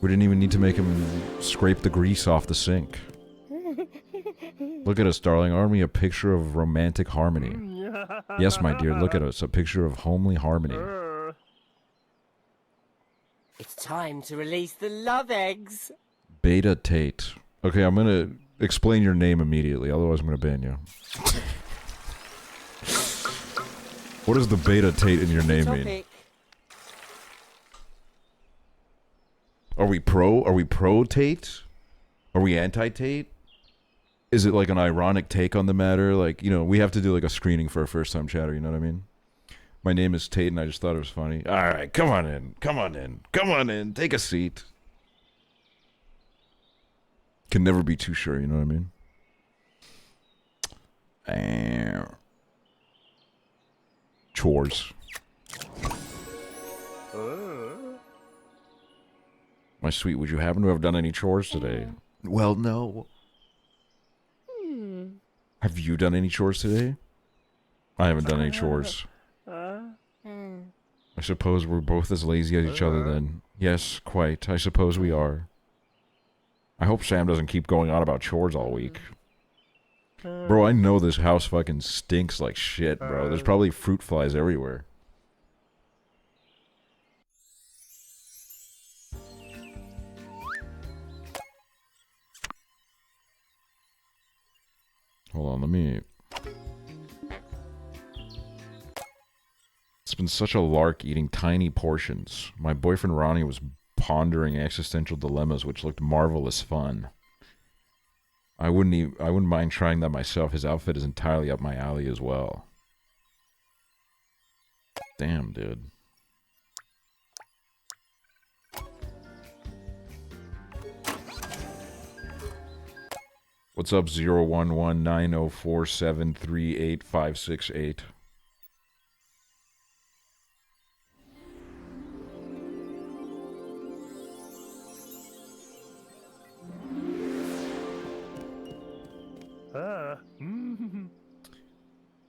We didn't even need to make him scrape the grease off the sink. Look at us, darling. Aren't we a picture of romantic harmony? Yes, my dear, look at us. A picture of homely harmony. It's time to release the love eggs. Beta Tate. Okay, I'm gonna explain your name immediately, otherwise I'm gonna ban you. What does the Beta Tate in your name mean? Are we pro Tate? Are we anti-Tate? Is it like an ironic take on the matter? Like, you know, we have to do like a screening for a first-time chatter, you know what I mean? My name is Tate and I just thought it was funny. Alright, come on in. Come on in. Come on in. Take a seat. Can never be too sure, you know what I mean? Chores. My sweet, would you happen to have done any chores today? Well, no. Have you done any chores today? I haven't done any chores. I suppose we're both as lazy as each other then. Yes, quite. I suppose we are. I hope Sam doesn't keep going on about chores all week. Bro, I know this house fucking stinks like shit, bro. There's probably fruit flies everywhere. Hold on, let me... It's been such a lark eating tiny portions. My boyfriend Ronnie was pondering existential dilemmas which looked marvelous fun. I wouldn't mind trying that myself. His outfit is entirely up my alley as well. Damn, dude. What's up, 01190473858?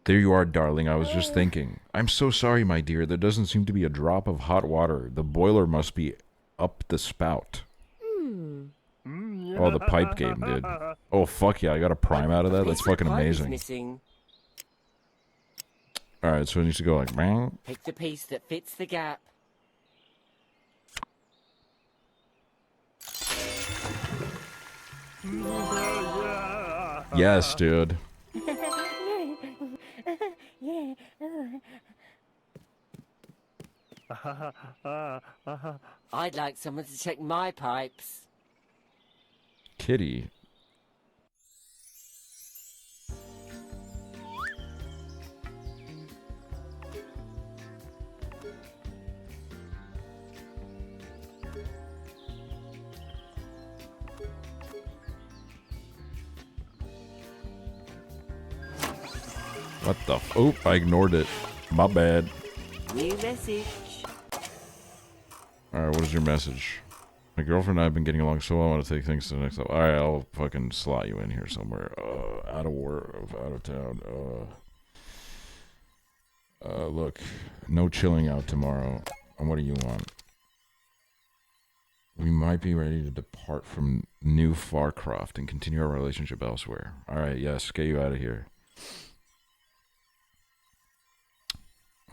There you are, darling. I was just thinking. I'm so sorry, my dear. There doesn't seem to be a drop of hot water. The boiler must be up the spout. Oh, the pipe game, dude. Oh, fuck yeah. I got a prime out of that. That's fucking amazing. Alright, so it needs to go like... Bang. Pick the piece that fits the gap. Yes, dude. I'd like someone to check my pipes. Kitty. What the f- Oh, I ignored it. My bad. New message. Alright, what is your message? My girlfriend and I have been getting along so well, I want to take things to the next level. Alright, I'll fucking slot you in here somewhere. Out of work, out of town. Look, no chilling out tomorrow. And what do you want? We might be ready to depart from New Farcroft and continue our relationship elsewhere. Alright, yes, get you out of here.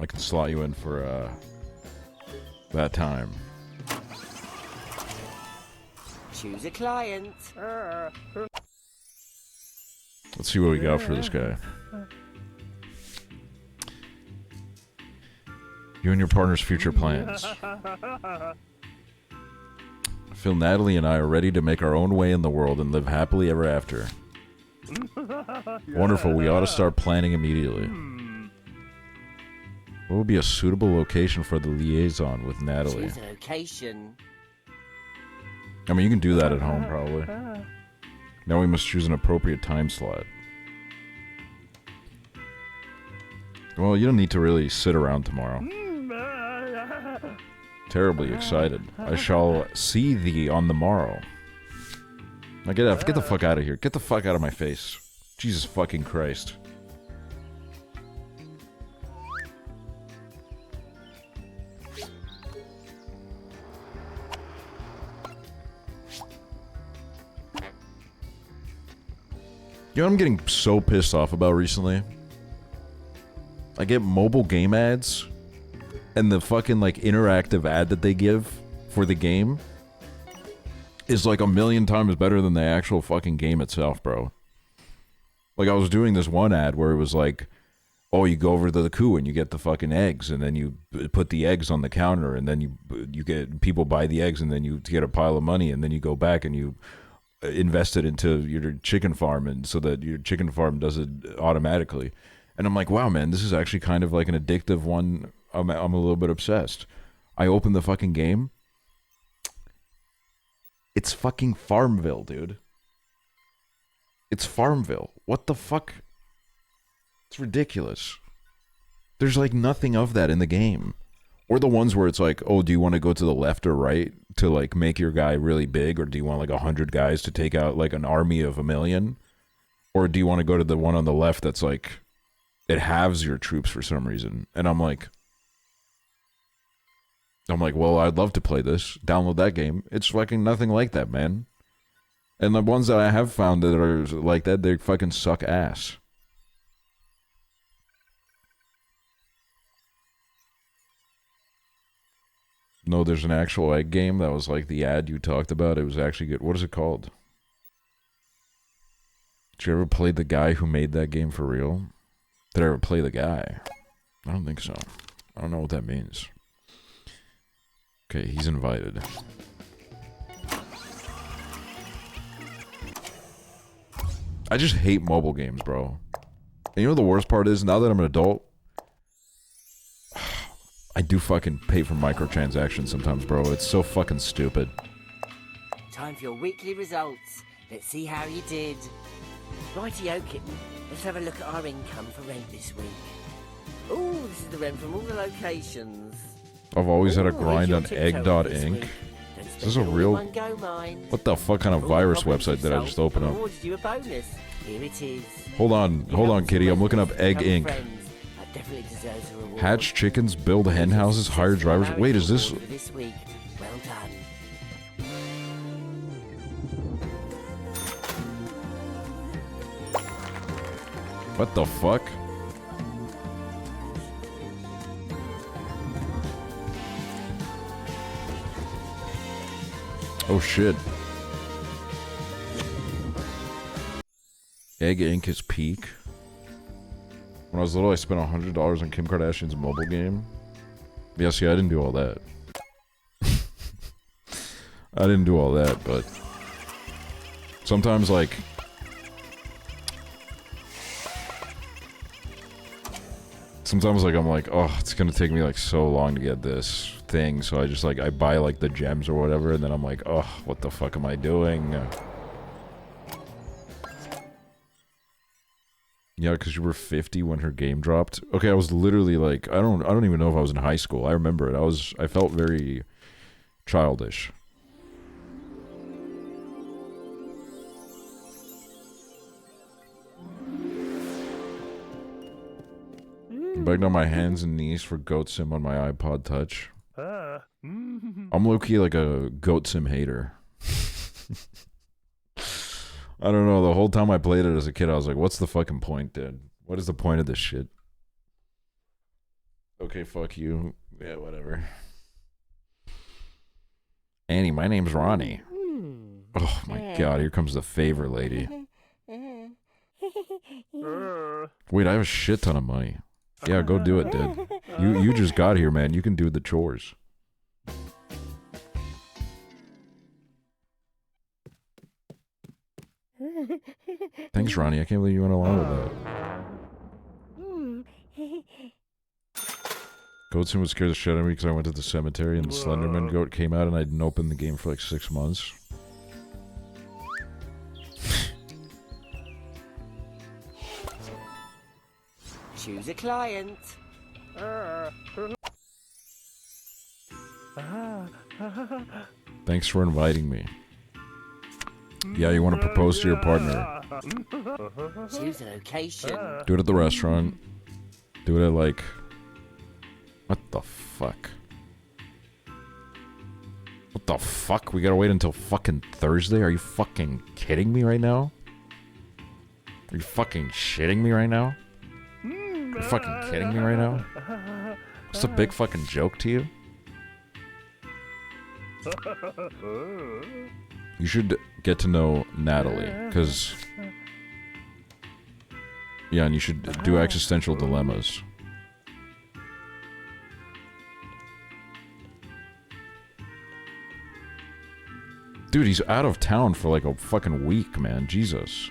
I can slot you in for, that time. Choose a client. Let's see what we got for this guy. You and your partner's future plans. I feel Natalie and I are ready to make our own way in the world and live happily ever after. Wonderful, we ought to start planning immediately. What would be a suitable location for the liaison with Natalie? Choose a location. I mean, you can do that at home, probably. Now we must choose an appropriate time slot. Well, you don't need to really sit around tomorrow. Terribly excited. I shall see thee on the morrow. Now get the fuck out of here. Get the fuck out of my face. Jesus fucking Christ. You know what I'm getting so pissed off about recently? I get mobile game ads, and the fucking, like, interactive ad that they give for the game is, like, 1,000,000 times better than the actual fucking game itself, bro. Like, I was doing this one ad where it was like, oh, you go over to the coup and you get the fucking eggs, and then you put the eggs on the counter, and then you get, people buy the eggs, and then you get a pile of money, and then you go back and you invest it into your chicken farm, and so that your chicken farm does it automatically. And I'm like, wow, man, this is actually kind of like an addictive one. I'm a little bit obsessed. I open the fucking game. It's fucking Farmville, dude. It's Farmville. What the fuck? It's ridiculous. There's like nothing of that in the game. Or the ones where it's like, oh, do you want to go to the left or right to like make your guy really big? Or do you want like 100 guys to take out like an army of 1,000,000? Or do you want to go to the one on the left that's like, it halves your troops for some reason? And I'm like, well, I'd love to play this. Download that game. It's fucking nothing like that, man. And the ones that I have found that are like that, they fucking suck ass. No, there's an actual egg game that was like the ad you talked about. It was actually good. What is it called? Did you ever play the guy who made that game for real? Did I ever play the guy? I don't think so. I don't know what that means. Okay, he's invited. I just hate mobile games, bro. And you know what the worst part is? Now that I'm an adult, I do fucking pay for microtransactions sometimes, bro. It's so fucking stupid. Time for your weekly results. Let's see how you did. Righty-o, kitten. Let's have a look at our income for rent this week. Ooh, this is the rent from all the locations. I've always had a grind on here's your egg.inc. Is this a real... What the fuck kind of virus website did I just open up? Awarded you a bonus. Here it is. Hold on, kitty. I'm looking up Egg Inc. That definitely deserves a reward. Hatch chickens, build hen houses, hire drivers. Wait, is this... This week. Well done. What the fuck? Oh shit. Egg Inc. is peak. When I was little, I spent $100 on Kim Kardashian's mobile game. Yeah, see, I didn't do all that. I didn't do all that, but... Sometimes, like... Sometimes, like, I'm like, oh, it's gonna take me, like, so long to get this thing, so I just, like, I buy, like, the gems or whatever, and then I'm like, oh, what the fuck am I doing? Yeah, because you were 50 when her game dropped. Okay, I was literally, like, I don't even know if I was in high school. I remember it. I felt very childish. I'm begging on my hands and knees for Goat Sim on my iPod Touch. I'm low-key like a Goat Sim hater. I don't know, the whole time I played it as a kid, I was like, what's the fucking point, dude? What is the point of this shit? Okay, fuck you. Yeah, whatever. Annie, my name's Ronnie. Oh my god, here comes the favor lady. Wait, I have a shit ton of money. Yeah, go do it, dude. You just got here, man. You can do the chores. Thanks, Ronnie. I can't believe you went along with that. Goatson was scared the shit out of me because I went to the cemetery and the Slenderman goat came out and I didn't open the game for like 6 months. Choose a client. Thanks for inviting me. Yeah, you want to propose to your partner. Choose a location. Do it at the restaurant. Do it at like... What the fuck? What the fuck? We gotta wait until fucking Thursday? Are you fucking kidding me right now? Are you fucking shitting me right now? Are you fucking kidding me right now? It's a big fucking joke to you? You should get to know Natalie, because... Yeah, and you should do existential dilemmas. Dude, he's out of town for like a fucking week, man. Jesus.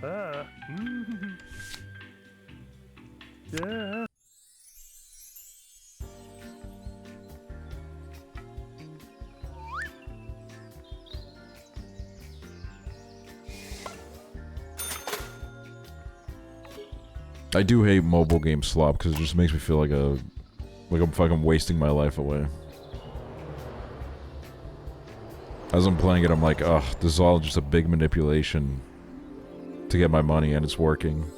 Yeah. I do hate mobile game slop because it just makes me feel like I'm fucking wasting my life away. As I'm playing it, I'm like, ugh, this is all just a big manipulation to get my money, and it's working.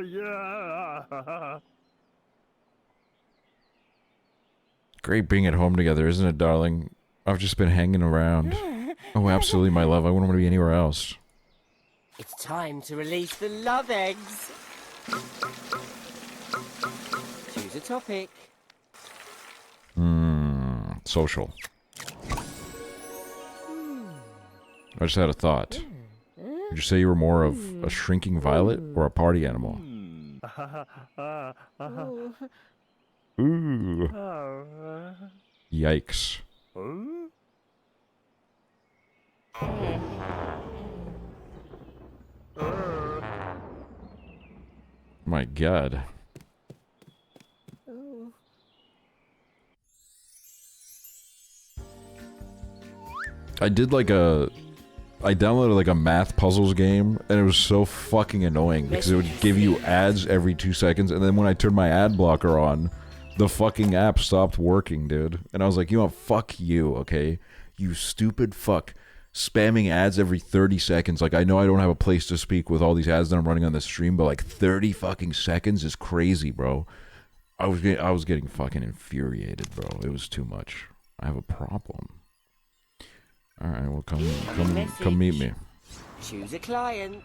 Yeah. Great being at home together, isn't it, darling? I've just been hanging around. Oh, absolutely, my love. I wouldn't want to be anywhere else. It's time to release the love eggs. Choose a topic. Social. I just had a thought. Would you say you were more of a shrinking violet or a party animal? Ooh. Yikes. My God. I downloaded like a math puzzles game, and it was so fucking annoying because it would give you ads every 2 seconds, and then when I turned my ad blocker on, the fucking app stopped working, dude. And I was like, you know what, fuck you, okay? You stupid fuck. Spamming ads every 30 seconds. Like, I know I don't have a place to speak with all these ads that I'm running on the stream, but like 30 fucking seconds is crazy, bro. I was getting fucking infuriated, bro. It was too much. I have a problem. All right, well, come meet me. Choose a client.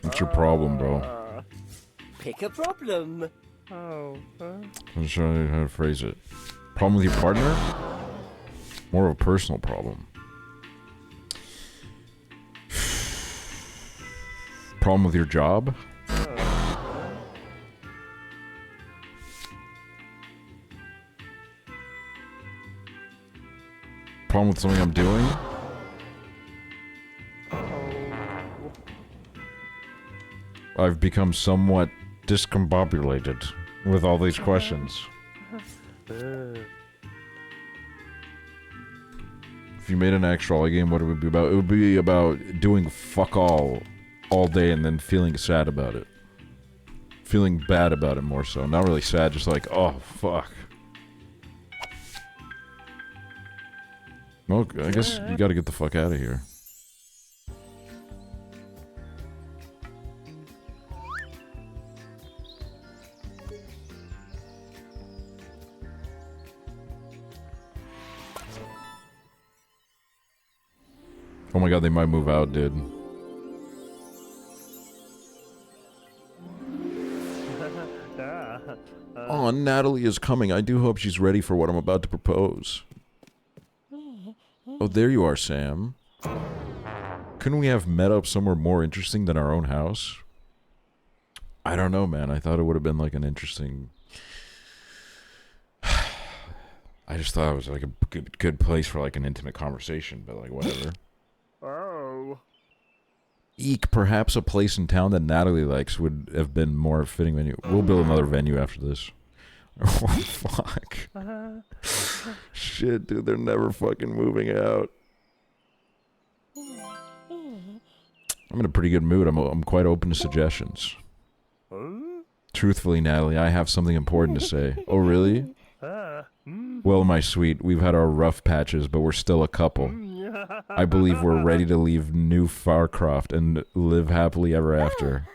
What's your problem, bro? Pick a problem. I'm trying to how to phrase it. Problem with your partner? More of a personal problem. Problem with your job? Problem with something I'm doing? I've become somewhat discombobulated with all these questions. If you made an Aksually game, what it would be about? It would be about doing fuck all day and then feeling sad about it. Feeling bad about it more so. Not really sad, just like, oh, fuck. Well, I guess you gotta get the fuck out of here. Oh my god, they might move out, dude. Oh, Natalie is coming. I do hope she's ready for what I'm about to propose. Oh, there you are, Sam. Couldn't we have met up somewhere more interesting than our own house? I don't know, man. I thought it would have been like an interesting... I just thought it was like a good place for like an intimate conversation, but like whatever. Oh. Eek, perhaps a place in town that Natalie likes would have been more fitting venue. We'll build another venue after this. Oh, fuck. Shit, dude, they're never fucking moving out. I'm in a pretty good mood. I'm quite open to suggestions. Truthfully, Natalie, I have something important to say. Oh, really? Well, my sweet, we've had our rough patches, but we're still a couple. I believe we're ready to leave New Farcroft and live happily ever after.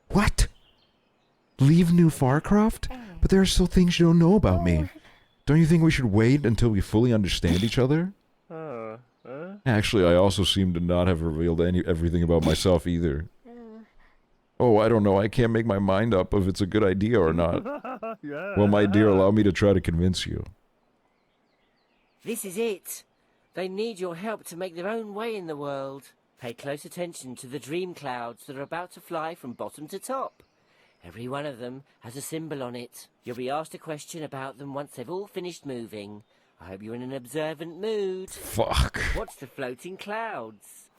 What? Leave New Farcroft? But there are still things you don't know about me. Don't you think we should wait until we fully understand each other? Actually, I also seem to not have revealed everything about myself either. Oh, I don't know. I can't make my mind up if it's a good idea or not. Well, my dear, allow me to try to convince you. This is it. They need your help to make their own way in the world. Pay close attention to the dream clouds that are about to fly from bottom to top. Every one of them has a symbol on it. You'll be asked a question about them once they've all finished moving. I hope you're in an observant mood. Fuck. What's the floating clouds?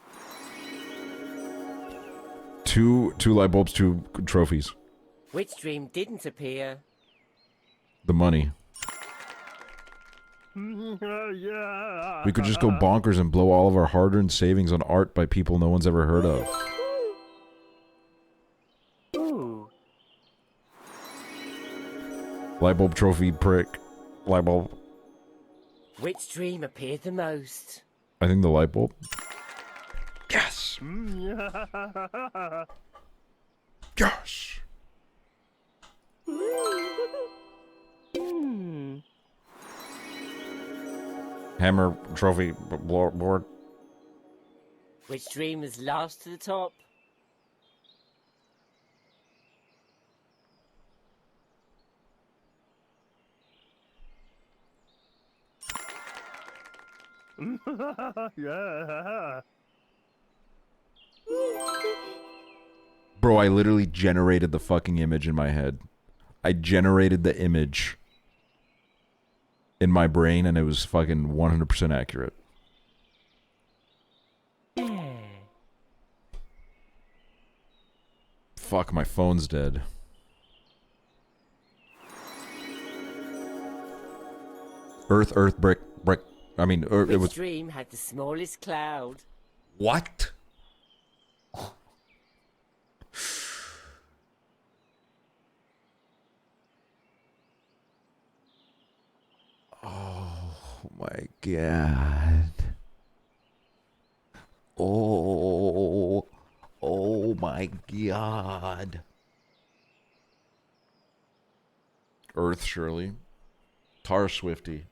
Two light bulbs, 2 trophies. Which dream didn't appear? The money. We could just go bonkers and blow all of our hard-earned savings on art by people no one's ever heard of. Ooh. Light bulb trophy prick. Light bulb. Which dream appeared the most? I think the light bulb. Yes! Yes! Hammer trophy board. Which dream was last to the top? Bro, I literally generated the fucking image in my head. I generated the image in my brain and it was fucking 100% accurate. Fuck, my phone's dead. Earth, brick. I mean, it was... Which dream had the smallest cloud? What? Oh my god. Oh my god. Earth, surely. Tar Swifty.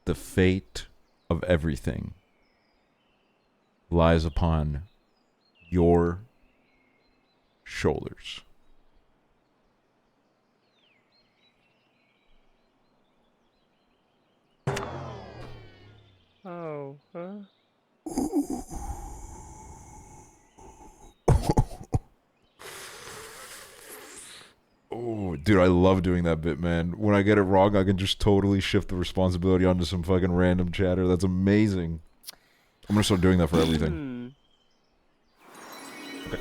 The fate of everything lies upon your shoulders. Oh, huh? Oh, dude, I love doing that bit, man. When I get it wrong, I can just totally shift the responsibility onto some fucking random chatter. That's amazing. I'm gonna start doing that for everything. Okay.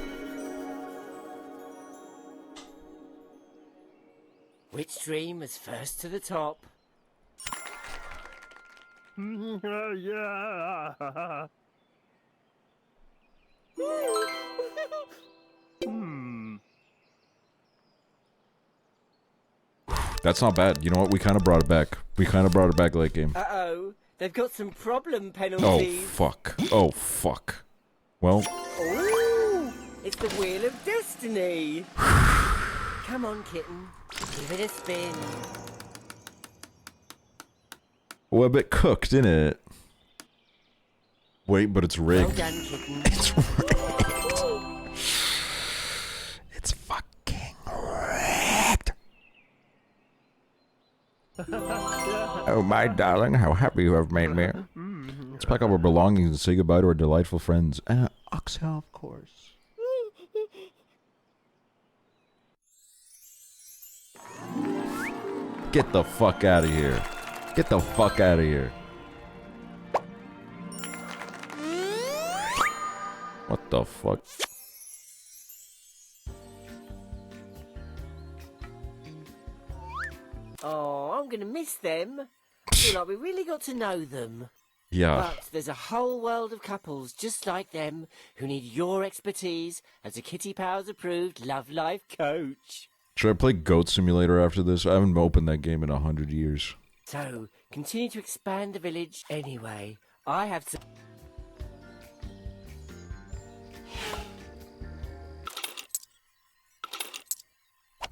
Which dream was first to the top? That's not bad. You know what? We kind of brought it back. We kind of brought it back late game. Uh-oh. They've got some problem Oh, penalties. fuck. Oh, fuck. Well... Ooh, it's the Wheel of Destiny. Come on, kitten. Give it a spin. Well, a bit cooked, isn't it? Wait, but it's rigged. Well done, kitten. It's rigged. It's fucking rigged. Oh, my darling, how happy you have made me. Let's pack up our belongings and say goodbye to our delightful friends. Aksel, of course. Get the fuck out of here. Get the fuck out of here. What the fuck? Oh, I'm gonna miss them. I feel like we really got to know them. Yeah. But there's a whole world of couples just like them who need your expertise as a Kitty Powers approved love life coach. Should I play Goat Simulator after this? I haven't opened that game in 100 years. So, Continue to expand the village anyway. I have some...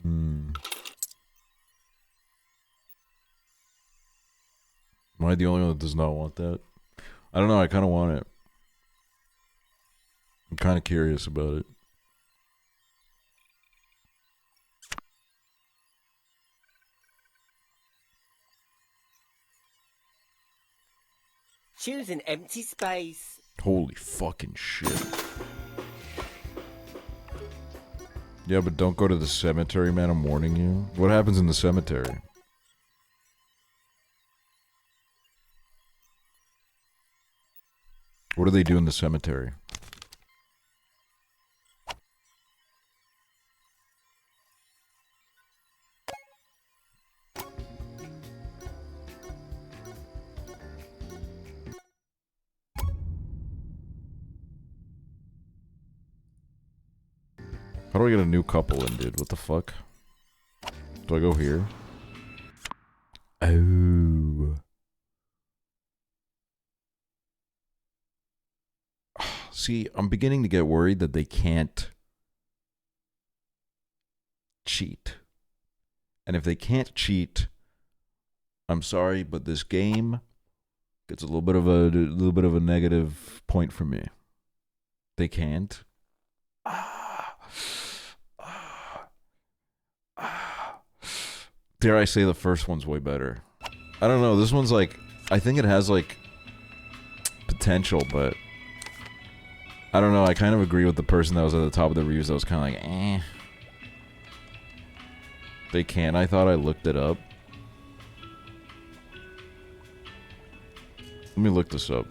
Am I the only one that does not want that? I don't know, I kind of want it. I'm kind of curious about it. Choose an empty space. Holy fucking shit. Yeah, but don't go to the cemetery, man, I'm warning you. What happens in the cemetery? What do they do in the cemetery? How do I get a new couple in, dude? What the fuck? Do I go here? Oh. See, I'm beginning to get worried that they can't cheat. And if they can't cheat, I'm sorry, but this game gets a little bit of a negative point for me. They can't. Dare I say the first one's way better. I don't know, this one's like, I think it has like potential, but I don't know, I kind of agree with the person that was at the top of the reviews that was kind of like, eh. They can. I thought I looked it up. Let me look this up.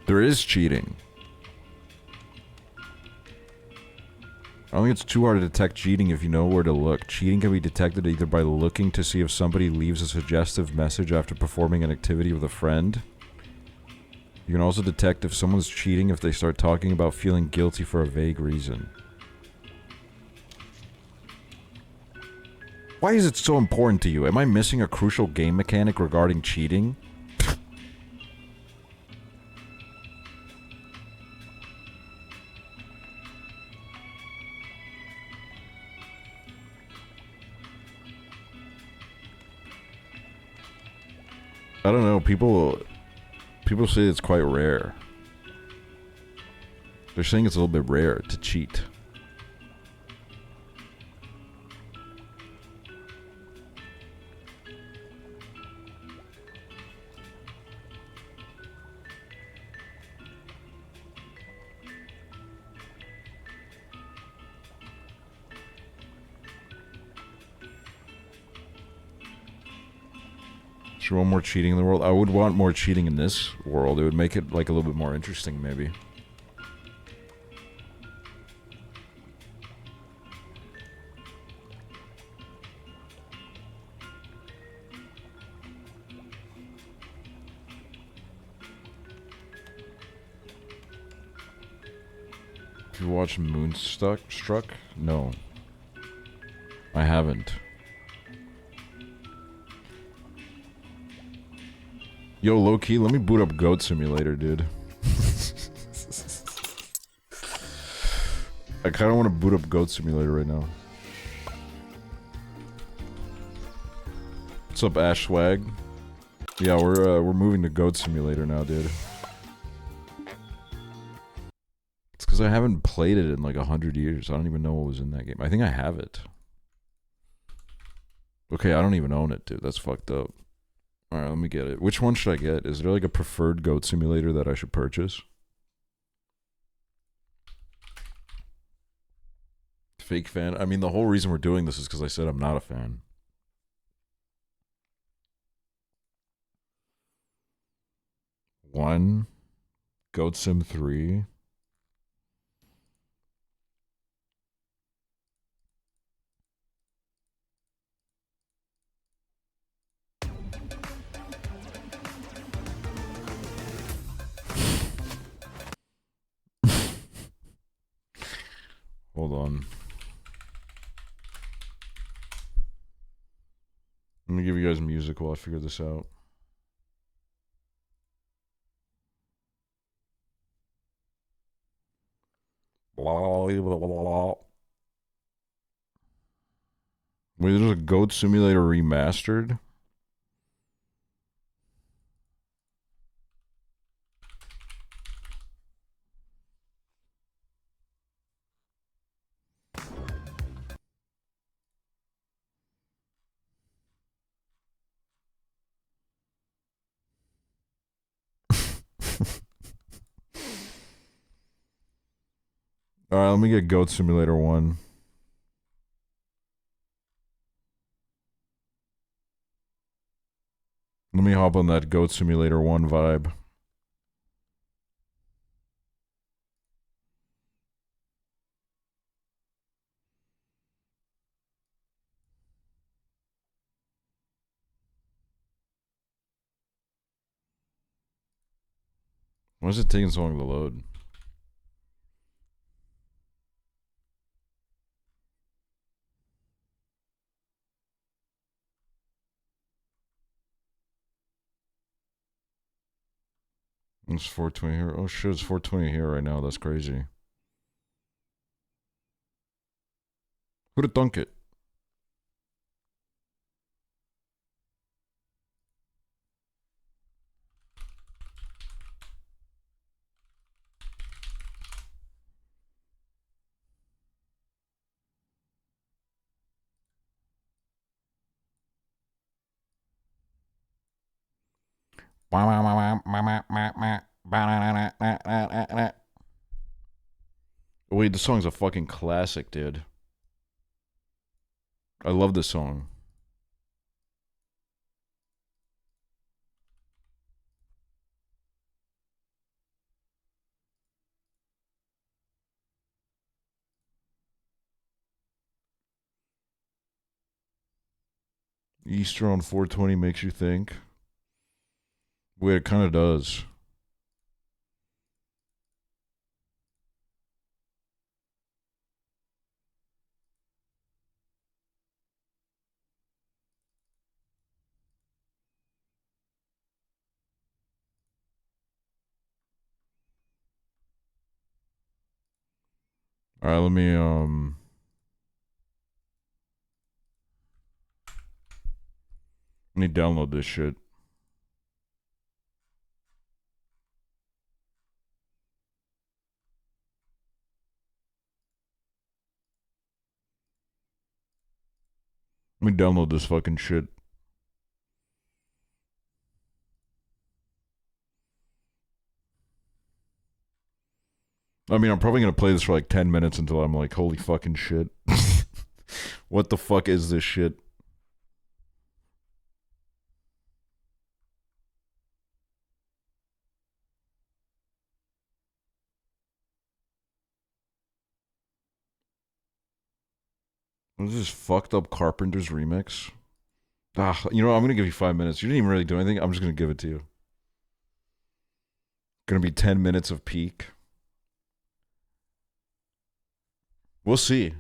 There is cheating. I don't think it's too hard to detect cheating if you know where to look. Cheating can be detected either by looking to see if somebody leaves a suggestive message after performing an activity with a friend. You can also detect if someone's cheating if they start talking about feeling guilty for a vague reason. Why is it so important to you? Am I missing a crucial game mechanic regarding cheating? I don't know, people say it's quite rare. They're saying it's a little bit rare to cheat. Do you want more cheating in the world? I would want more cheating in this world. It would make it like a little bit more interesting, maybe. Have you watched Moonstruck? No. I haven't. Yo, low-key, let me boot up Goat Simulator, dude. I kind of want to boot up Goat Simulator right now. What's up, Ash Swag? Yeah, we're moving to Goat Simulator now, dude. It's because I haven't played it in like 100 years. I don't even know what was in that game. I think I have it. Okay, I don't even own it, dude. That's fucked up. Alright, let me get it. Which one should I get? Is there like a preferred Goat Simulator that I should purchase? Fake fan? I mean, the whole reason we're doing this is because I said I'm not a fan. One. Goat Sim 3. Hold on. Let me give you guys music while I figure this out. Wait, there's a Goat Simulator remastered? Alright, let me get Goat Simulator 1. Let me hop on that Goat Simulator 1 vibe. Why is it taking so long to load? It's 420 here. Oh shit, it's 420 here right now. That's crazy. Who'da thunk it? Wait, this song's a fucking classic, dude. I love this song. Easter on 420 makes you think. Wait, it kind of does. Alright, let me download this shit. Let me download this fucking shit. I mean, I'm probably gonna play this for like 10 minutes until I'm like, holy fucking shit. What the fuck is this shit? What is this fucked up Carpenter's remix? Ah, you know what? I'm gonna give you 5 minutes. You didn't even really do anything. I'm just gonna give it to you. Gonna be 10 minutes of peak. We'll see.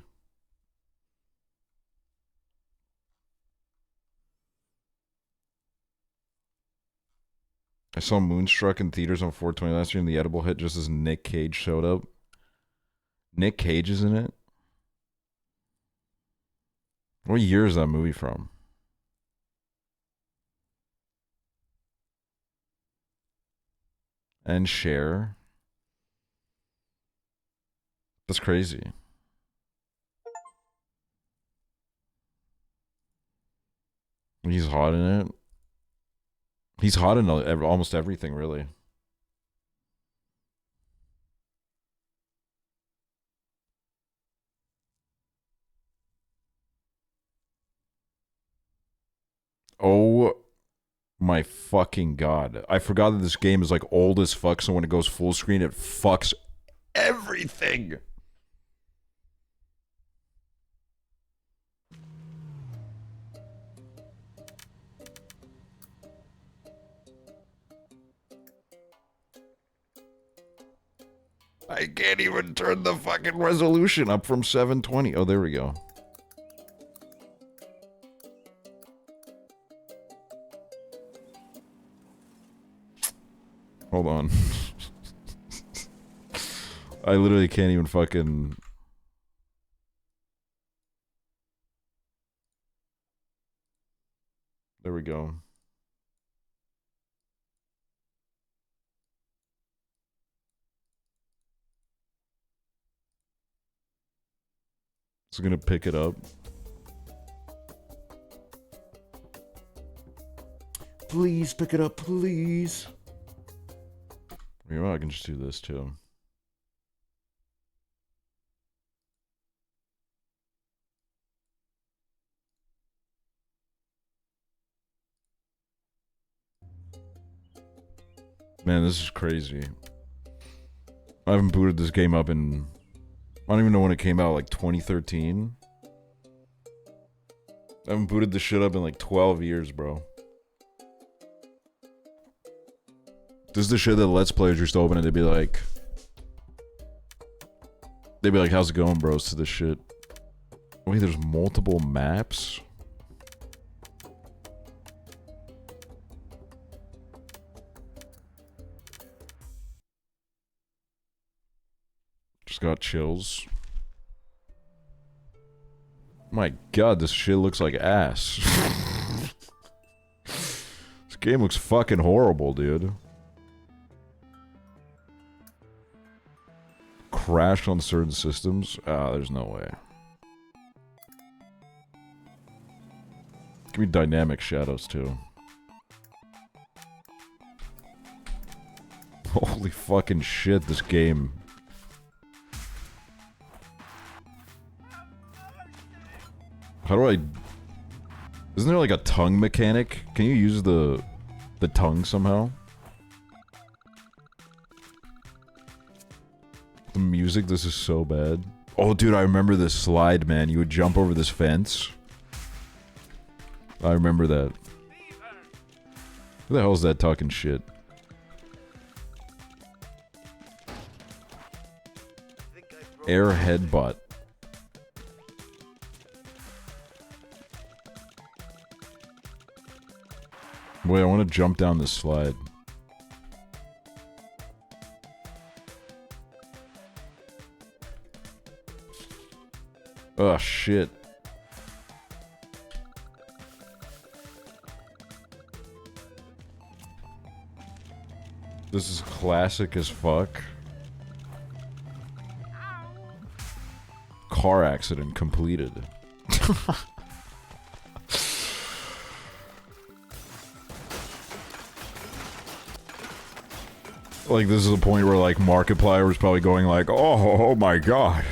I saw Moonstruck in theaters on 420 last year and the edible hit just as Nick Cage showed up. Nick Cage is in it? What year is that movie from? And Cher. That's crazy. He's hot in it. He's hot in almost everything, really. Oh my fucking god. I forgot that this game is like old as fuck, so when it goes full screen, it fucks everything. I can't even turn the fucking resolution up from 720. Oh, there we go. Hold on. I literally can't even fucking... There we go. It's gonna pick it up. Please pick it up, please. You know, I can just do this too. Man, this is crazy. I haven't booted this game up in... I don't even know when it came out, like 2013? I haven't booted this shit up in like 12 years, bro. This is the shit that Let's Players used to open and they'd be like... how's it going, bros, to this shit? Wait, there's multiple maps? Just got chills. My god, this shit looks like ass. This game looks fucking horrible, dude. Crashed on certain systems? Ah, there's no way. Give me dynamic shadows, too. Holy fucking shit, this game. How do I... Isn't there like a tongue mechanic? Can you use the tongue somehow? The music, this is so bad. Oh, dude, I remember this slide, man. You would jump over this fence. I remember that. Who the hell is that talking shit? Air headbutt. Wait, I want to jump down this slide. Oh, shit. This is classic as fuck. Car accident completed. Like, this is a point where, like, Markiplier was probably going like, oh my god,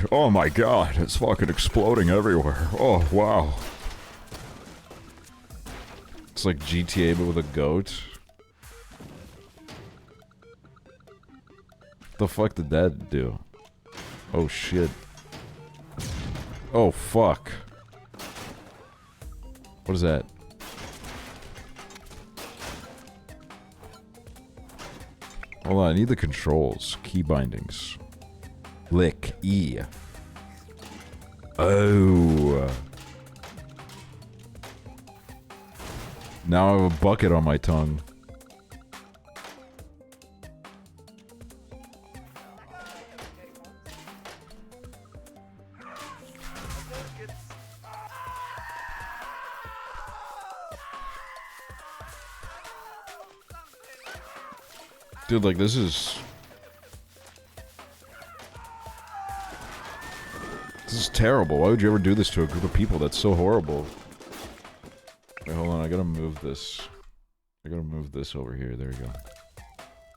it's fucking exploding everywhere, oh, wow. It's like GTA, but with a goat. What the fuck did that do? Oh, shit. Oh, fuck. What is that? Hold on, I need the controls. Key bindings. Lick. E. Oh. Now I have a bucket on my tongue. Dude, like, this is terrible. Why would you ever do this to a group of people? That's so horrible. Wait, hold on. I gotta move this. I gotta move this over here. There we go.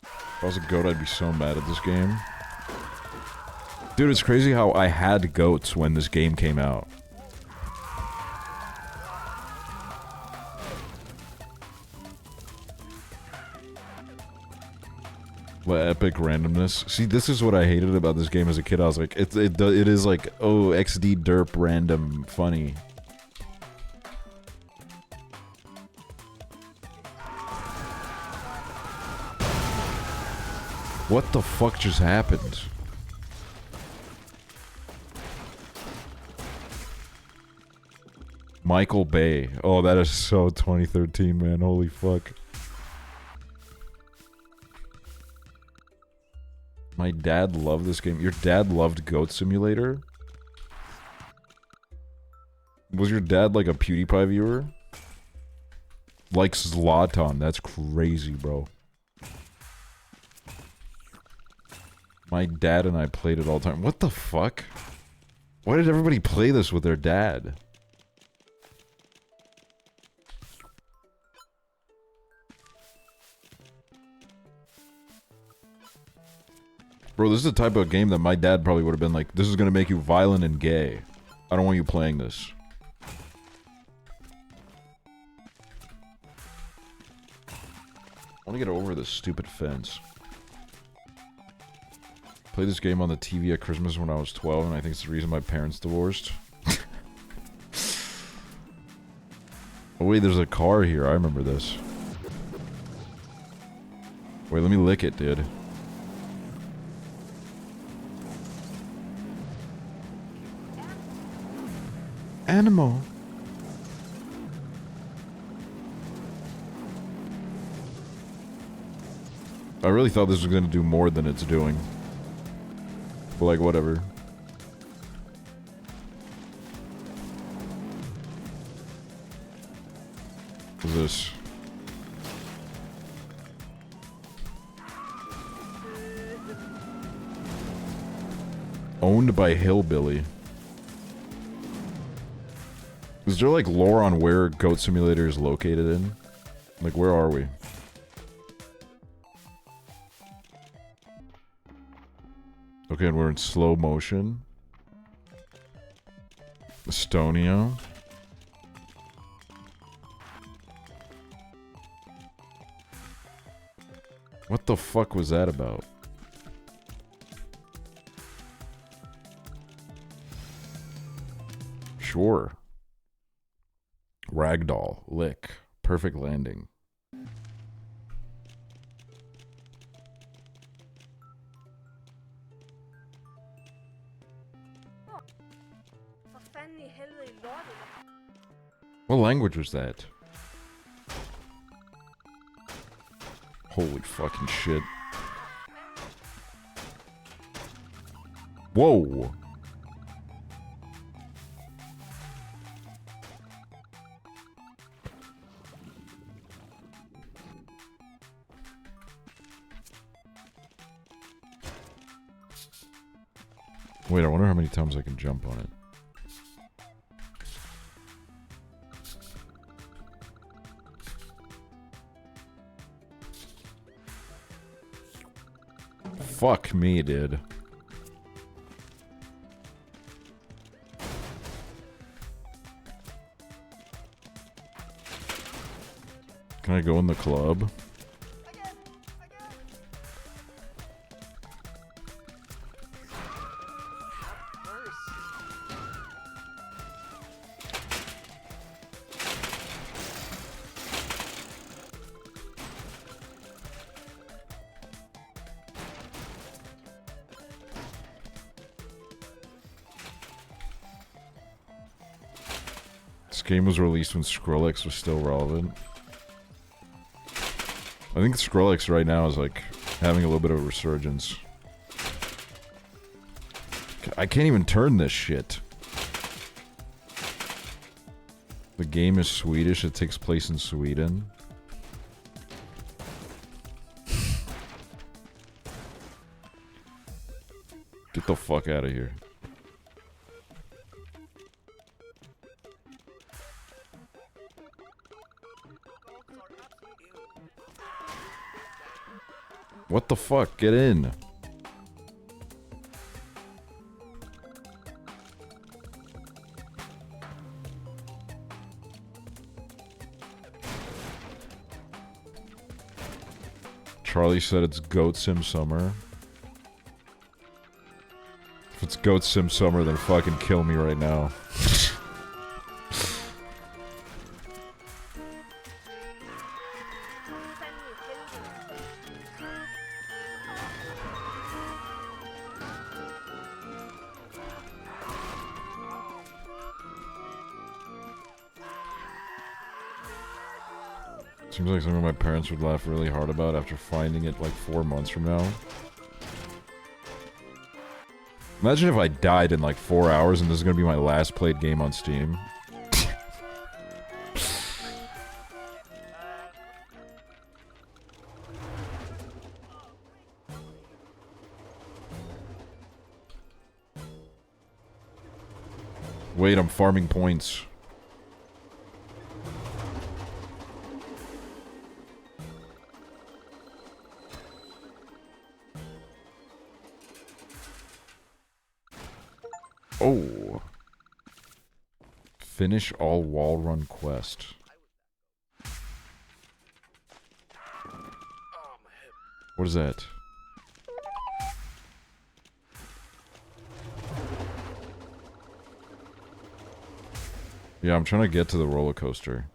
If I was a goat, I'd be so mad at this game. Dude, it's crazy how I had goats when this game came out. What epic randomness. See, this is what I hated about this game as a kid. I was like, it is like, oh, XD derp random funny. What the fuck just happened? Michael Bay. Oh, that is so 2013, man. Holy fuck. My dad loved this game. Your dad loved Goat Simulator? Was your dad like a PewDiePie viewer? Like Zlatan. That's crazy, bro. My dad and I played it all the time. What the fuck? Why did everybody play this with their dad? Bro, this is the type of game that my dad probably would have been like, this is gonna make you violent and gay. I don't want you playing this. I want to get over this stupid fence. Played this game on the TV at Christmas when I was 12, and I think it's the reason my parents divorced. Oh wait, there's a car here. I remember this. Wait, let me lick it, dude. Animal. I really thought this was going to do more than it's doing. But like, whatever. What's this? Owned by Hillbilly. Is there like lore on where Goat Simulator is located in? Like, where are we? Okay, and we're in slow motion. Estonia. What the fuck was that about? Sure. Ragdoll. Lick. Perfect landing. What language was that? Holy fucking shit. Whoa! Wait, I wonder how many times I can jump on it. Fuck me, dude. Can I go in the club? This game was released when Skrillex was still relevant. I think Skrillex right now is like having a little bit of a resurgence. I can't even turn this shit. The game is Swedish. It takes place in Sweden. Get the fuck out of here. What the fuck? Get in. Charlie said it's Goat Sim Summer. If it's Goat Sim Summer, then fucking kill me right now. Seems like something my parents would laugh really hard about after finding it like 4 months from now. Imagine if I died in like 4 hours and this is gonna be my last played game on Steam. Wait, I'm farming points. Oh. Finish all wall run quest. What is that? Yeah, I'm trying to get to the roller coaster.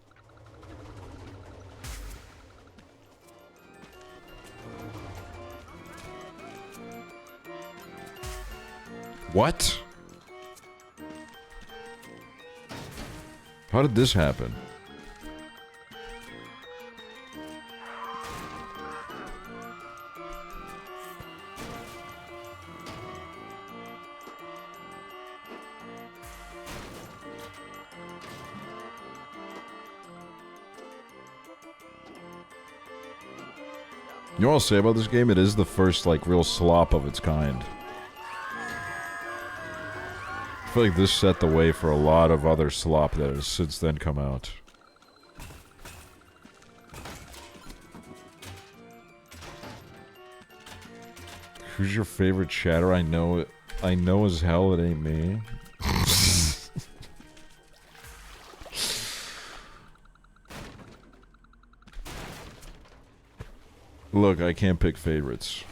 What? How did this happen? You know what I'll say about this game? It is the first, like, real slop of its kind. I feel like this set the way for a lot of other slop that has since then come out. Who's your favorite chatter? I know as hell it ain't me. Look, I can't pick favorites.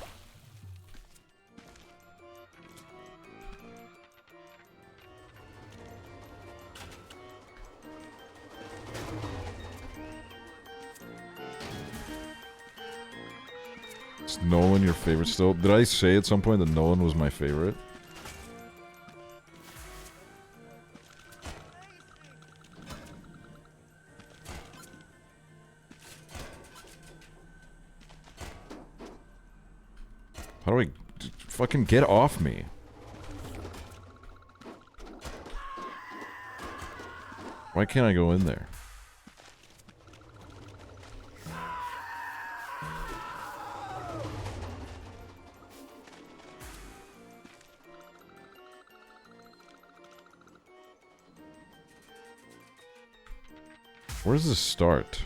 Is Nolan your favorite still? Did I say at some point that Nolan was my favorite? How do I fucking get off me? Why can't I go in there? Where does this start?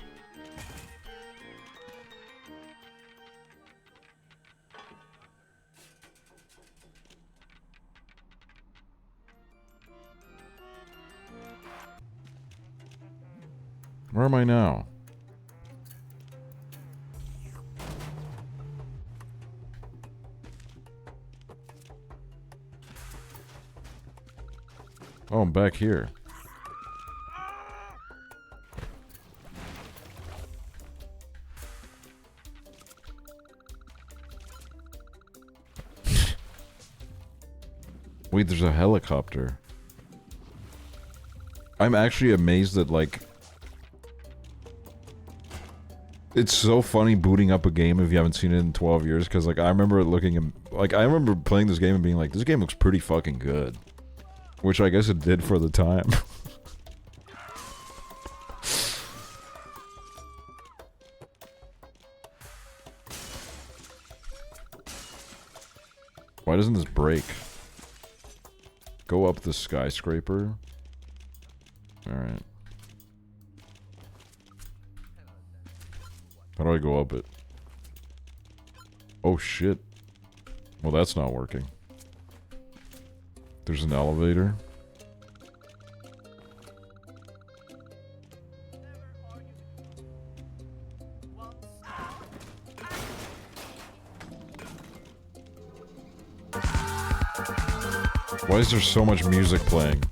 Where am I now? Oh, I'm back here. Wait, there's a helicopter. I'm actually amazed that, like... It's so funny booting up a game if you haven't seen it in 12 years, because, like, I remember looking at... Like, I remember playing this game and being like, this game looks pretty fucking good. Which I guess it did for the time. Why doesn't this break? Go up the skyscraper. Alright. How do I go up it? Oh shit. Well, that's not working. There's an elevator. Why is there so much music playing?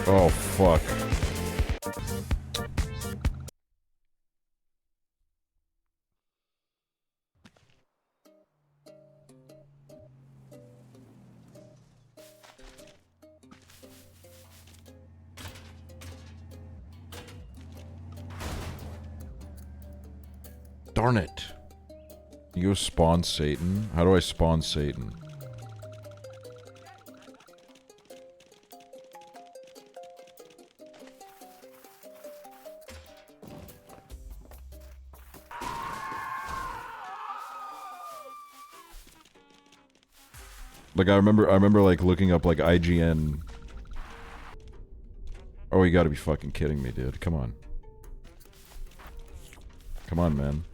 Oh, fuck. Darn it. You go spawn Satan? How do I spawn Satan? Like, I remember like looking up like IGN. Oh, you gotta be fucking kidding me, dude. Come on. Come on, man.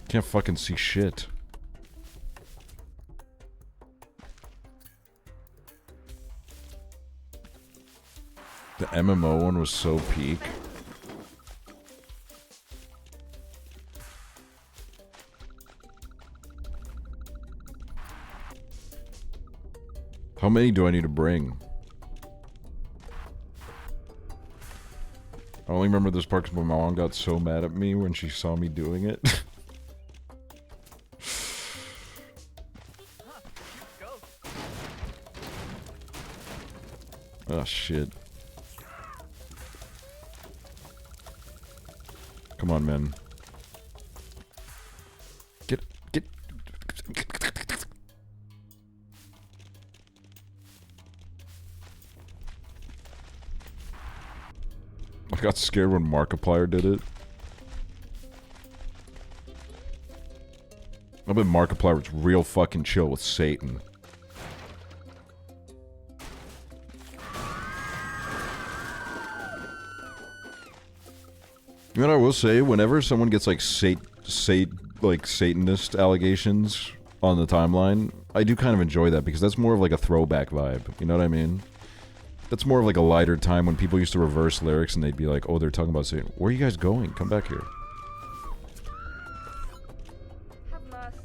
Can't fucking see shit. The MMO one was so peak. How many do I need to bring? I only remember this part because my mom got so mad at me when she saw me doing it. Oh shit. Come on, man. Get. I got scared when Markiplier did it. I bet Markiplier was real fucking chill with Satan. You know what I will say? Whenever someone gets like Satanist allegations on the timeline, I do kind of enjoy that because that's more of like a throwback vibe. You know what I mean? That's more of like a lighter time when people used to reverse lyrics and they'd be like, "Oh, they're talking about Satan. Where are you guys going? Come back here." Have mercy.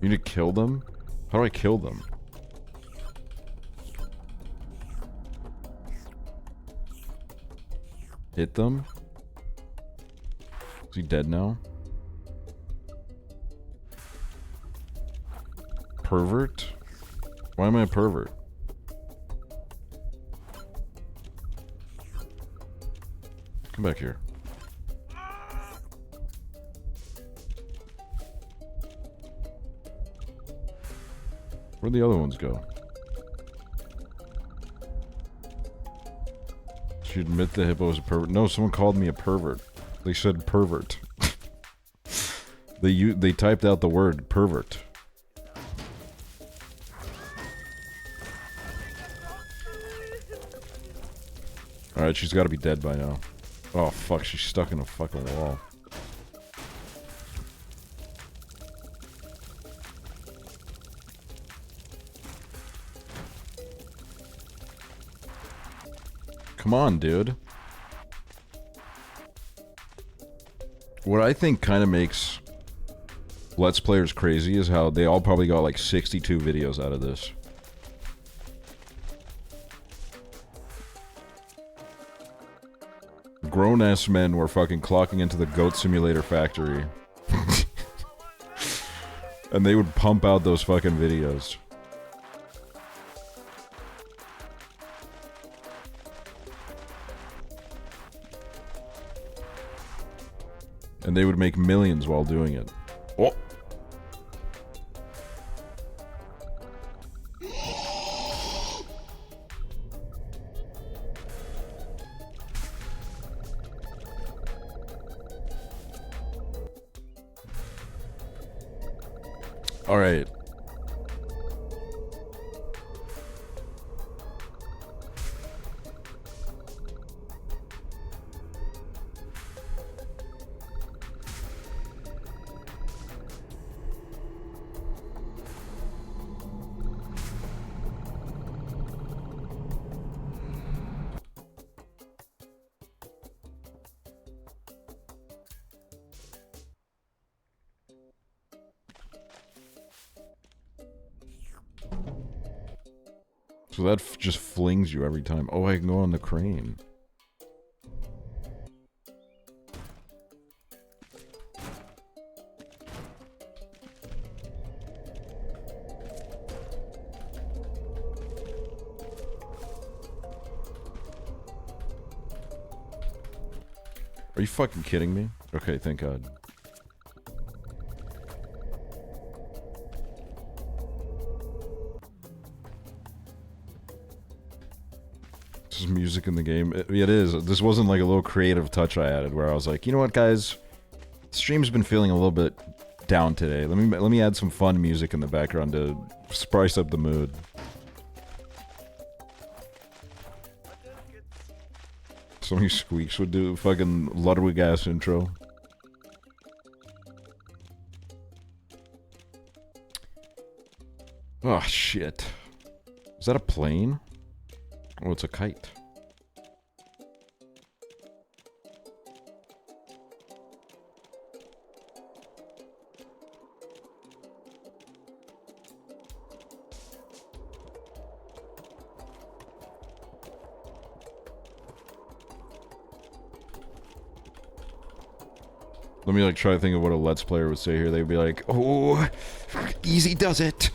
You need to kill them? How do I kill them? Hit them? Is he dead now? Pervert? Why am I a pervert? Come back here. Where'd the other ones go? She admit the hippo was a pervert. No, someone called me a pervert. They said pervert. They typed out the word pervert. Alright, she's gotta be dead by now. Oh fuck, she's stuck in a fucking wall. Come on, dude. What I think kind of makes Let's Players crazy is how they all probably got like 62 videos out of this. Grown-ass men were fucking clocking into the Goat Simulator factory. And they would pump out those fucking videos. And they would make millions while doing it. Oh! Alright. So that just flings you every time. Oh, I can go on the crane. Are you fucking kidding me? Okay, thank God. This is music in the game. It is. This wasn't like a little creative touch I added where I was like, you know what, guys? The stream's been feeling a little bit down today. Let me add some fun music in the background to spice up the mood. So many squeaks would do fucking Ludwig ass intro. Oh shit. Is that a plane? Oh, it's a kite. Let me like try to think of what a Let's Player would say here. They'd be like, Oh, easy does it.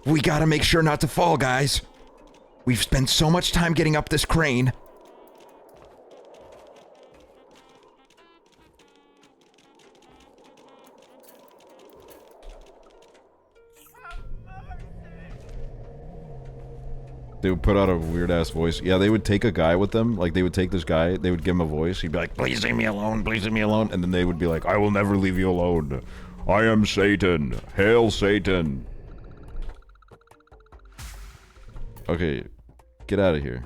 We gotta make sure not to fall, guys. We've spent so much time getting up this crane. they would put out a weird ass voice. Yeah, they would take a guy with them. Like they would take this guy, they would give him a voice. He'd be like, please leave me alone, please leave me alone. And then they would be like, I will never leave you alone. I am Satan. Hail Satan. Okay, get out of here.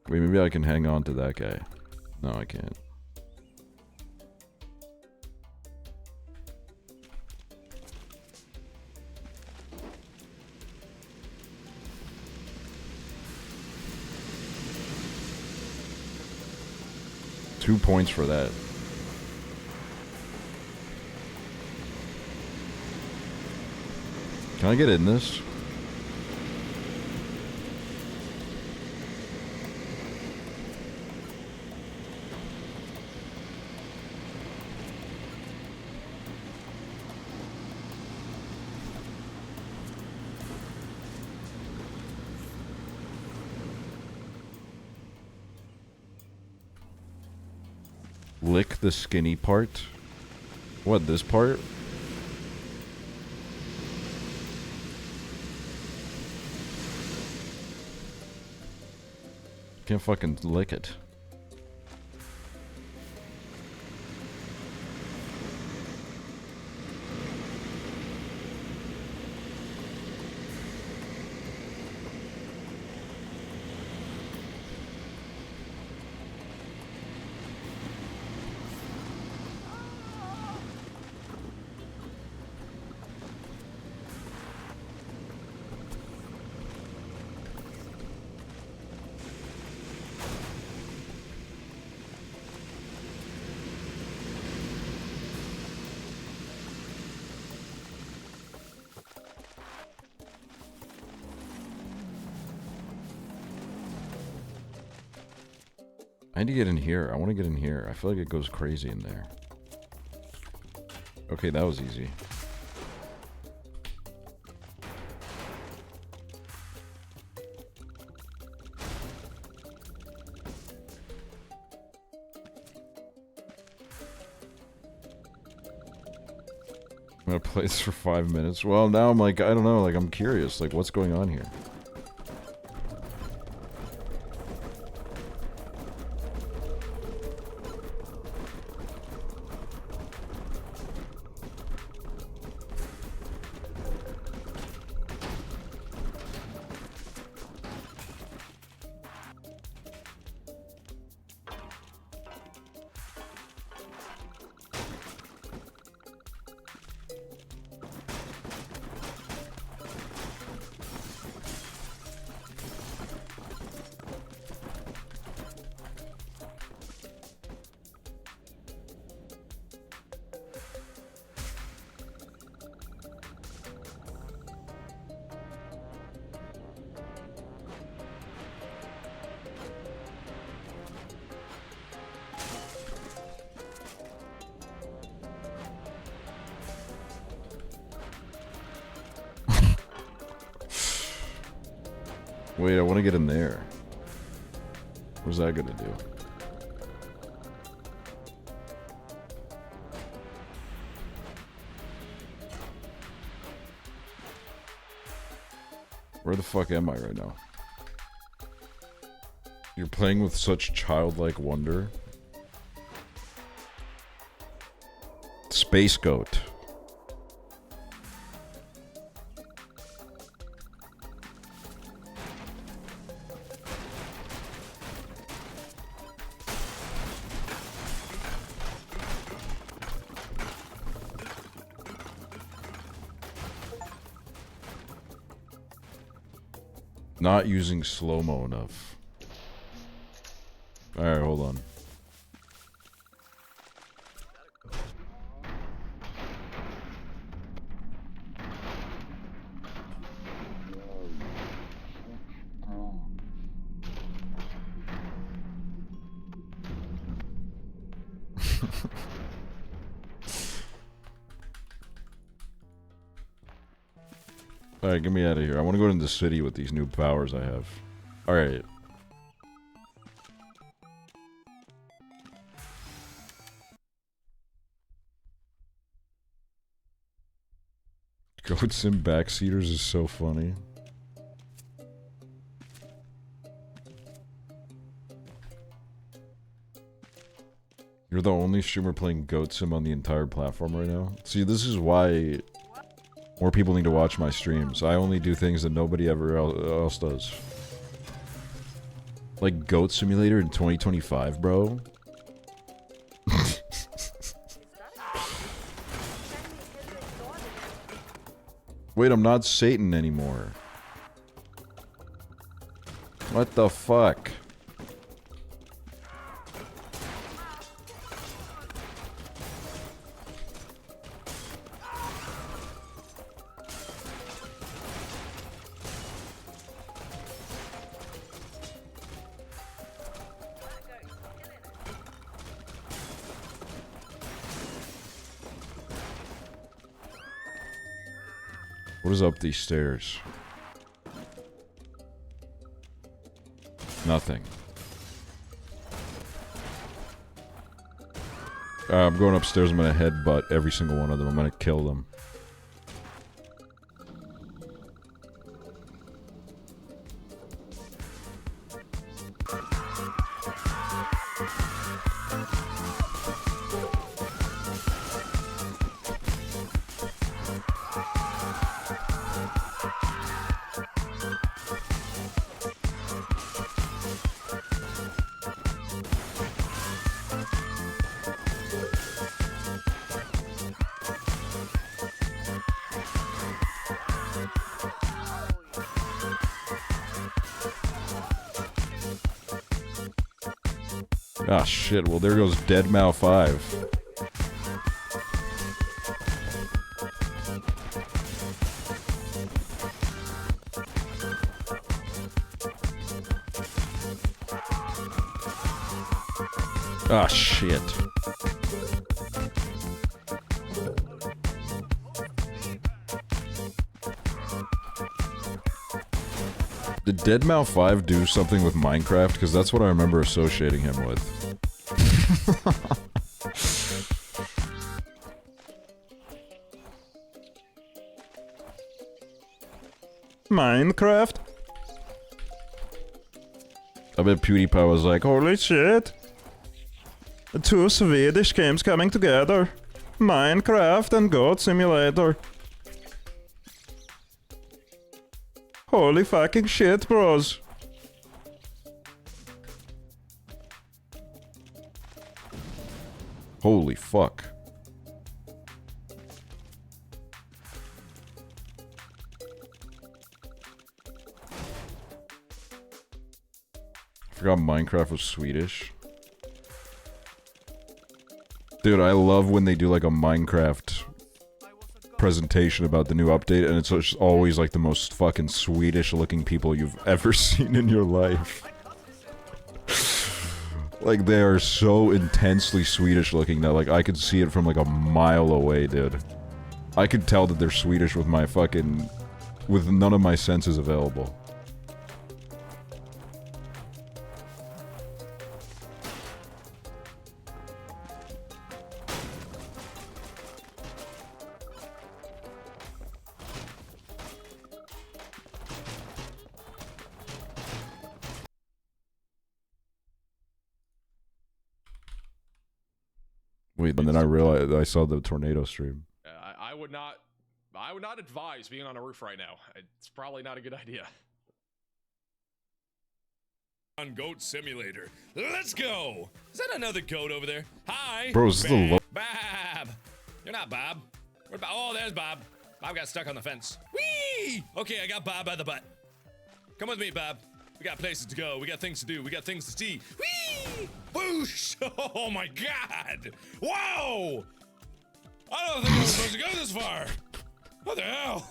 Wait, maybe I can hang on to that guy. No, I can't. Two points for that. Can I get in this? Lick the skinny part? What, this part? Can't fucking lick it. I need to get in here. I want to get in here. I feel like it goes crazy in there. Okay, that was easy. I'm gonna play this for 5 minutes. Well, now I'm like, I don't know, like I'm curious, like what's going on here? Wait, I want to get in there. What's that gonna do? Where the fuck am I right now? You're playing with such childlike wonder. Space Goat. Not using slow-mo enough. Alright, hold on. Alright, get me out of here. I want to go into the city with these new powers I have. Alright. Goats and backseaters is so funny. You're the only streamer playing Goat Sim on the entire platform right now? See, this is why more people need to watch my streams. I only do things that nobody ever else does. Like Goat Simulator in 2025, bro? Wait, I'm not Satan anymore. What the fuck? What is up these stairs? Nothing. I'm going upstairs. I'm gonna headbutt every single one of them. I'm gonna kill them. Ah, shit. Well, there goes Deadmau 5. Ah, shit. Did Deadmau 5 do something with Minecraft? Because that's what I remember associating him with. Minecraft? I bet PewDiePie was like, holy shit! Two Swedish games coming together. Minecraft and Goat Simulator. Holy fucking shit, bros. Holy fuck. I forgot Minecraft was Swedish. Dude, I love when they do like a Minecraft presentation about the new update, and it's just always like the most fucking Swedish looking people you've ever seen in your life. Like, they are so intensely Swedish looking that like I could see it from like a mile away, dude. I could tell that they're Swedish with my fucking... with none of my senses available. Wait, and then I realized I saw the tornado stream. I would not advise being on a roof right now. It's probably not a good idea. On Goat Simulator. Let's go! Is that another goat over there? Hi! Bro, is this the lo- Bob! You're not Bob. Where's Bob? Oh, there's Bob. Bob got stuck on the fence. Whee! Okay, I got Bob by the butt. Come with me, Bob. We got places to go. We got things to do. We got things to see. Whee! Whoosh! Oh my god! Whoa! I don't think I was supposed to go this far. What the hell?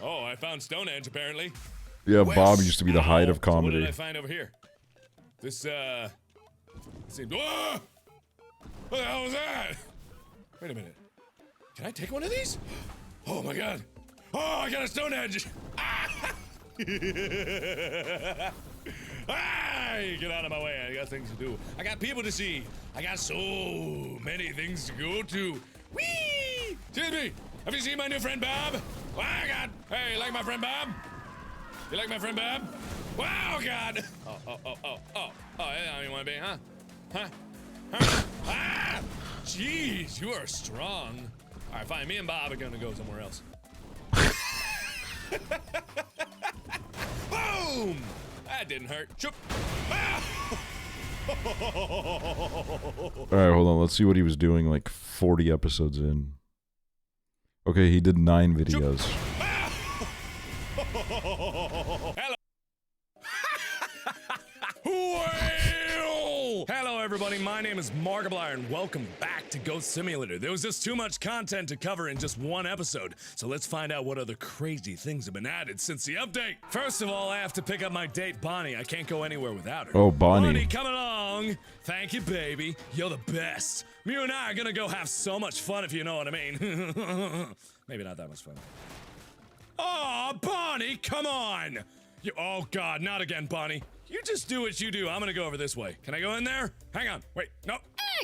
Oh, I found Stonehenge apparently. Yeah, Bob used to be the height of So what did comedy. I find over here? This, seemed, whoa! What the hell was that? Wait a minute. Can I take one of these? Oh my god. Oh, I got a Stonehenge! Ah! Ah! Get out of my way. I got things to do. I got people to see. I got so many things to go to. Whee! Excuse me. Have you seen my new friend Bob? Oh my god. Hey, you like my friend Bob? You like my friend Bob? Wow, God! Oh, yeah, how you wanna be, huh? Huh? Ah! Jeez, you are strong. Alright, fine, me and Bob are gonna go somewhere else. Boom! That didn't hurt. Choop! Ah! Alright, hold on. Let's see what he was doing like 40 episodes in. Okay, he did 9 videos. Hello. Well, hello everybody, my name is Markiplier and welcome back to Ghost Simulator. There was just too much content to cover in just one episode, so let's find out what other crazy things have been added since the update. First of all, I have to pick up my date Bonnie. I can't go anywhere without her. Oh, Bonnie. Bonnie, come along. Thank you, baby. You're the best. You and I are gonna go have so much fun, if you know what I mean. Maybe not that much fun. Oh, Bonnie, come on! Oh God, not again, Bonnie. You just do what you do. I'm gonna go over this way. Can I go in there? Hang on. Wait, no.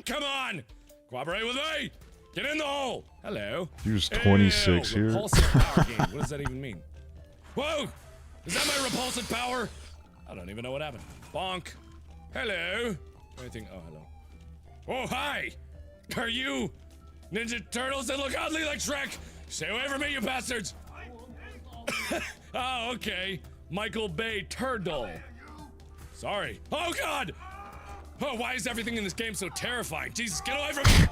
Come on! Cooperate with me! Get in the hole! Hello. He was 26 Ew, here. repulsive power game. What does that even mean? Whoa! Is that my repulsive power? I don't even know what happened. Bonk. Hello. Anything? Oh, hello. Oh, hi! Are you Ninja Turtles that look oddly like Shrek? Stay away from me, you bastards! Oh, okay. Michael Bay Turtle. Sorry. Oh, God! Oh, why is everything in this game so terrifying? Jesus, get away from me!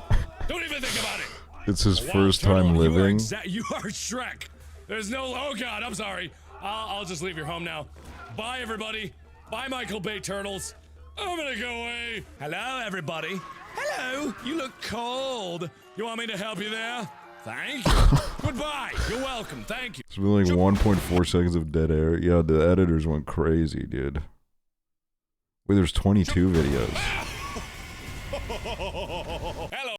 Don't even think about it! It's his Wow, first Turtle, time living. You are Shrek. There's no... Oh, God, I'm sorry. I'll just leave your home now. Bye, everybody. Bye, Michael Bay Turtles. I'm gonna go away. Hello, everybody. Hello. You look cold. You want me to help you there? Thank you. Goodbye. You're welcome. Thank you. It's been like 1.4 seconds of dead air. Yeah, the editors went crazy, dude. Wait, there's 22 videos. Hello.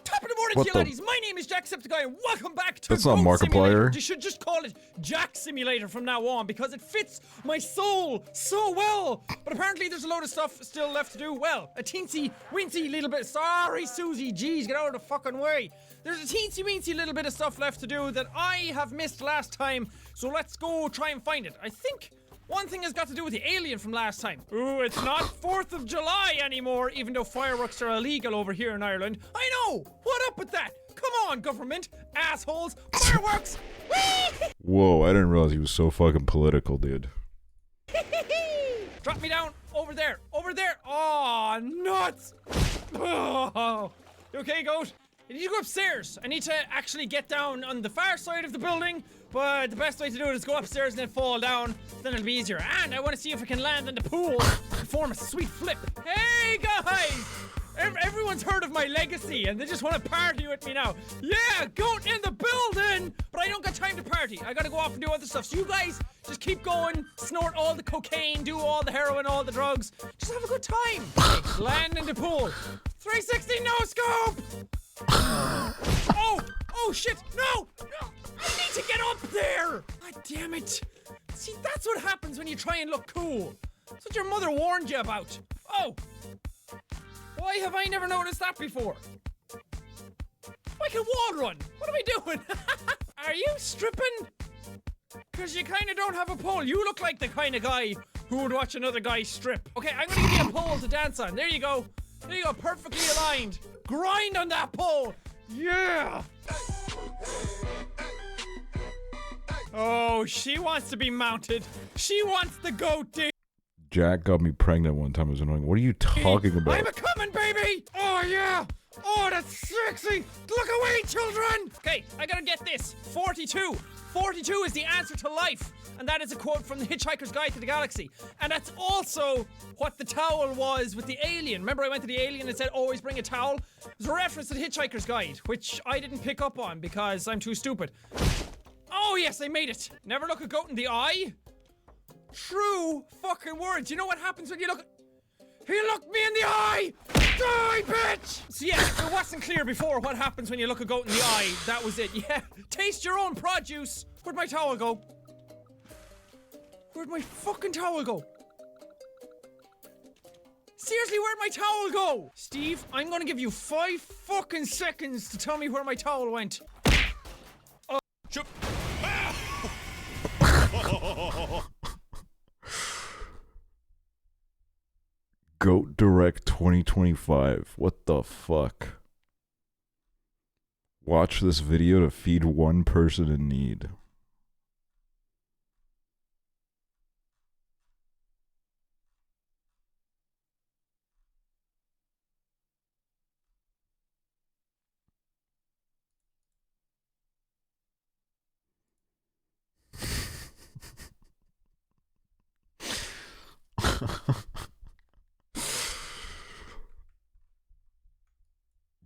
Top of the morning, What you the- laddies. My name is Jacksepticeye, and welcome back to That's not Goat Simulator. Markiplier. You should just call it Jack Simulator from now on because it fits my soul so well. But apparently, there's a load of stuff still left to do. Well, a teensy weensy little bit. Sorry, Susie. Jeez, get out of the fucking way. There's a teensy weensy little bit of stuff left to do that I have missed last time. So let's go try and find it. I think one thing has got to do with the alien from last time. Ooh, it's not 4th of July anymore, even though fireworks are illegal over here in Ireland. I know! What up with that? Come on, government! Assholes! Fireworks! Whee! Whoa, I didn't realize he was so fucking political, dude. Drop me down! Over there! Over there! Oh, nuts! Oh. You okay, Goat? I need to go upstairs. I need to actually get down on the far side of the building, but the best way to do it is go upstairs and then fall down. Then it'll be easier. And I want to see if I can land in the pool and form a sweet flip. Hey, guys! Everyone's heard of my legacy and they just want to party with me now. Yeah, Goat in the building! But I don't got time to party. I gotta go off and do other stuff. So you guys just keep going, snort all the cocaine, do all the heroin, all the drugs. Just have a good time. Land in the pool. 360 no scope! Oh shit! No! No! I need to get up there! God damn it! See, that's what happens when you try and look cool. That's what your mother warned you about. Oh! Why have I never noticed that before? I can wall run! What am I doing? Are you stripping? Cause you kinda don't have a pole. You look like the kind of guy who would watch another guy strip. Okay, I'm gonna give you a pole to dance on. There you go. There you go, perfectly aligned. Grind on that pole! Yeah! Oh, she wants to be mounted. She wants the goatee. Jack got me pregnant one time. It was annoying. What are you talking about? I'm a coming, baby! Oh, yeah! Oh, that's sexy! Look away, children! Okay, I gotta get this. 42. 42 is the answer to life. And that is a quote from The Hitchhiker's Guide to the Galaxy. And that's also what the towel was with the alien. Remember I went to the alien and said, always bring a towel? There's a reference to The Hitchhiker's Guide, which I didn't pick up on because I'm too stupid. Oh, yes, I made it. Never look a goat in the eye. True fucking words. You know what happens when you look... He looked me in the eye! Die, bitch! So yeah, it wasn't clear before what happens when you look a goat in the eye. That was it, yeah. Taste your own produce. Where'd my towel go? Where'd my fucking towel go? Seriously, where'd my towel go? Steve, I'm gonna give you 5 fucking seconds to tell me where my towel went. Goat Direct 2025. What the fuck? Watch this video to feed one person in need.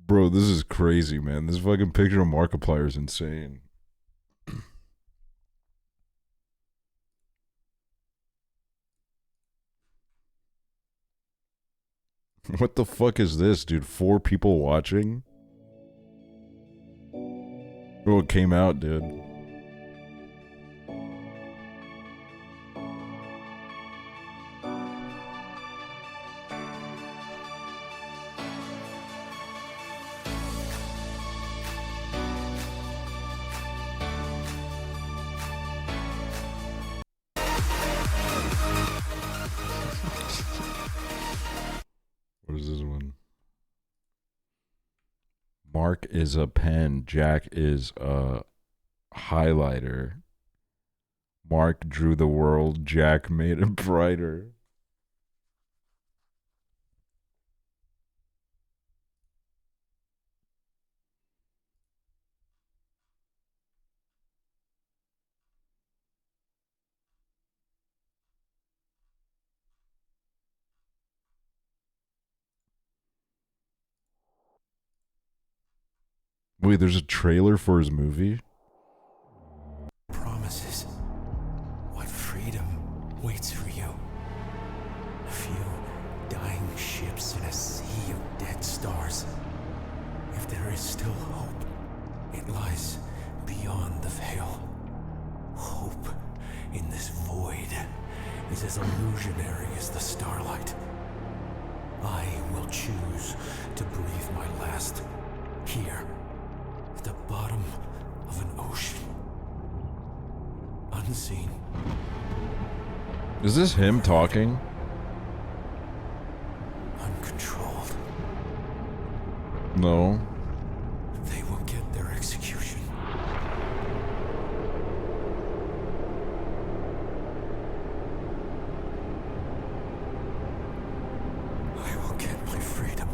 Bro, this is crazy, man. This fucking picture of Markiplier is insane. What the fuck is this, dude? 4 people watching? Oh, it came out, dude. What is this one? Mark is a pen. Jack is a highlighter. Mark drew the world. Jack made it brighter. Wait, there's a trailer for his movie? Promises. What freedom waits for you? A few dying ships in a sea of dead stars. If there is still hope, it lies beyond the veil. Hope in this void is as illusionary as the starlight. I will choose to breathe my last here. At the bottom of an ocean. Unseen. Is this him talking? Uncontrolled. No. They will get their execution. I will get my freedom.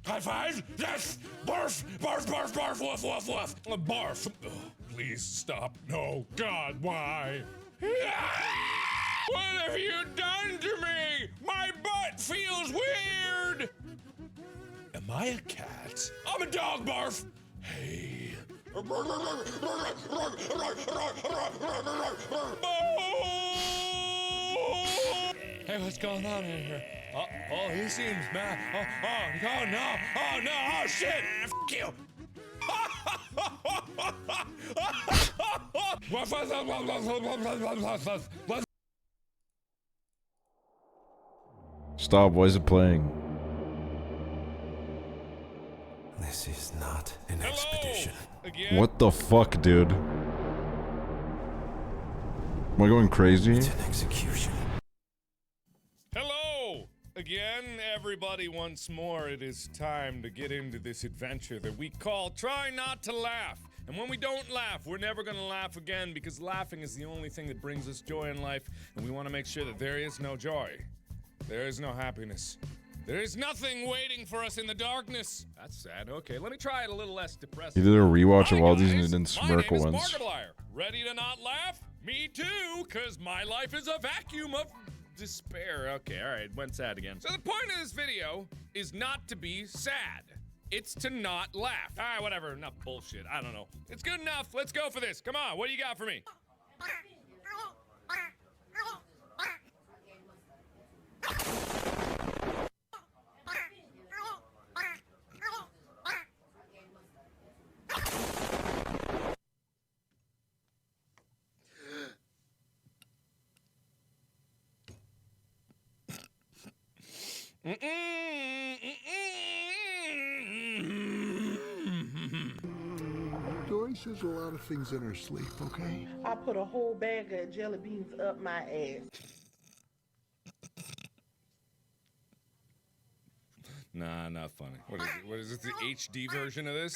High five? Yes! Barf! Barf, barf, barf, woof, woof, woof! Barf! Oh, please stop. No. God, why? What have you done to me? My butt feels weird! Am I a cat? I'm a dog, Barf! Hey. Hey, what's going on in here? Oh, he seems mad. Oh, no. Oh, no. Oh, shit. F you. Stop, why is it playing? This is not an expedition. What the fuck, dude? Am I going crazy? It's an execution. Hello! Again, everybody, once more, it is time to get into this adventure that we call Try Not to Laugh. And when we don't laugh, we're never gonna laugh again because laughing is the only thing that brings us joy in life, and we want to make sure that there is no joy. There is no happiness. There is nothing waiting for us in the darkness. That's sad. Okay, let me try it a little less depressing. You did a rewatch of all these and Guys, then smirkle my name ones. is Markiplier. Ready to not laugh? Me too, cause my life is a vacuum of despair. Okay, alright, went sad again. So the point of this video is not to be sad. It's to not laugh. Alright, whatever, enough bullshit. I don't know. It's good enough. Let's go for this. Come on, what do you got for me? Dory says a lot of things in her sleep, okay? I put a whole bag of jelly beans up my ass. Nah, not funny. What is it? What is this, the HD version of this?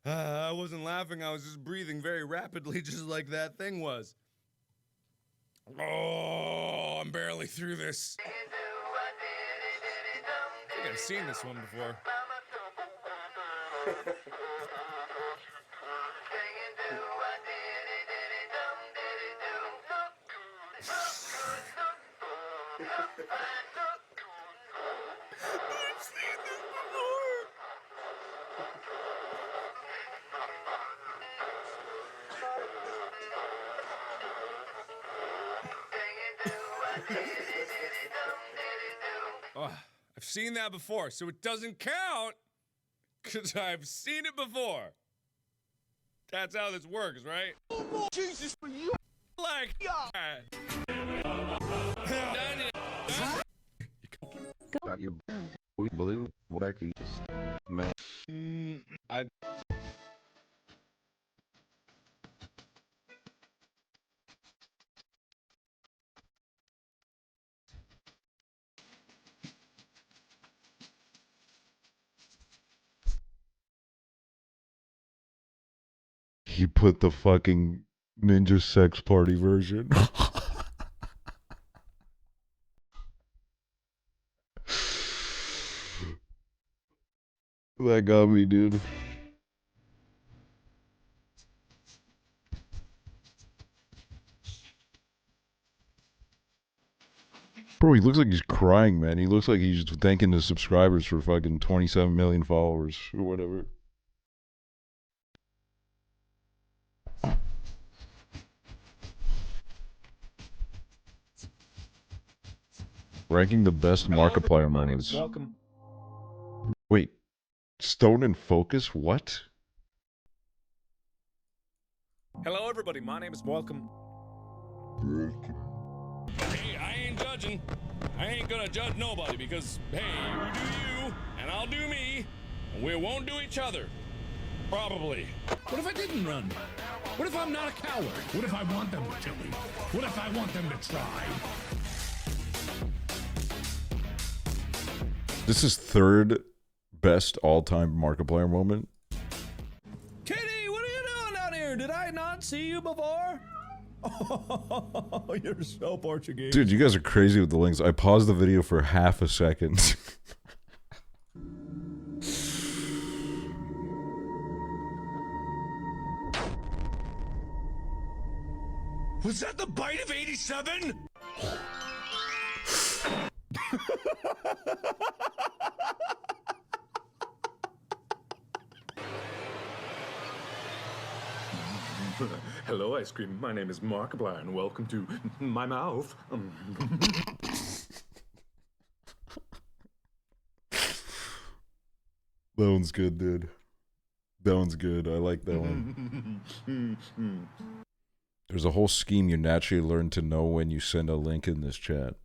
I wasn't laughing, I was just breathing very rapidly, just like that thing was. Oh, I'm barely through this. I think I've seen this one before. Oh, I've seen that before, so it doesn't count, because I've seen it before. That's how this works, right? Jesus for you! Like, Got your blue wacky man. He put the fucking Ninja Sex Party version. That got me, dude. Bro, he looks like he's crying, man. He looks like he's thanking his subscribers for fucking 27 million followers or whatever. Ranking the best Markiplier moments. Welcome. Wait, Stone and Focus? What? Hello, everybody. My name is Welcome. Hey, I ain't judging. I ain't gonna judge nobody because, hey, you do you, and I'll do me, and we won't do each other. Probably. What if I didn't run? What if I'm not a coward? What if I want them to kill me? What if I want them to try? This is third best all-time Markiplier moment. Kitty, what are you doing down here? Did I not see you before? Oh, you're so Portuguese. Dude, you guys are crazy with the links. I paused the video for half a second. Was that the bite of 87? Hello, ice cream. My name is Markiplier, and welcome to my mouth. That one's good, dude. That one's good. I like that one. There's a whole scheme you naturally learn to know when you send a link in this chat.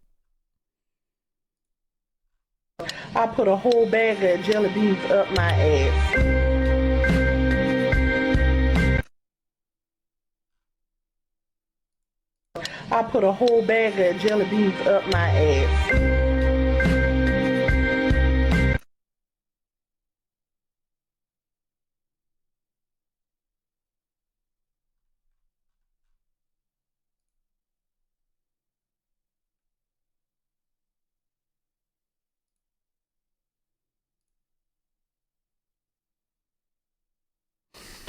I put a whole bag of jelly beans up my ass. I put a whole bag of jelly beans up my ass.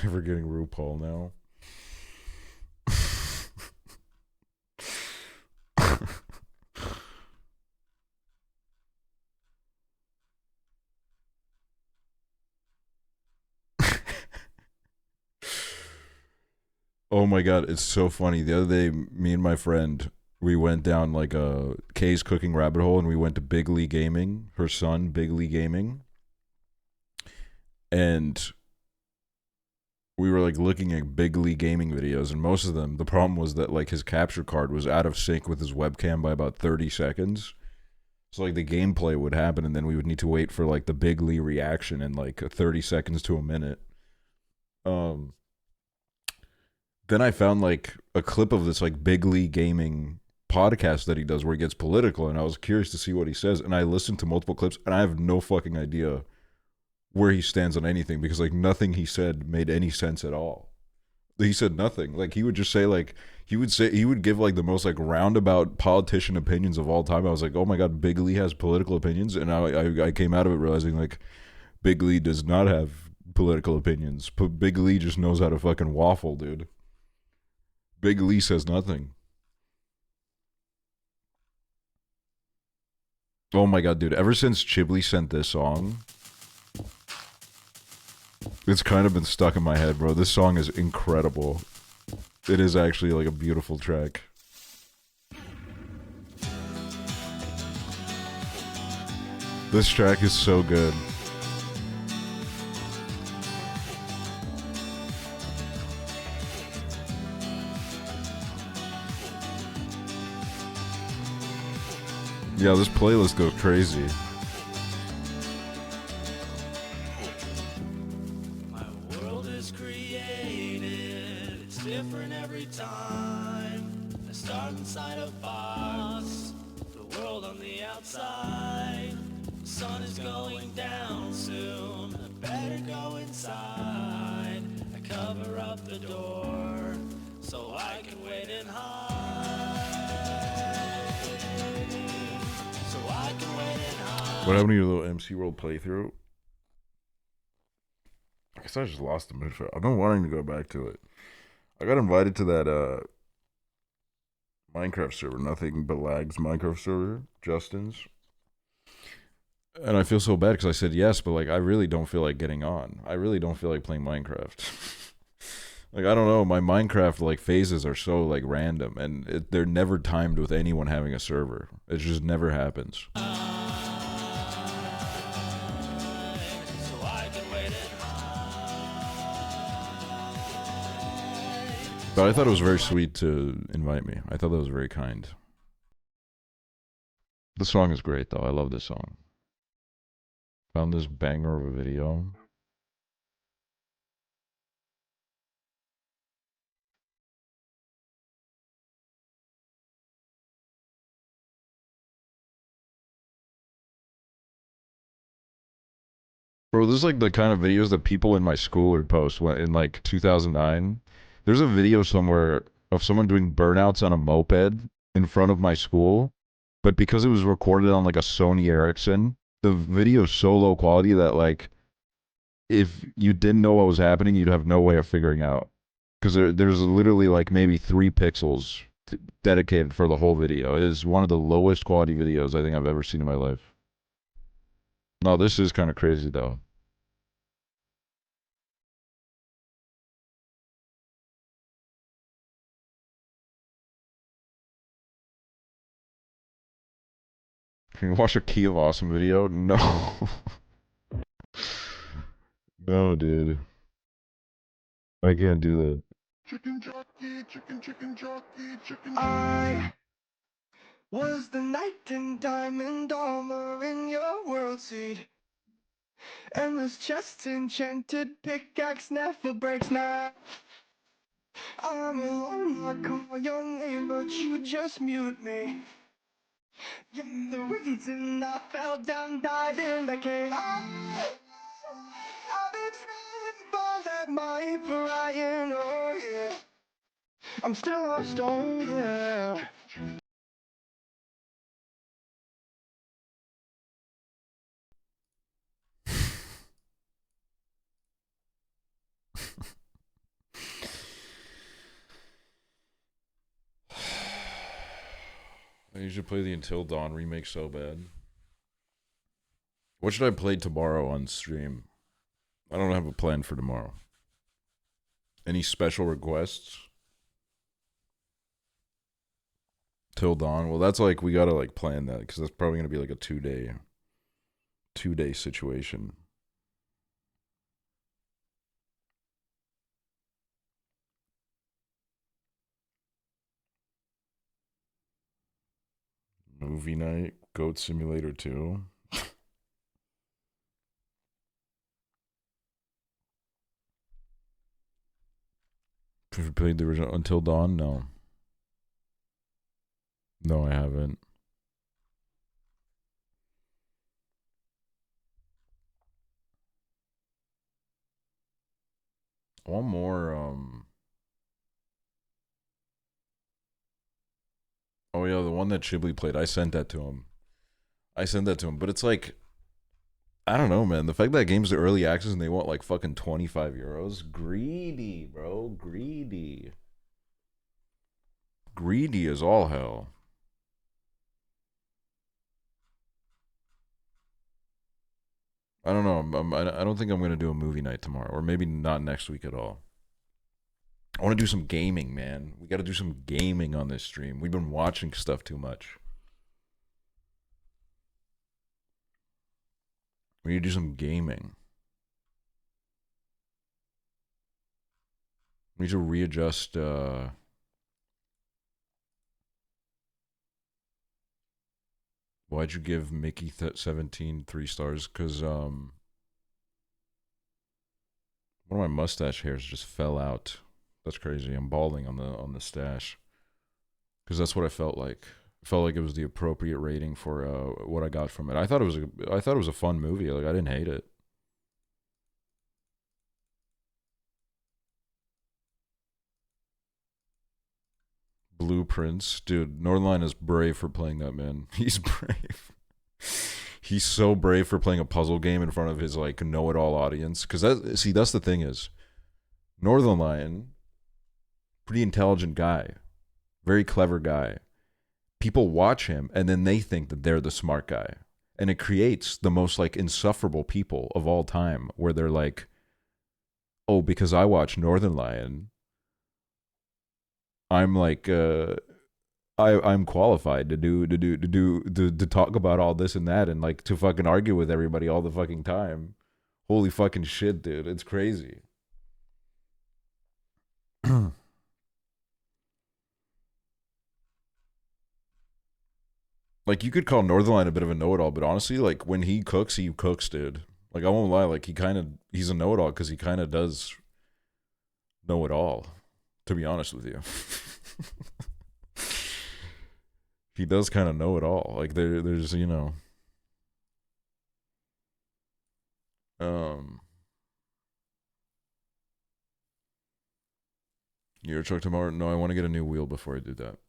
Never getting RuPaul now. Oh my god, it's so funny. The other day, me and my friend, we went down like a Kay's cooking rabbit hole, and we went to Big Lee Gaming, her son, Big Lee Gaming. And we were like looking at Big Lee Gaming videos, and most of them, the problem was that like his capture card was out of sync with his webcam by about 30 seconds. So like the gameplay would happen, and then we would need to wait for like the Big Lee reaction in like 30 seconds to a minute. Then I found like a clip of this like Big Lee Gaming podcast that he does where he gets political, and I was curious to see what he says, and I listened to multiple clips, and I have no fucking idea where he stands on anything, because like nothing he said made any sense at all. He said nothing. Like he would just say like he would give like the most like roundabout politician opinions of all time. I was like, oh my god, Big Lee has political opinions, and I came out of it realizing like Big Lee does not have political opinions. But Big Lee just knows how to fucking waffle, dude. Big Lee says nothing. Oh my god, dude. Ever since Chiblee sent this song, it's kind of been stuck in my head, bro. This song is incredible. It is actually like a beautiful track. This track is so good. Yeah, this playlist goes crazy. My world is created, it's different every time. I start inside a box, the world on the outside. The sun is going down soon, I better go inside. I cover up the door, so I can wait and hide. What happened to your little MC World playthrough? I guess I just lost the mood for it. I've been wanting to go back to it. I got invited to that Minecraft server, Nothing But Lags Minecraft server, Justin's. And I feel so bad because I said yes, but like I really don't feel like getting on. I really don't feel like playing Minecraft. Like I don't know, my Minecraft like phases are so like random, and they're never timed with anyone having a server. It just never happens. But I thought it was very sweet to invite me. I thought that was very kind. The song is great, though. I love this song. Found this banger of a video. Bro, this is like the kind of videos that people in my school would post in like 2009. There's a video somewhere of someone doing burnouts on a moped in front of my school, but because it was recorded on like a Sony Ericsson, the video is so low quality that like if you didn't know what was happening, you'd have no way of figuring out. Because there's literally like maybe 3 pixels dedicated for the whole video. It is one of the lowest quality videos I think I've ever seen in my life. No, this is kind of crazy though. Can you watch a Key of Awesome video? No. No, dude. I can't do that. Chicken jockey, chicken jockey, chicken. I was the knight in diamond armor in your world seed. Endless chests, enchanted pickaxe never breaks now. I'm alone, I call your name, but you just mute me. You're the reason I fell down, died in the cave. I've been frightened by that mighty Brian, oh yeah. I'm still lost, oh yeah. You should play the Until Dawn remake so bad. What should I play tomorrow on stream? I don't have a plan for tomorrow. Any special requests? Till Dawn? Well, that's like, we gotta like plan that, because that's probably gonna be like a two-day situation. Movie night, Goat Simulator 2. Have you played the original Until Dawn? No. No, I haven't. One more, oh yeah, the one that Chibli played. I sent that to him. But it's like, I don't know, man. The fact that game's the early access and they want like fucking 25 euros. Greedy, bro. Greedy. Greedy as all hell. I don't know. I don't think I'm going to do a movie night tomorrow. Or maybe not next week at all. I want to do some gaming, man. We got to do some gaming on this stream. We've been watching stuff too much. We need to do some gaming. We need to readjust, why'd you give Mickey 17 3 stars? Because, one of my mustache hairs just fell out. That's crazy. I'm balding on the stash. Because that's what I felt like. I felt like it was the appropriate rating for what I got from it. I thought it was a fun movie. Like, I didn't hate it. Blueprints, dude. Northline is brave for playing that, man. He's brave. He's so brave for playing a puzzle game in front of his like know-it-all audience. Because that's the thing is, Northern Lion, pretty intelligent guy, very clever guy. People watch him and then they think that they're the smart guy, and it creates the most like insufferable people of all time, where they're like, oh, because I watch Northern Lion, I'm like I'm qualified to talk about all this and that, and like to fucking argue with everybody all the fucking time. Holy fucking shit, dude. It's crazy. Like, you could call Northernline a bit of a know-it-all, but honestly, like, when he cooks, dude. Like, I won't lie, like, he's a know-it-all because he kind of does know it all, to be honest with you. He does kind of know it all. Like, there's, you know. Euro truck tomorrow? No, I want to get a new wheel before I do that.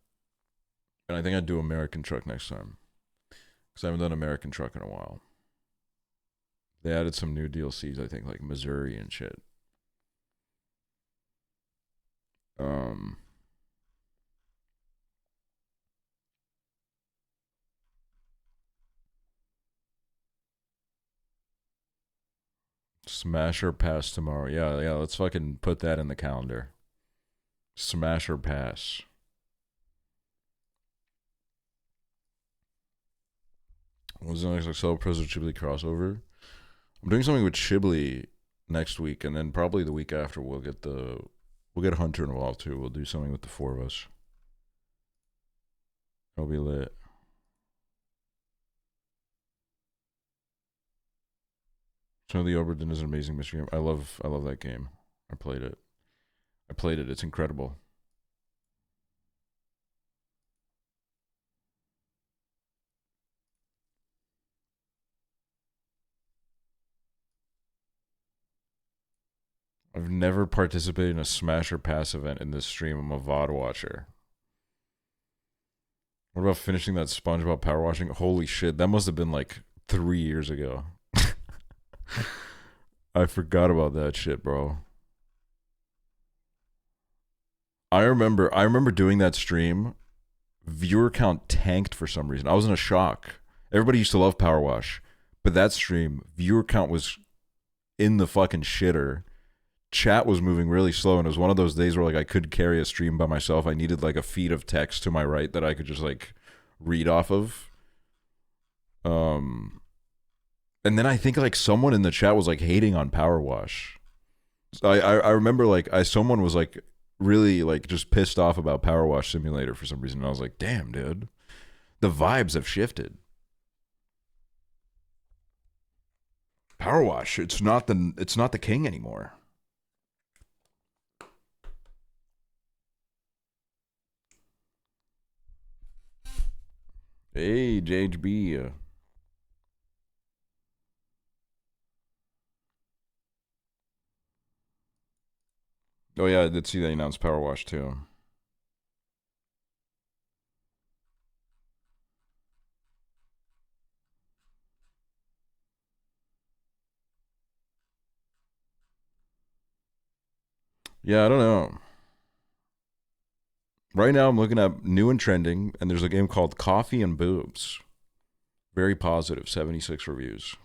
And I think I'd do American truck next time. Because I haven't done American truck in a while. They added some new DLCs, I think, like Missouri and shit. Smash or pass tomorrow. Yeah, let's fucking put that in the calendar. Smash or pass. What's the next Aksel President Chibli crossover? I'm doing something with Chibli next week, and then probably the week after we'll get the We'll get Hunter involved too. We'll do something with the four of us. That'll be lit. So the Oberdin is an amazing mystery game. I love that game. I played it. It's incredible. I've never participated in a Smash or Pass event in this stream. I'm a VOD watcher. What about finishing that SpongeBob power washing? Holy shit, that must have been like 3 years ago. I forgot about that shit, bro. I remember doing that stream. Viewer count tanked for some reason. I was in a shock. Everybody used to love Power Wash, but that stream, viewer count was in the fucking shitter. Chat was moving really slow, and it was one of those days where like I could carry a stream by myself. I needed like a feed of text to my right that I could just like read off of. And then I think like someone in the chat was like hating on Power Wash. So I remember like someone was like really like just pissed off about Power Wash Simulator for some reason. And I was like, damn, dude, the vibes have shifted. Power Wash, it's not the king anymore. Hey, JHB. Oh yeah, I did see they announced Power Wash too. Yeah, I don't know. Right now I'm looking at new and trending, and there's a game called Coffee and Boobs. Very positive, 76 reviews.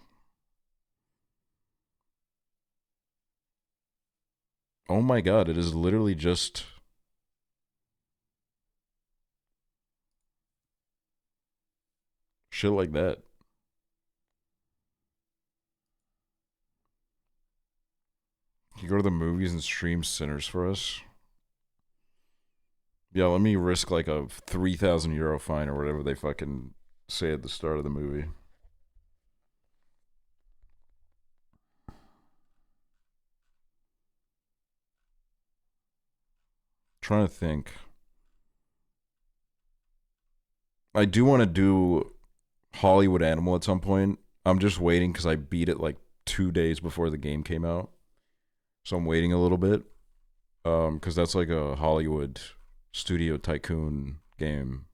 Oh my god, it is literally just shit like that. Can you go to the movies and stream Sinners for us? Yeah, let me risk like a 3,000 euro fine or whatever they fucking say at the start of the movie. Trying to think. I do want to do Hollywood Animal at some point. I'm just waiting because I beat it like 2 days before the game came out. So I'm waiting a little bit. Because that's like a Hollywood studio tycoon game.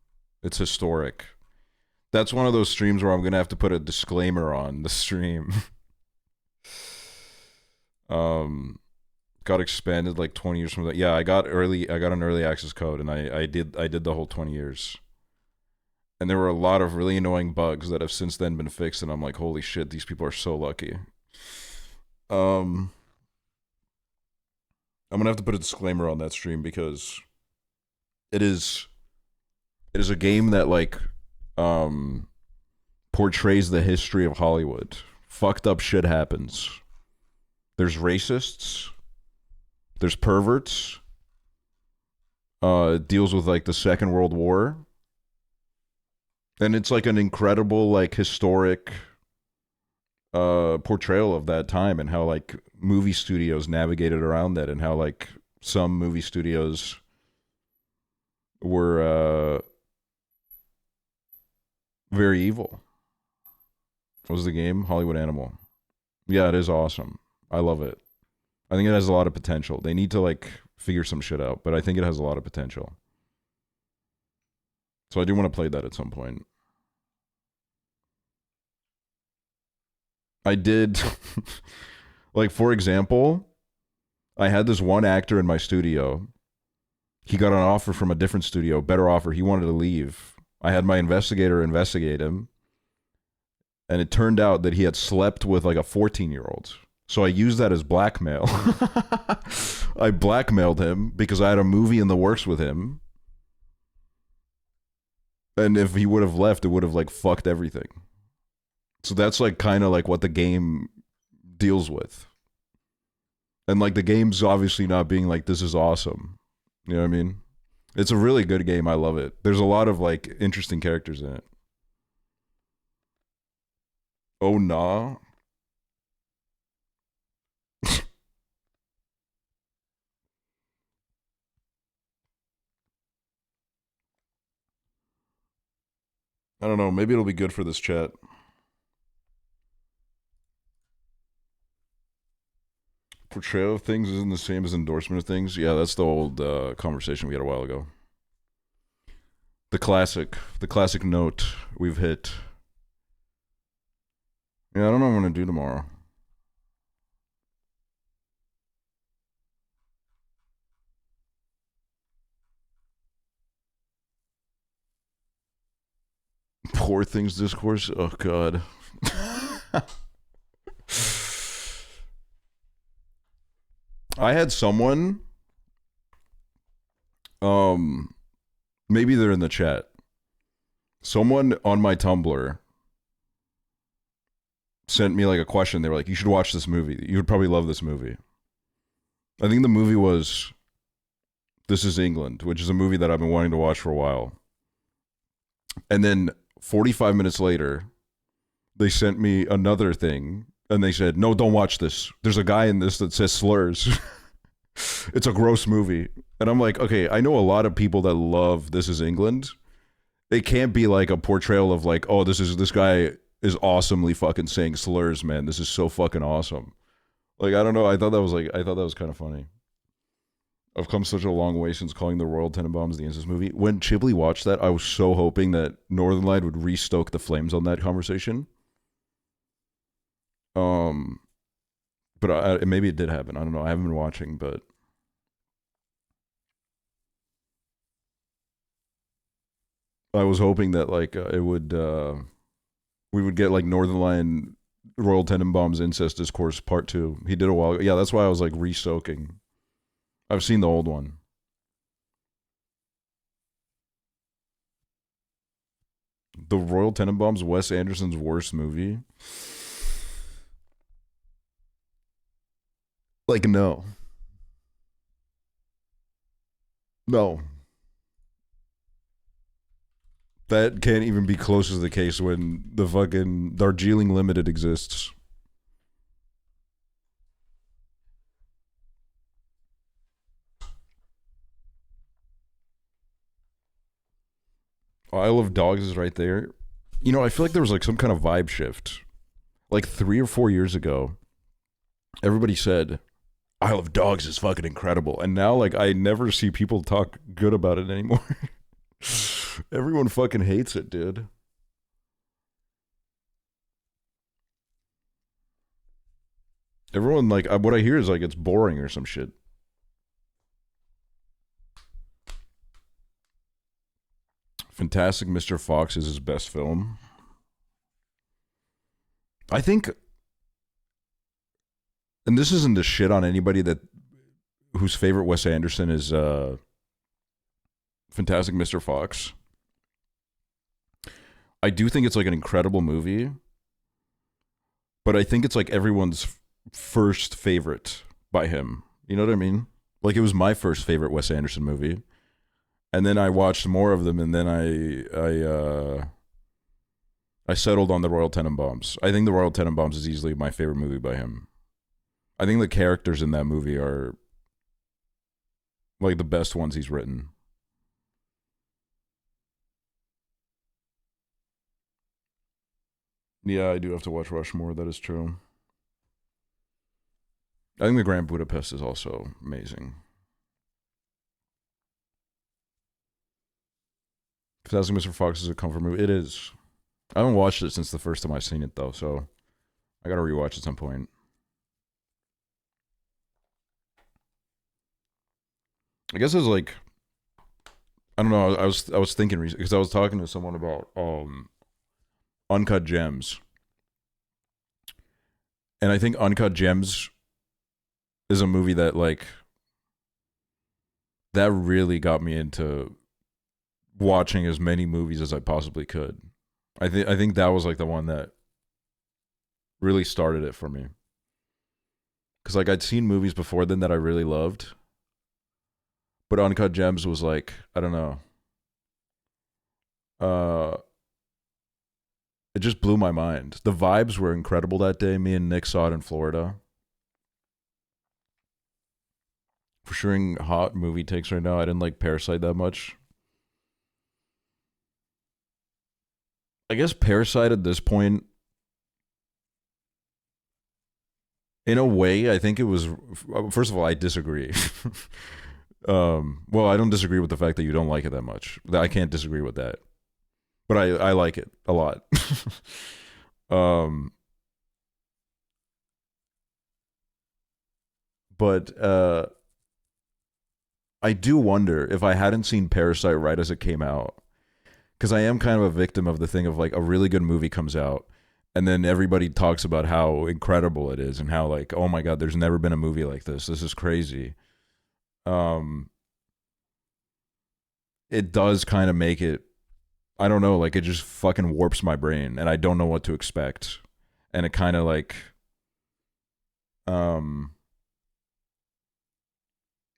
It's historic. That's one of those streams where I'm going to have to put a disclaimer on the stream. Got expanded like 20 years from that. Yeah, I got an early access code, and I did the whole 20 years. And there were a lot of really annoying bugs that have since then been fixed, and I'm like, holy shit, these people are so lucky. I'm gonna have to put a disclaimer on that stream because it is a game that like portrays the history of Hollywood. Fucked up shit happens. There's racists. There's perverts. It deals with like the Second World War. And it's like an incredible like historic portrayal of that time and how like movie studios navigated around that and how like some movie studios were very evil. What was the game? Hollywood Animal. Yeah, it is awesome. I love it. I think it has a lot of potential. They need to like figure some shit out, but I think it has a lot of potential. So I do want to play that at some point. I did, like, for example, I had this one actor in my studio. He got an offer from a different studio, better offer. He wanted to leave. I had my investigator investigate him. And it turned out that he had slept with like a 14-year-old. So I used that as blackmail. I blackmailed him because I had a movie in the works with him. And if he would have left, it would have like fucked everything. So that's like kind of like what the game deals with. And like the game's obviously not being like, this is awesome. You know what I mean? It's a really good game. I love it. There's a lot of like interesting characters in it. Oh nah. I don't know. Maybe it'll be good for this chat. Portrayal of things isn't the same as endorsement of things. Yeah, that's the old conversation we had a while ago. The classic note we've hit. Yeah, I don't know what I'm gonna do tomorrow. Poor things discourse. Oh god. I had someone, maybe they're in the chat. Someone on my Tumblr sent me like a question. They were like, you should watch this movie. You would probably love this movie. I think the movie was This Is England, which is a movie that I've been wanting to watch for a while. And then 45 minutes later, they sent me another thing. And they said, no, don't watch this. There's a guy in this that says slurs. It's a gross movie. And I'm like, okay, I know a lot of people that love This Is England. It can't be like a portrayal of like, oh, this guy is awesomely fucking saying slurs, man. This is so fucking awesome. Like, I don't know. I thought that was kind of funny. I've come such a long way since calling the Royal Tenenbaums the incest movie. When Chibley watched that, I was so hoping that Northern Light would restoke the flames on that conversation. But maybe it did happen. I don't know. I haven't been watching, but I was hoping that like it would we would get like Northern Lion Royal Tenenbaums incest discourse part 2. He did a while ago. Yeah, that's why I was like restoking. I've seen the old one. The Royal Tenenbaums, Wes Anderson's worst movie. Like, no. No. That can't even be close to the case when the fucking Darjeeling Limited exists. Isle of Dogs is right there. You know, I feel like there was like some kind of vibe shift. Like 3 or 4 years ago, everybody said Isle of Dogs is fucking incredible. And now like I never see people talk good about it anymore. Everyone fucking hates it, dude. Everyone like what I hear is like it's boring or some shit. Fantastic Mr. Fox is his best film. I think, and this isn't to shit on anybody whose favorite Wes Anderson is Fantastic Mr. Fox. I do think it's like an incredible movie, but I think it's like everyone's first favorite by him. You know what I mean? Like it was my first favorite Wes Anderson movie. And then I watched more of them, and then I settled on the Royal Tenenbaums. I think the Royal Tenenbaums is easily my favorite movie by him. I think the characters in that movie are like the best ones he's written. Yeah, I do have to watch Rushmore. That is true. I think the Grand Budapest is also amazing. Fantastic Mr. Fox is a comfort movie. It is. I haven't watched it since the first time I've seen it, though, so I gotta rewatch at some point. I guess it's like, I don't know. I was thinking because I was talking to someone about Uncut Gems, and I think Uncut Gems is a movie that like that really got me into watching as many movies as I possibly could. I think that was like the one that really started it for me. Because, like, I'd seen movies before then that I really loved. But Uncut Gems was like, I don't know. It just blew my mind. The vibes were incredible that day. Me and Nick saw it in Florida. For sure, hot movie takes right now. I didn't like Parasite that much. I guess Parasite at this point, in a way, I think it was. First of all, I disagree. Well, I don't disagree with the fact that you don't like it that much. I can't disagree with that. But I like it a lot. But I do wonder if I hadn't seen Parasite right as it came out, because I am kind of a victim of the thing of, like, a really good movie comes out and then everybody talks about how incredible it is and how, like, oh my God, there's never been a movie like this. This is crazy. It does kind of make it, I don't know, like, it just fucking warps my brain and I don't know what to expect. And it kind of, like, I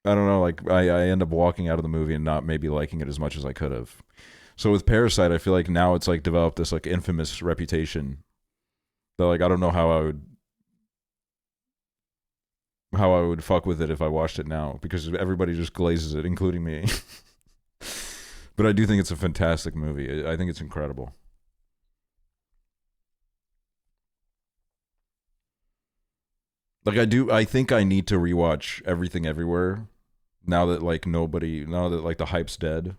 don't know, like, I end up walking out of the movie and not maybe liking it as much as I could have. So with Parasite, I feel like now it's, like, developed this, like, infamous reputation that, like, I don't know how I would fuck with it if I watched it now, because everybody just glazes it, including me. But I do think it's a fantastic movie. I think it's incredible. Like, I think I need to rewatch Everything Everywhere now that, like, like, the hype's dead.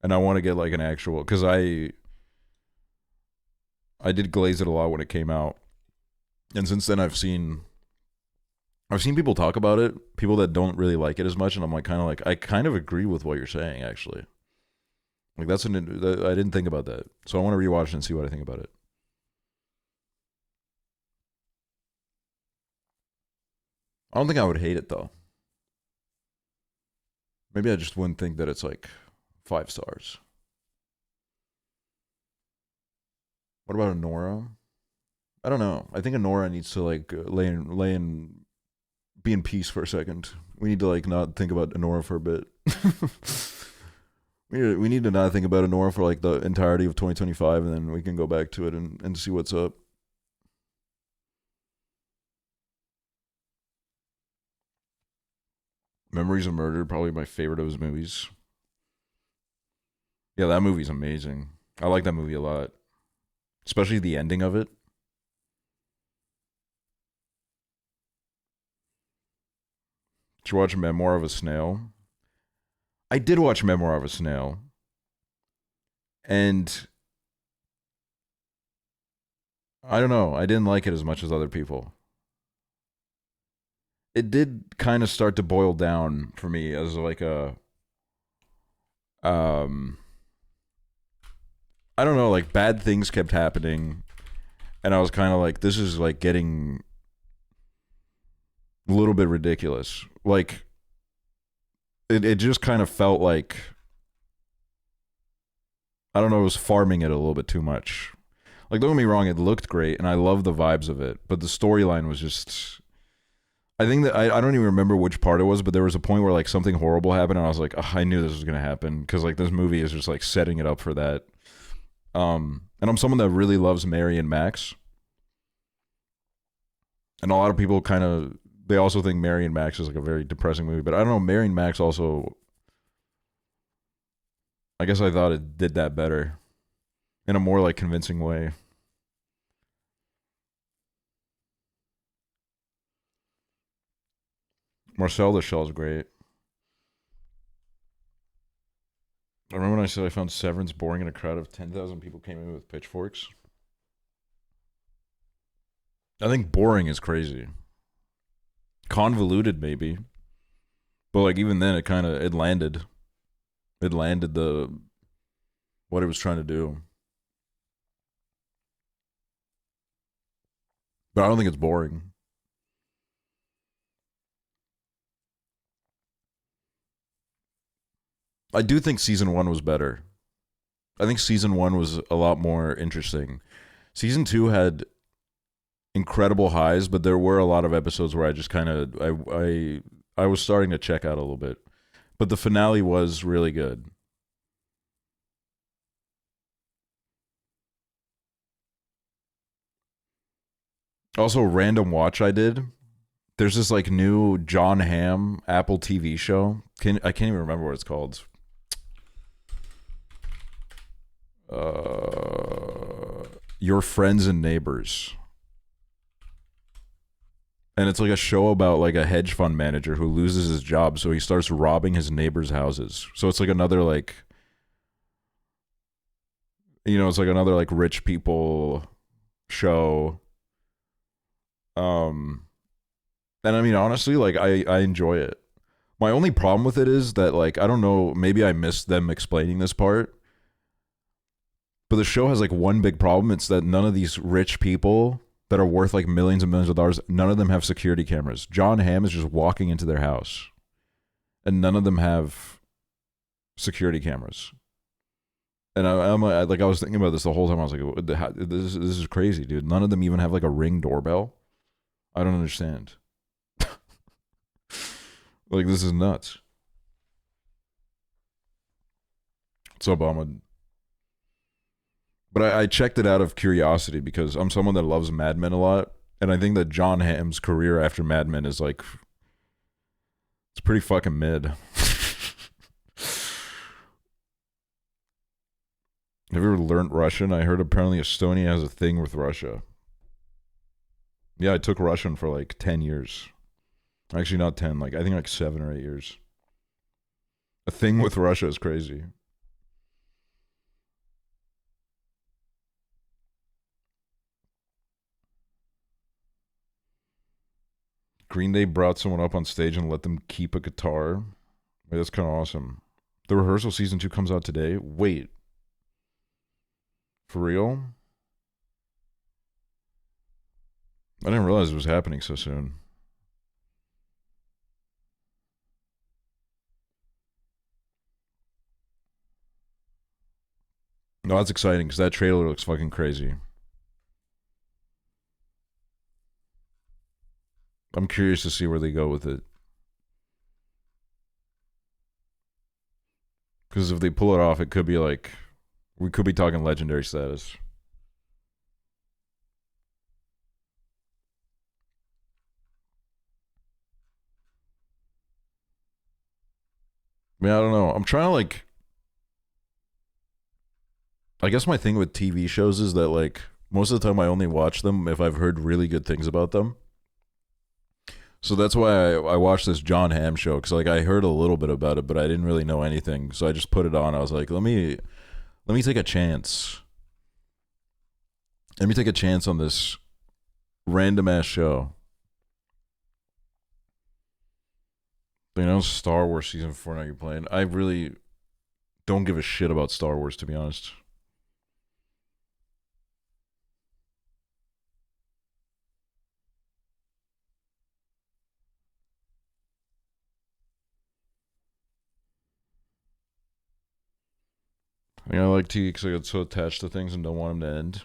And I want to get, like, an actual, because I did glaze it a lot when it came out. And since then I've seen people talk about it, people that don't really like it as much, and I'm like, I kind of agree with what you're saying, actually. Like, I didn't think about that. So I want to rewatch it and see what I think about it. I don't think I would hate it, though. Maybe I just wouldn't think that it's, like, 5 stars. What about Anora? I don't know. I think Anora needs to, like, be in peace for a second. We need to, like, not think about Anora for a bit. We need to not think about Anora for, like, the entirety of 2025, and then we can go back to it and see what's up. Memories of Murder, probably my favorite of his movies. Yeah, that movie's amazing. I like that movie a lot. Especially the ending of it. Did you watch Memoir of a Snail? I did watch Memoir of a Snail. And I don't know. I didn't like it as much as other people. It did kind of start to boil down for me as, like, a I don't know, like, bad things kept happening, and I was kind of like, this is, like, getting a little bit ridiculous. Like, it just kind of felt like, I don't know, it was farming it a little bit too much. Like, don't get me wrong, it looked great, and I love the vibes of it, but the storyline was just, I think that, I don't even remember which part it was, but there was a point where, like, something horrible happened, and I was like, oh, I knew this was going to happen, because, like, this movie is just, like, setting it up for that. And I'm someone that really loves Mary and Max. And a lot of people they also think Mary and Max is, like, a very depressing movie, but I don't know, Mary and Max also, I guess I thought it did that better in a more, like, convincing way. Marcel the Shell's great. I remember when I said I found Severance boring and a crowd of 10,000 people came in with pitchforks. I think boring is crazy. Convoluted, maybe. But, like, even then, it landed. It landed what it was trying to do. But I don't think it's boring. I do think season 1 was better. I think season 1 was a lot more interesting. Season 2 had incredible highs, but there were a lot of episodes where I just kind of I was starting to check out a little bit. But the finale was really good. Also, random watch I did. There's this like new John Hamm Apple TV show. I can't even remember what it's called. Your Friends and Neighbors. And it's like a show about like a hedge fund manager who loses his job, so he starts robbing his neighbors' houses. So it's like another like, you know, it's like another like rich people show. And I mean, honestly, like I enjoy it. My only problem with it is that like, I don't know, maybe I missed them explaining this part. But the show has like one big problem. It's that none of these rich people that are worth like millions and millions of dollars, none of them have security cameras. John Hamm is just walking into their house. And none of them have security cameras. And I was thinking about this the whole time. I was like, this is crazy, dude. None of them even have like a Ring doorbell. I don't understand. Like, this is nuts. What's up, Ahmed? But I checked it out of curiosity because I'm someone that loves Mad Men a lot. And I think that John Hamm's career after Mad Men is like, it's pretty fucking mid. Have you ever learned Russian? I heard apparently Estonia has a thing with Russia. Yeah, I took Russian for like 10 years. Actually, not 10, like I think like 7 or 8 years. A thing with Russia is crazy. Green Day brought someone up on stage and let them keep a guitar. Wait, that's kind of awesome. The Rehearsal Season 2 comes out today. Wait. For real? I didn't realize it was happening so soon. No, that's exciting because that trailer looks fucking crazy. I'm curious to see where they go with it. Because if they pull it off, it could be like, we could be talking legendary status. I mean, I don't know. I'm trying to like, I guess my thing with TV shows is that like, most of the time I only watch them if I've heard really good things about them. So that's why I watched this John Hamm show, because like I heard a little bit about it, but I didn't really know anything. So I just put it on. I was like, let me take a chance. Let me take a chance on this random ass show. You know, Star Wars Season 4 now you're playing. I really don't give a shit about Star Wars, to be honest. I mean, I like TV because I get so attached to things and don't want them to end.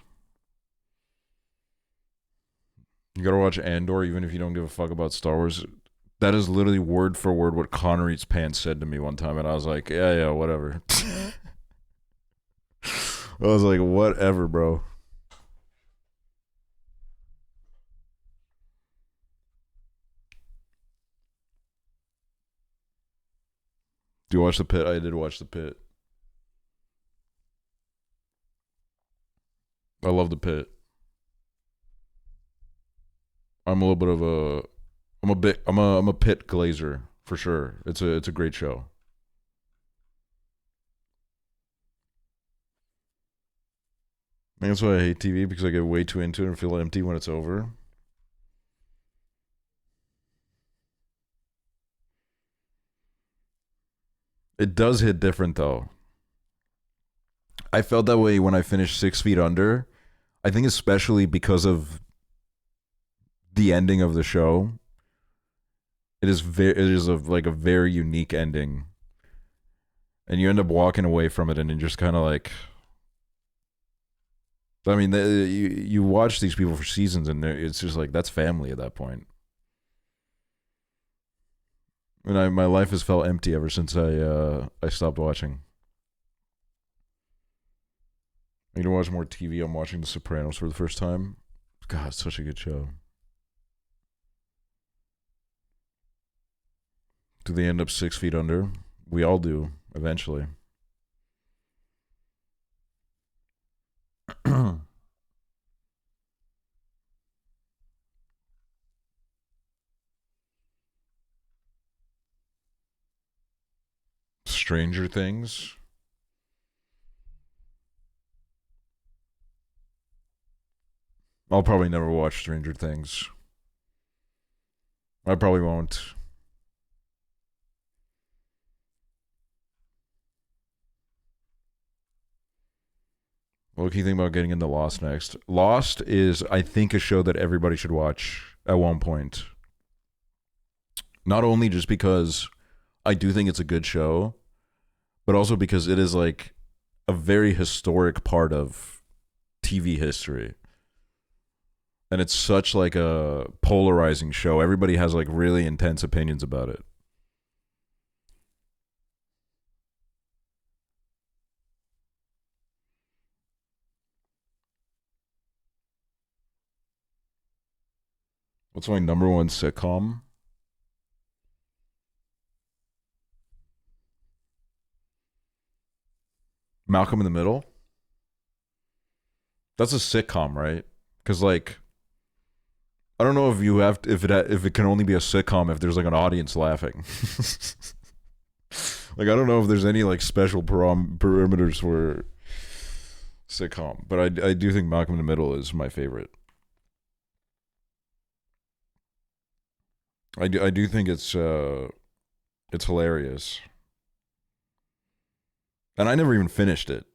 You gotta watch Andor even if you don't give a fuck about Star Wars. That is literally word for word what Connor Eats Pants said to me one time, and I was like, yeah, whatever. I was like, whatever, bro. Do you watch The Pit? I did watch The Pit. I love The Pit. I'm a little bit of a I'm a Pit glazer for sure. It's a great show. I think that's why I hate TV, because I get way too into it and feel empty when it's over. It does hit different though. I felt that way when I finished 6 Feet Under. I think especially because of the ending of the show. It is like a very unique ending. And you end up walking away from it and you're just kind of like, I mean, you watch these people for seasons, and it's just like that's family at that point. And my life has felt empty ever since I stopped watching. I need to watch more TV. I'm watching The Sopranos for the first time. God, it's such a good show. Do they end up 6 feet under? We all do, eventually. Stranger Things. I'll probably never watch Stranger Things. I probably won't. What do you think about getting into Lost next? Lost is, I think, a show that everybody should watch at one point. Not only just because I do think it's a good show, but also because it is like a very historic part of TV history. And it's such like a polarizing show. Everybody has like really intense opinions about it. What's my number one sitcom? Malcolm in the Middle? That's a sitcom, right? Because like, I don't know if you have to, if it can only be a sitcom if there's like an audience laughing. Like I don't know if there's any like special perimeters for sitcom, but I do think Malcolm in the Middle is my favorite. I do think it's hilarious. And I never even finished it.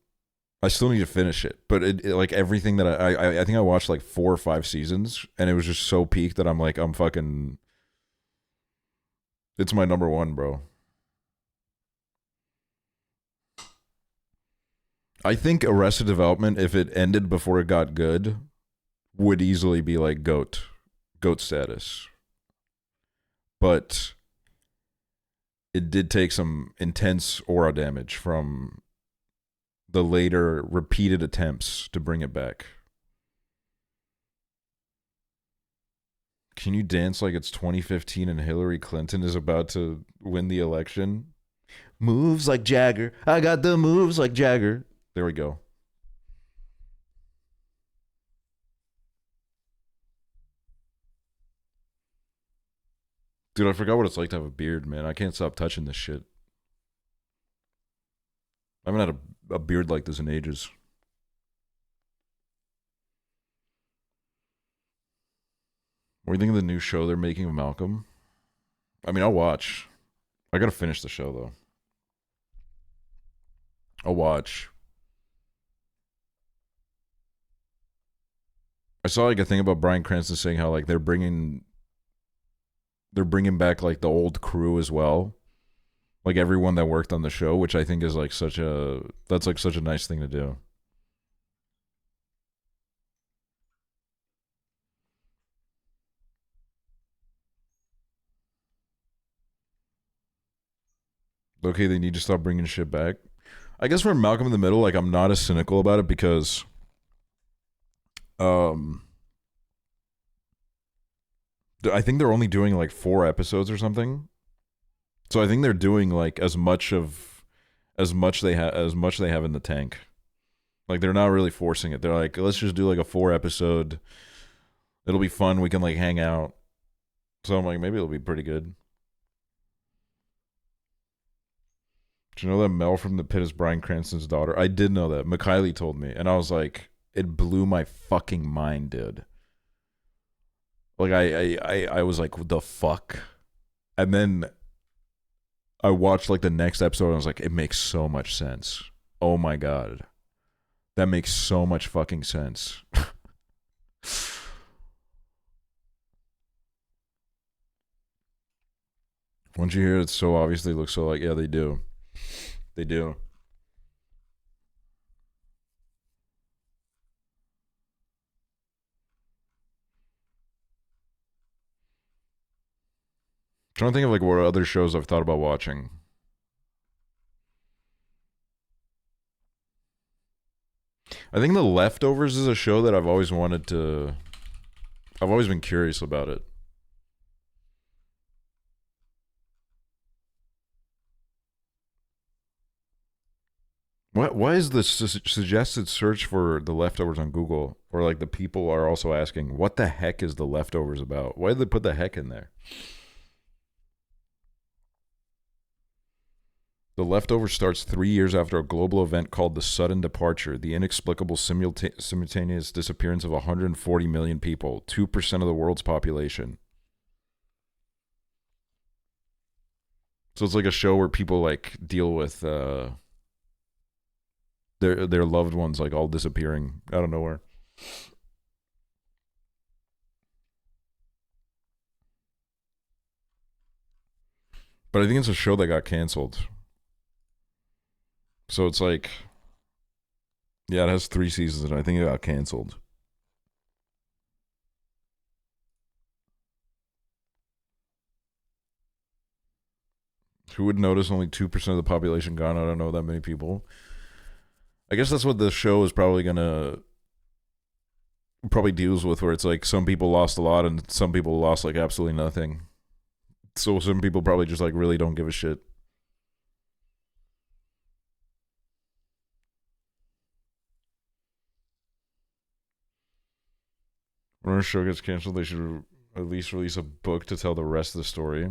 I still need to finish it, but it like everything that I think I watched like 4 or 5 seasons, and it was just so peak that I'm like I'm fucking. It's my number one, bro. I think Arrested Development, if it ended before it got good, would easily be like GOAT status. But it did take some intense aura damage from the later repeated attempts to bring it back. Can you dance like it's 2015 and Hillary Clinton is about to win the election? Moves like Jagger. I got the moves like Jagger. There we go. Dude, I forgot what it's like to have a beard, man. I can't stop touching this shit. I haven't had a beard like this in ages. What do you think of the new show they're making of Malcolm? I mean, I'll watch. I gotta finish the show, though. I'll watch. I saw like a thing about Bryan Cranston saying how like they're bringing back like the old crew as well, like everyone that worked on the show, which I think is like such a nice thing to do. Okay, they need to stop bringing shit back. I guess for Malcolm in the Middle, like I'm not as cynical about it because I think they're only doing like 4 episodes or something. So I think they're doing like as much they have in the tank. Like they're not really forcing it. They're like, let's just do like a 4 episode. It'll be fun. We can like hang out. So I'm like, maybe it'll be pretty good. Do you know that Mel from The Pit is Bryan Cranston's daughter? I did know that. Mikhaili told me. And I was like, it blew my fucking mind, dude. Like I was like, what the fuck? And then I watched like the next episode and I was like, it makes so much sense. Oh my god. That makes so much fucking sense. Once you hear it so obviously looks so like, yeah, they do. They do. Trying to think of like what other shows I've thought about watching. I think The Leftovers is a show that I've always wanted to. I've always been curious about it. Why is the suggested search for The Leftovers on Google, or like the people are also asking, what the heck is The Leftovers about? Why did they put the heck in there? The Leftovers starts 3 years after a global event called the sudden departure, the inexplicable simultaneous disappearance of 140 million people, 2% of the world's population. So it's like a show where people like deal with their loved ones like all disappearing out of nowhere. But I think it's a show that got canceled. So it's like, yeah, it has 3 seasons and I think it got canceled. Who would notice only 2% of the population gone? I don't know that many people. I guess that's what the show is probably deals with, where it's like some people lost a lot and some people lost like absolutely nothing. So some people probably just like really don't give a shit. When a show gets canceled, they should at least release a book to tell the rest of the story.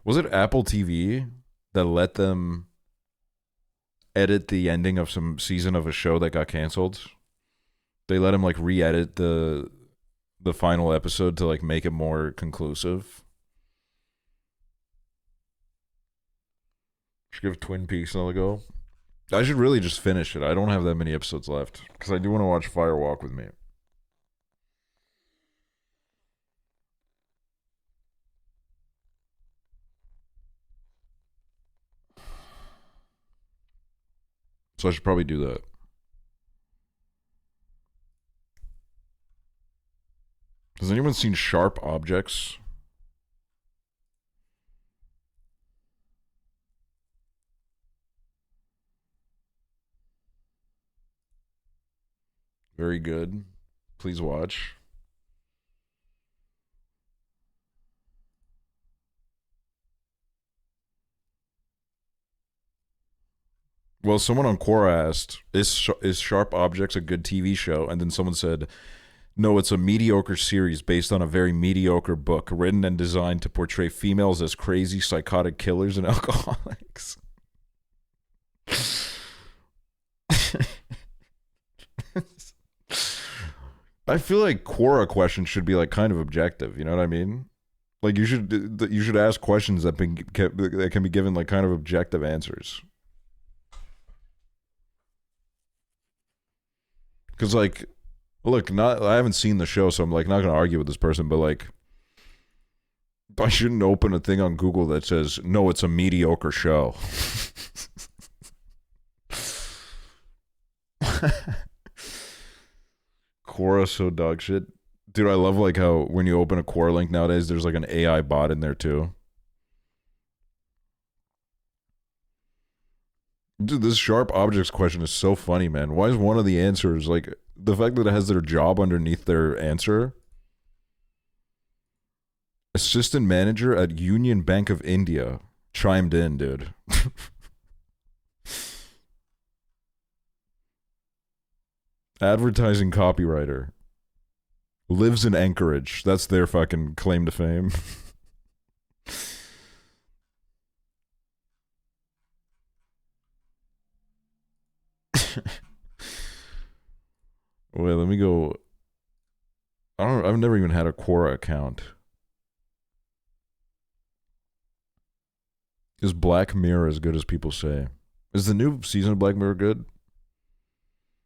Was it Apple TV that let them edit the ending of some season of a show that got canceled? They let him like re-edit the final episode to like make it more conclusive. Should give Twin Peaks another go. I should really just finish it. I don't have that many episodes left because I do want to watch Fire Walk with Me. So I should probably do that. Has anyone seen Sharp Objects? Very good. Please watch. Well, someone on Quora asked, is Sharp Objects a good TV show? And then someone said, no, it's a mediocre series based on a very mediocre book written and designed to portray females as crazy, psychotic killers and alcoholics. I feel like Quora questions should be like kind of objective. You know what I mean? Like you should ask questions that can be given like kind of objective answers. Because like, look, I haven't seen the show, so I'm like not gonna argue with this person. But like, I shouldn't open a thing on Google that says no, it's a mediocre show. Quora so dog shit. Dude, I love like how when you open a Quora link nowadays, there's like an AI bot in there too. Dude, this Sharp Objects question is so funny, man. Why is one of the answers like the fact that it has their job underneath their answer? Assistant manager at Union Bank of India chimed in, dude. Advertising copywriter. Lives in Anchorage. That's their fucking claim to fame. Wait, let me go. I've never even had a Quora account. Is Black Mirror as good as people say? Is the new season of Black Mirror good?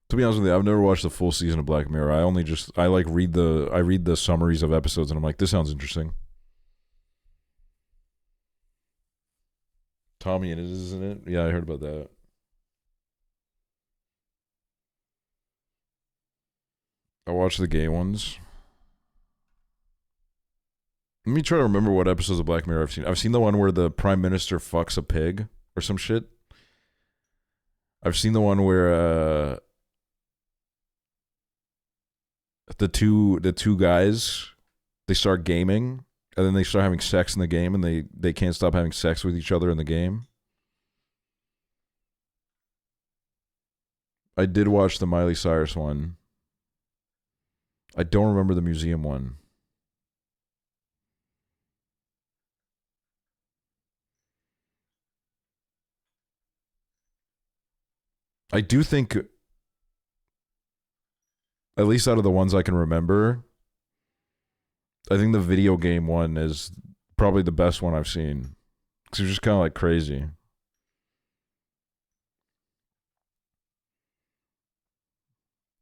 To be honest with you, I've never watched the full season of Black Mirror. I read the summaries of episodes and I'm like, this sounds interesting. Tommy in it, isn't it? Yeah, I heard about that. I watched the gay ones. Let me try to remember what episodes of Black Mirror I've seen. I've seen the one where the prime minister fucks a pig or some shit. I've seen the one where the two guys, they start gaming and then they start having sex in the game and they can't stop having sex with each other in the game. I did watch the Miley Cyrus one. I don't remember the museum one. I do think, at least out of the ones I can remember, I think the video game one is probably the best one I've seen. Because it's just kind of like crazy.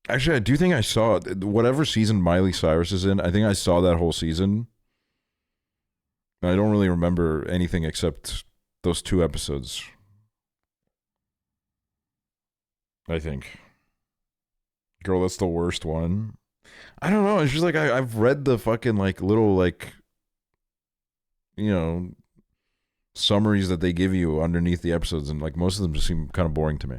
Actually, I do think I saw whatever season Miley Cyrus is in. I think I saw that whole season. I don't really remember anything except those 2 episodes. I think. Girl, that's the worst one. I don't know. It's just like I've read the fucking like little like, you know, summaries that they give you underneath the episodes, and like most of them just seem kind of boring to me.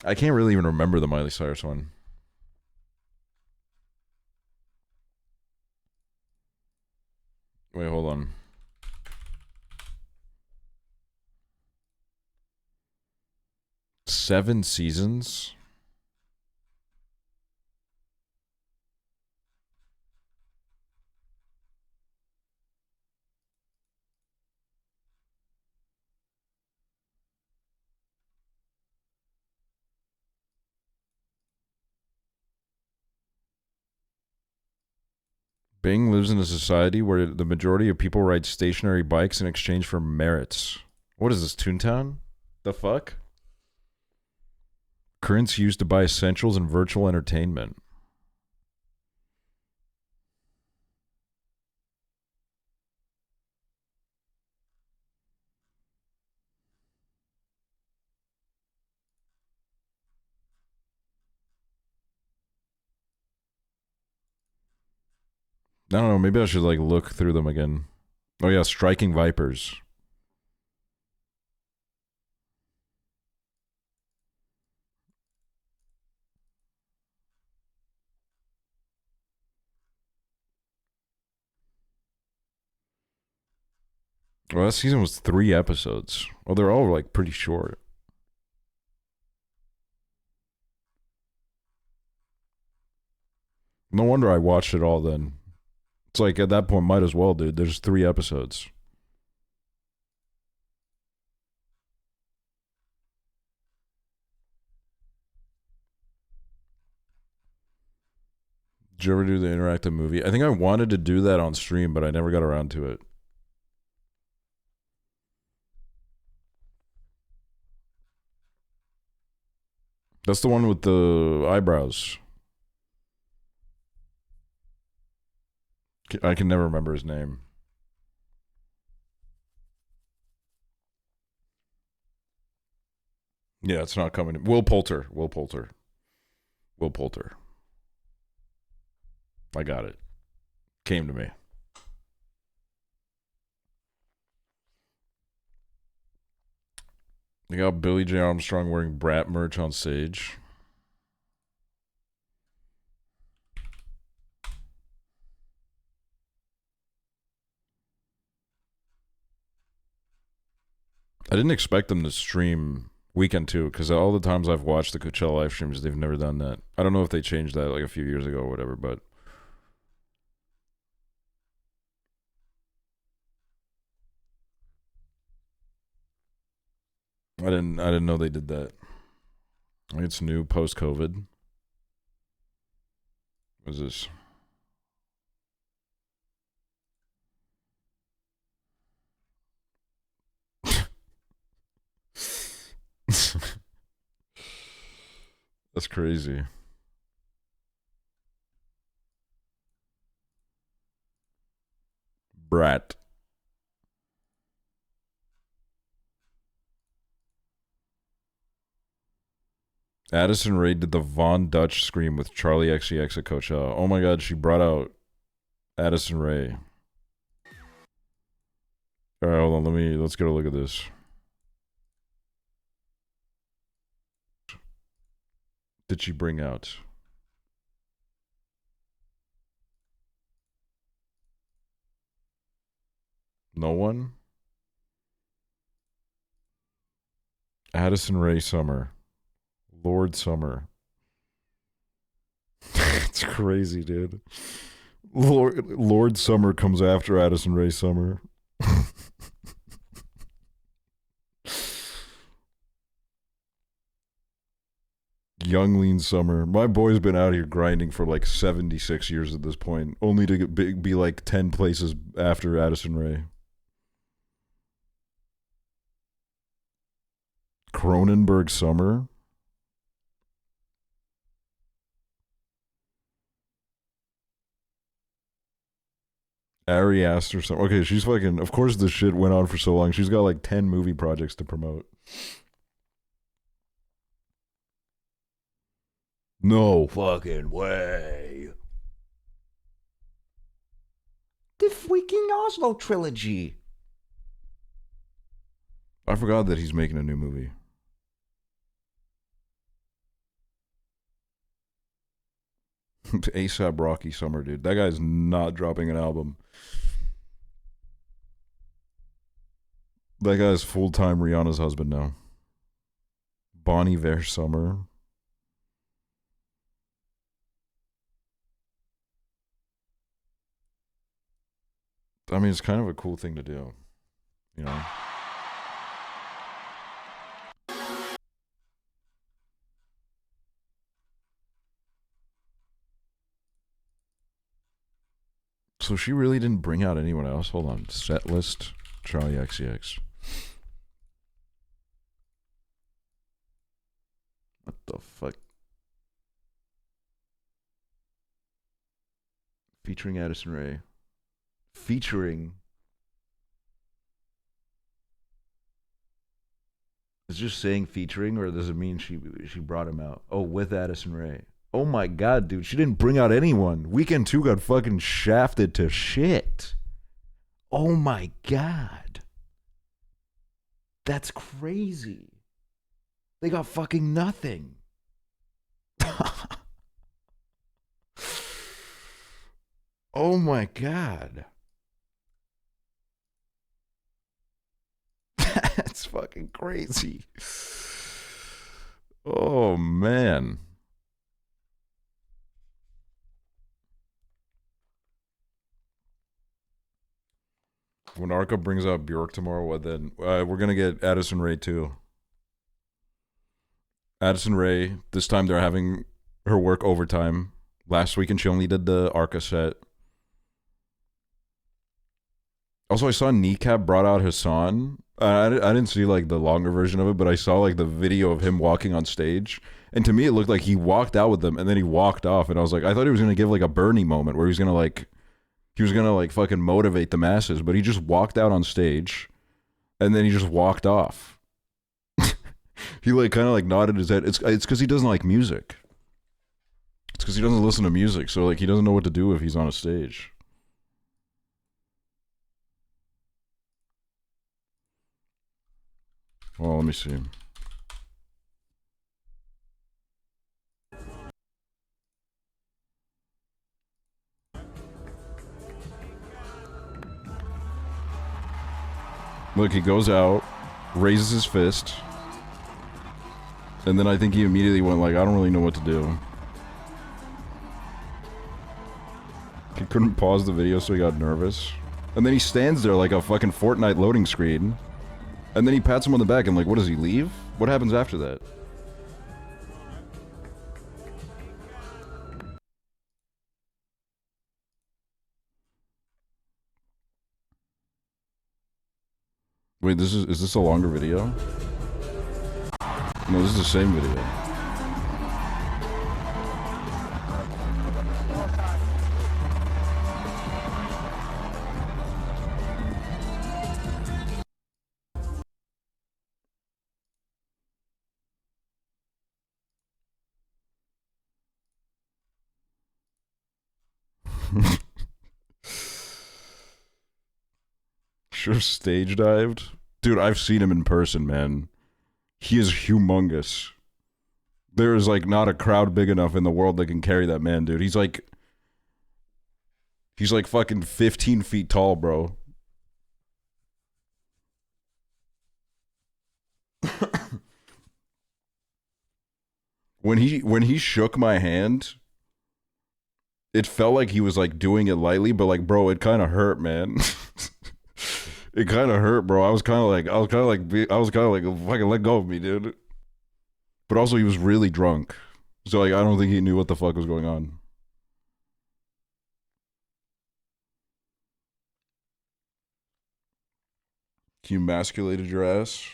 I can't really even remember the Miley Cyrus one. Wait, hold on. Seven seasons? Bing lives in a society where the majority of people ride stationary bikes in exchange for merits. What is this, Toontown? The fuck? Currency used to buy essentials and virtual entertainment. I don't know, maybe I should like look through them again. Oh yeah, Striking Vipers. Well, that season was 3 episodes. Well, they're all like pretty short. No wonder I watched it all then. It's like at that point, might as well, dude. There's 3 episodes. Did you ever do the interactive movie? I think I wanted to do that on stream, but I never got around to it. That's the one with the eyebrows. I can never remember his name. Yeah, it's not coming. Will Poulter. Will Poulter. Will Poulter. I got it. Came to me. They got Billy J. Armstrong wearing Brat merch on stage. I didn't expect them to stream Weekend 2, because all the times I've watched the Coachella live streams, they've never done that. I don't know if they changed that like a few years ago or whatever, but I didn't know they did that. I think it's new post-COVID. What is this? That's crazy. Brat. Addison Rae did the Von Dutch scream with Charlie XCX at Coachella. Oh my god, she brought out Addison Rae. Alright, hold on, let's get a look at this. Did she bring out? No one? Addison Rae Summer. Lord Summer. It's crazy, dude. Lord Summer comes after Addison Rae Summer. Young Lean Summer. My boy's been out here grinding for like 76 years at this point, only to be like 10 places after Addison Rae. Cronenberg Summer. Ari Aster Summer. Okay, she's fucking... Of course this shit went on for so long. She's got like 10 movie projects to promote. No fucking way. The freaking Oslo trilogy. I forgot that he's making a new movie. ASAP Rocky Summer, dude. That guy's not dropping an album. That guy's full-time Rihanna's husband now. Bonnie Iver Summer. I mean, it's kind of a cool thing to do, you know? So she really didn't bring out anyone else? Hold on. Set list, Charlie XCX. What the fuck? Featuring Addison Rae. Featuring. Is it just saying featuring, or does it mean she brought him out? Oh, with Addison Rae. Oh my god, dude, she didn't bring out anyone. Weekend 2 got fucking shafted to shit. Oh my god. That's crazy. They got fucking nothing. Oh my god. That's fucking crazy. Oh man. When Arca brings out Bjork tomorrow, what then? We're gonna get Addison Rae too. Addison Rae, this time they're having her work overtime. Last weekend she only did the Arca set. Also, I saw Kneecap brought out Hassan. I didn't see like the longer version of it, but I saw like the video of him walking on stage. And to me, it looked like he walked out with them and then he walked off. And I was like, I thought he was gonna give like a Bernie moment where he was gonna like fucking motivate the masses, but he just walked out on stage and then he just walked off. He like kind of like nodded his head. It's because he doesn't like music. It's because he doesn't listen to music, so like he doesn't know what to do if he's on a stage. Well, let me see. Look, he goes out, raises his fist, and then I think he immediately went like, I don't really know what to do. He couldn't pause the video, so he got nervous. And then he stands there like a fucking Fortnite loading screen. And then he pats him on the back and like, what does he leave? What happens after that? Wait, is this a longer video? No, this is the same video. Should have stage dived. Dude, I've seen him in person, man. He is humongous. There is like not a crowd big enough in the world that can carry that man, dude. He's like fucking 15 feet tall, bro. When he shook my hand, it felt like he was like doing it lightly, but like, bro, it kind of hurt, man. It kind of hurt, bro. I was kind of like, fucking let go of me, dude. But also, he was really drunk, so like, I don't think he knew what the fuck was going on. You emasculated your ass.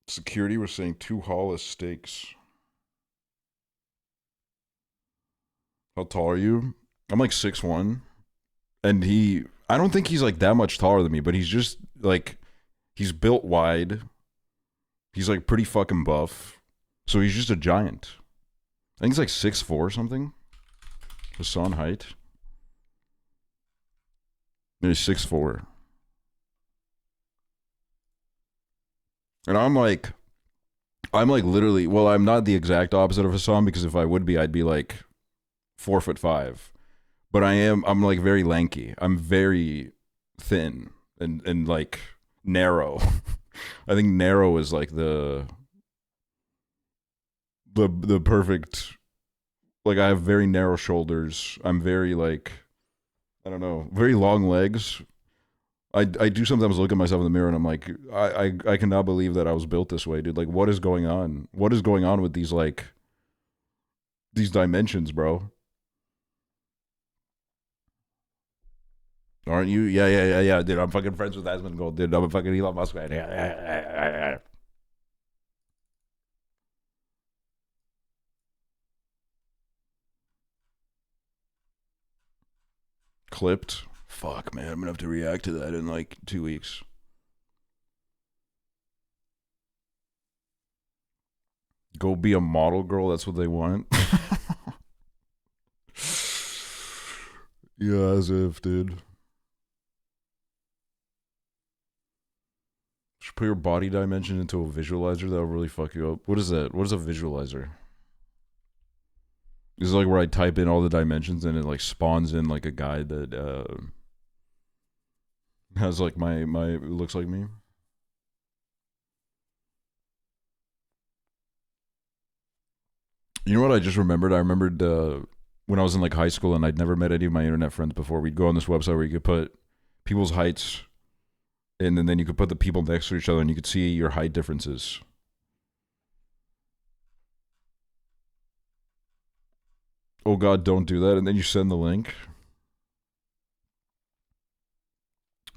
Security was saying 2 Hollis steaks. How tall are you? I'm like 6'1". And I don't think he's like that much taller than me, but he's just like, he's built wide. He's like pretty fucking buff. So he's just a giant. I think he's like 6'4" or something. Hassan height. He's 6'4". And I'm like literally, well, I'm not the exact opposite of Hassan, because if I would be, I'd be like 4'5". But I'm like very lanky. I'm very thin and like narrow. I think narrow is like the perfect, like I have very narrow shoulders. I'm very like, I don't know, very long legs. I do sometimes look at myself in the mirror and I'm like, I cannot believe that I was built this way, dude. Like, what is going on? What is going on with these dimensions, bro? Aren't you? Yeah, dude. I'm fucking friends with Asmongold, dude. I'm a fucking Elon Musk fan. Yeah. Clipped. Fuck, man. I'm gonna have to react to that in like 2 weeks. Go be a model girl. That's what they want. Yeah, as if, dude. Should put your body dimension into a visualizer. That'll really fuck you up. What is that? What is a visualizer? This is like where I type in all the dimensions and it like spawns in like a guy that has like my looks like me. You know what I just remembered? I remembered when I was in like high school and I'd never met any of my internet friends before. We'd go on this website where you could put people's heights and then you could put the people next to each other and you could see your height differences. Oh God, don't do that. And then you send the link.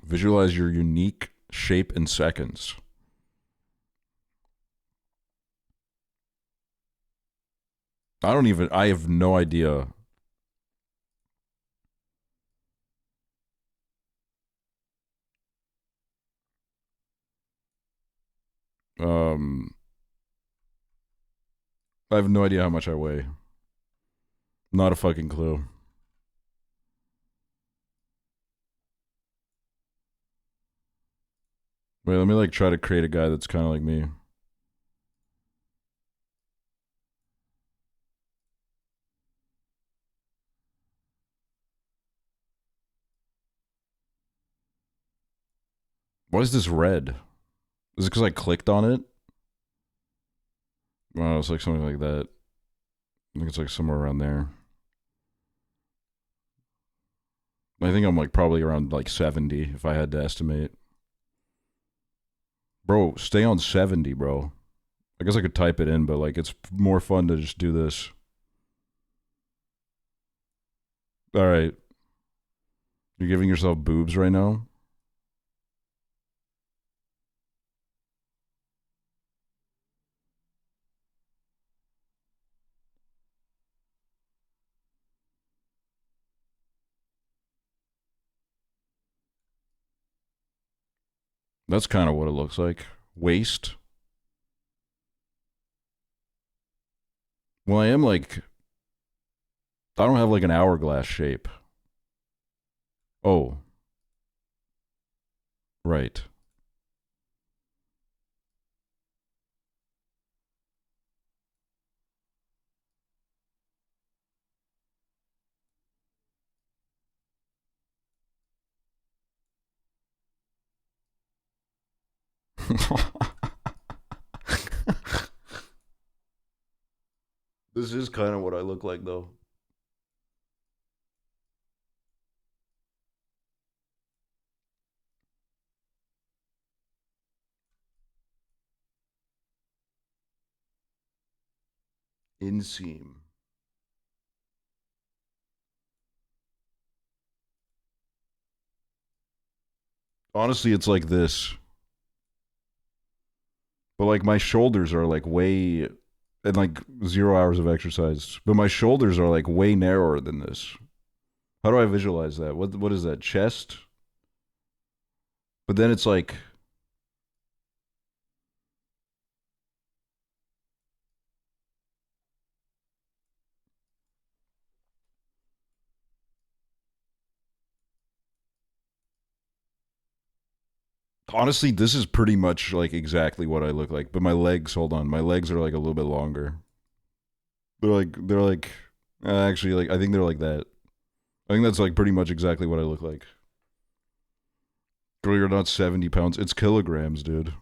Visualize your unique shape in seconds. I have no idea. I have no idea how much I weigh. Not a fucking clue. Wait, let me like try to create a guy that's kind of like me. Why is this red? Is it because I clicked on it? Well, it's like something like that. I think it's like somewhere around there. I think I'm like probably around like 70 if I had to estimate. Bro, stay on 70, bro. I guess I could type it in, but like it's more fun to just do this. All right. You're giving yourself boobs right now? That's kind of what it looks like. Waist? Well, I am like... I don't have like an hourglass shape. Oh. Right. This is kind of what I look like, though. Inseam. Honestly, it's like this. But like my shoulders are like way, and like 0 hours of exercise. But my shoulders are like way narrower than this. How do I visualize that? What is that? Chest? But then it's like... Honestly, this is pretty much like exactly what I look like. But my legs, hold on, my legs are like a little bit longer. They're like actually, like, I think they're like that. I think that's like pretty much exactly what I look like. Girl, you're not 70 pounds. It's kilograms, dude.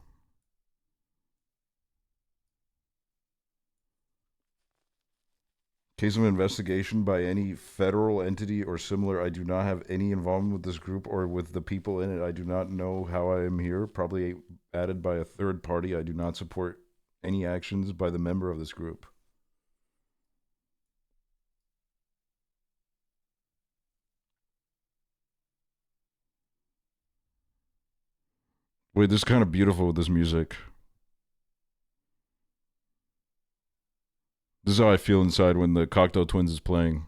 Case of investigation by any federal entity or similar. I do not have any involvement with this group or with the people in it. I do not know how I am here. Probably added by a third party. I do not support any actions by the member of this group. Wait, this is kind of beautiful with this music. This is how I feel inside when the Cocktail Twins is playing.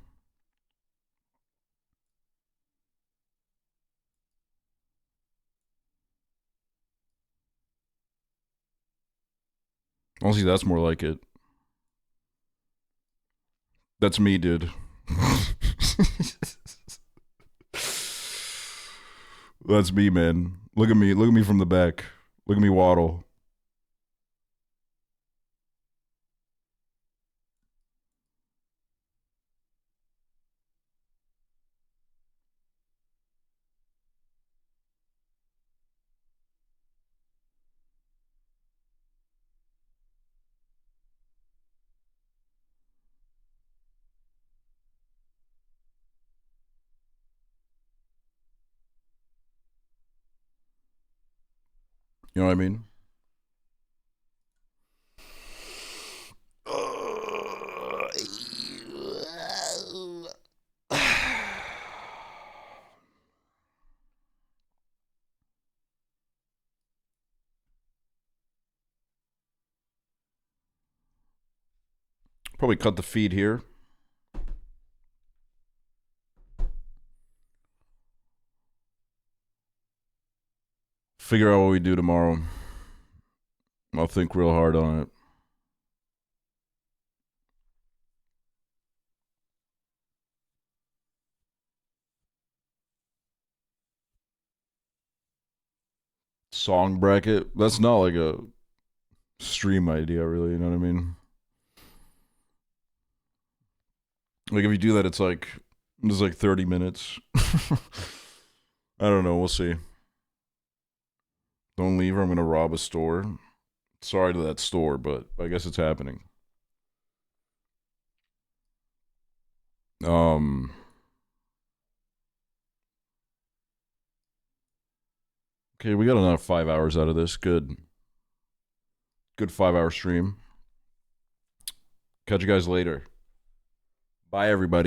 Honestly, that's more like it. That's me, dude. That's me, man. Look at me. Look at me from the back. Look at me waddle. You know what I mean? Probably cut the feed here. Figure out what we do tomorrow. I'll think real hard on it. Song bracket? That's not like a stream idea, really, you know what I mean? Like, if you do that, it's like 30 minutes. I don't know, we'll see. Don't leave or I'm gonna rob a store. Sorry to that store, but I guess it's happening. Okay, we got another 5 hours out of this. Good. Good 5-hour stream. Catch you guys later. Bye, everybody.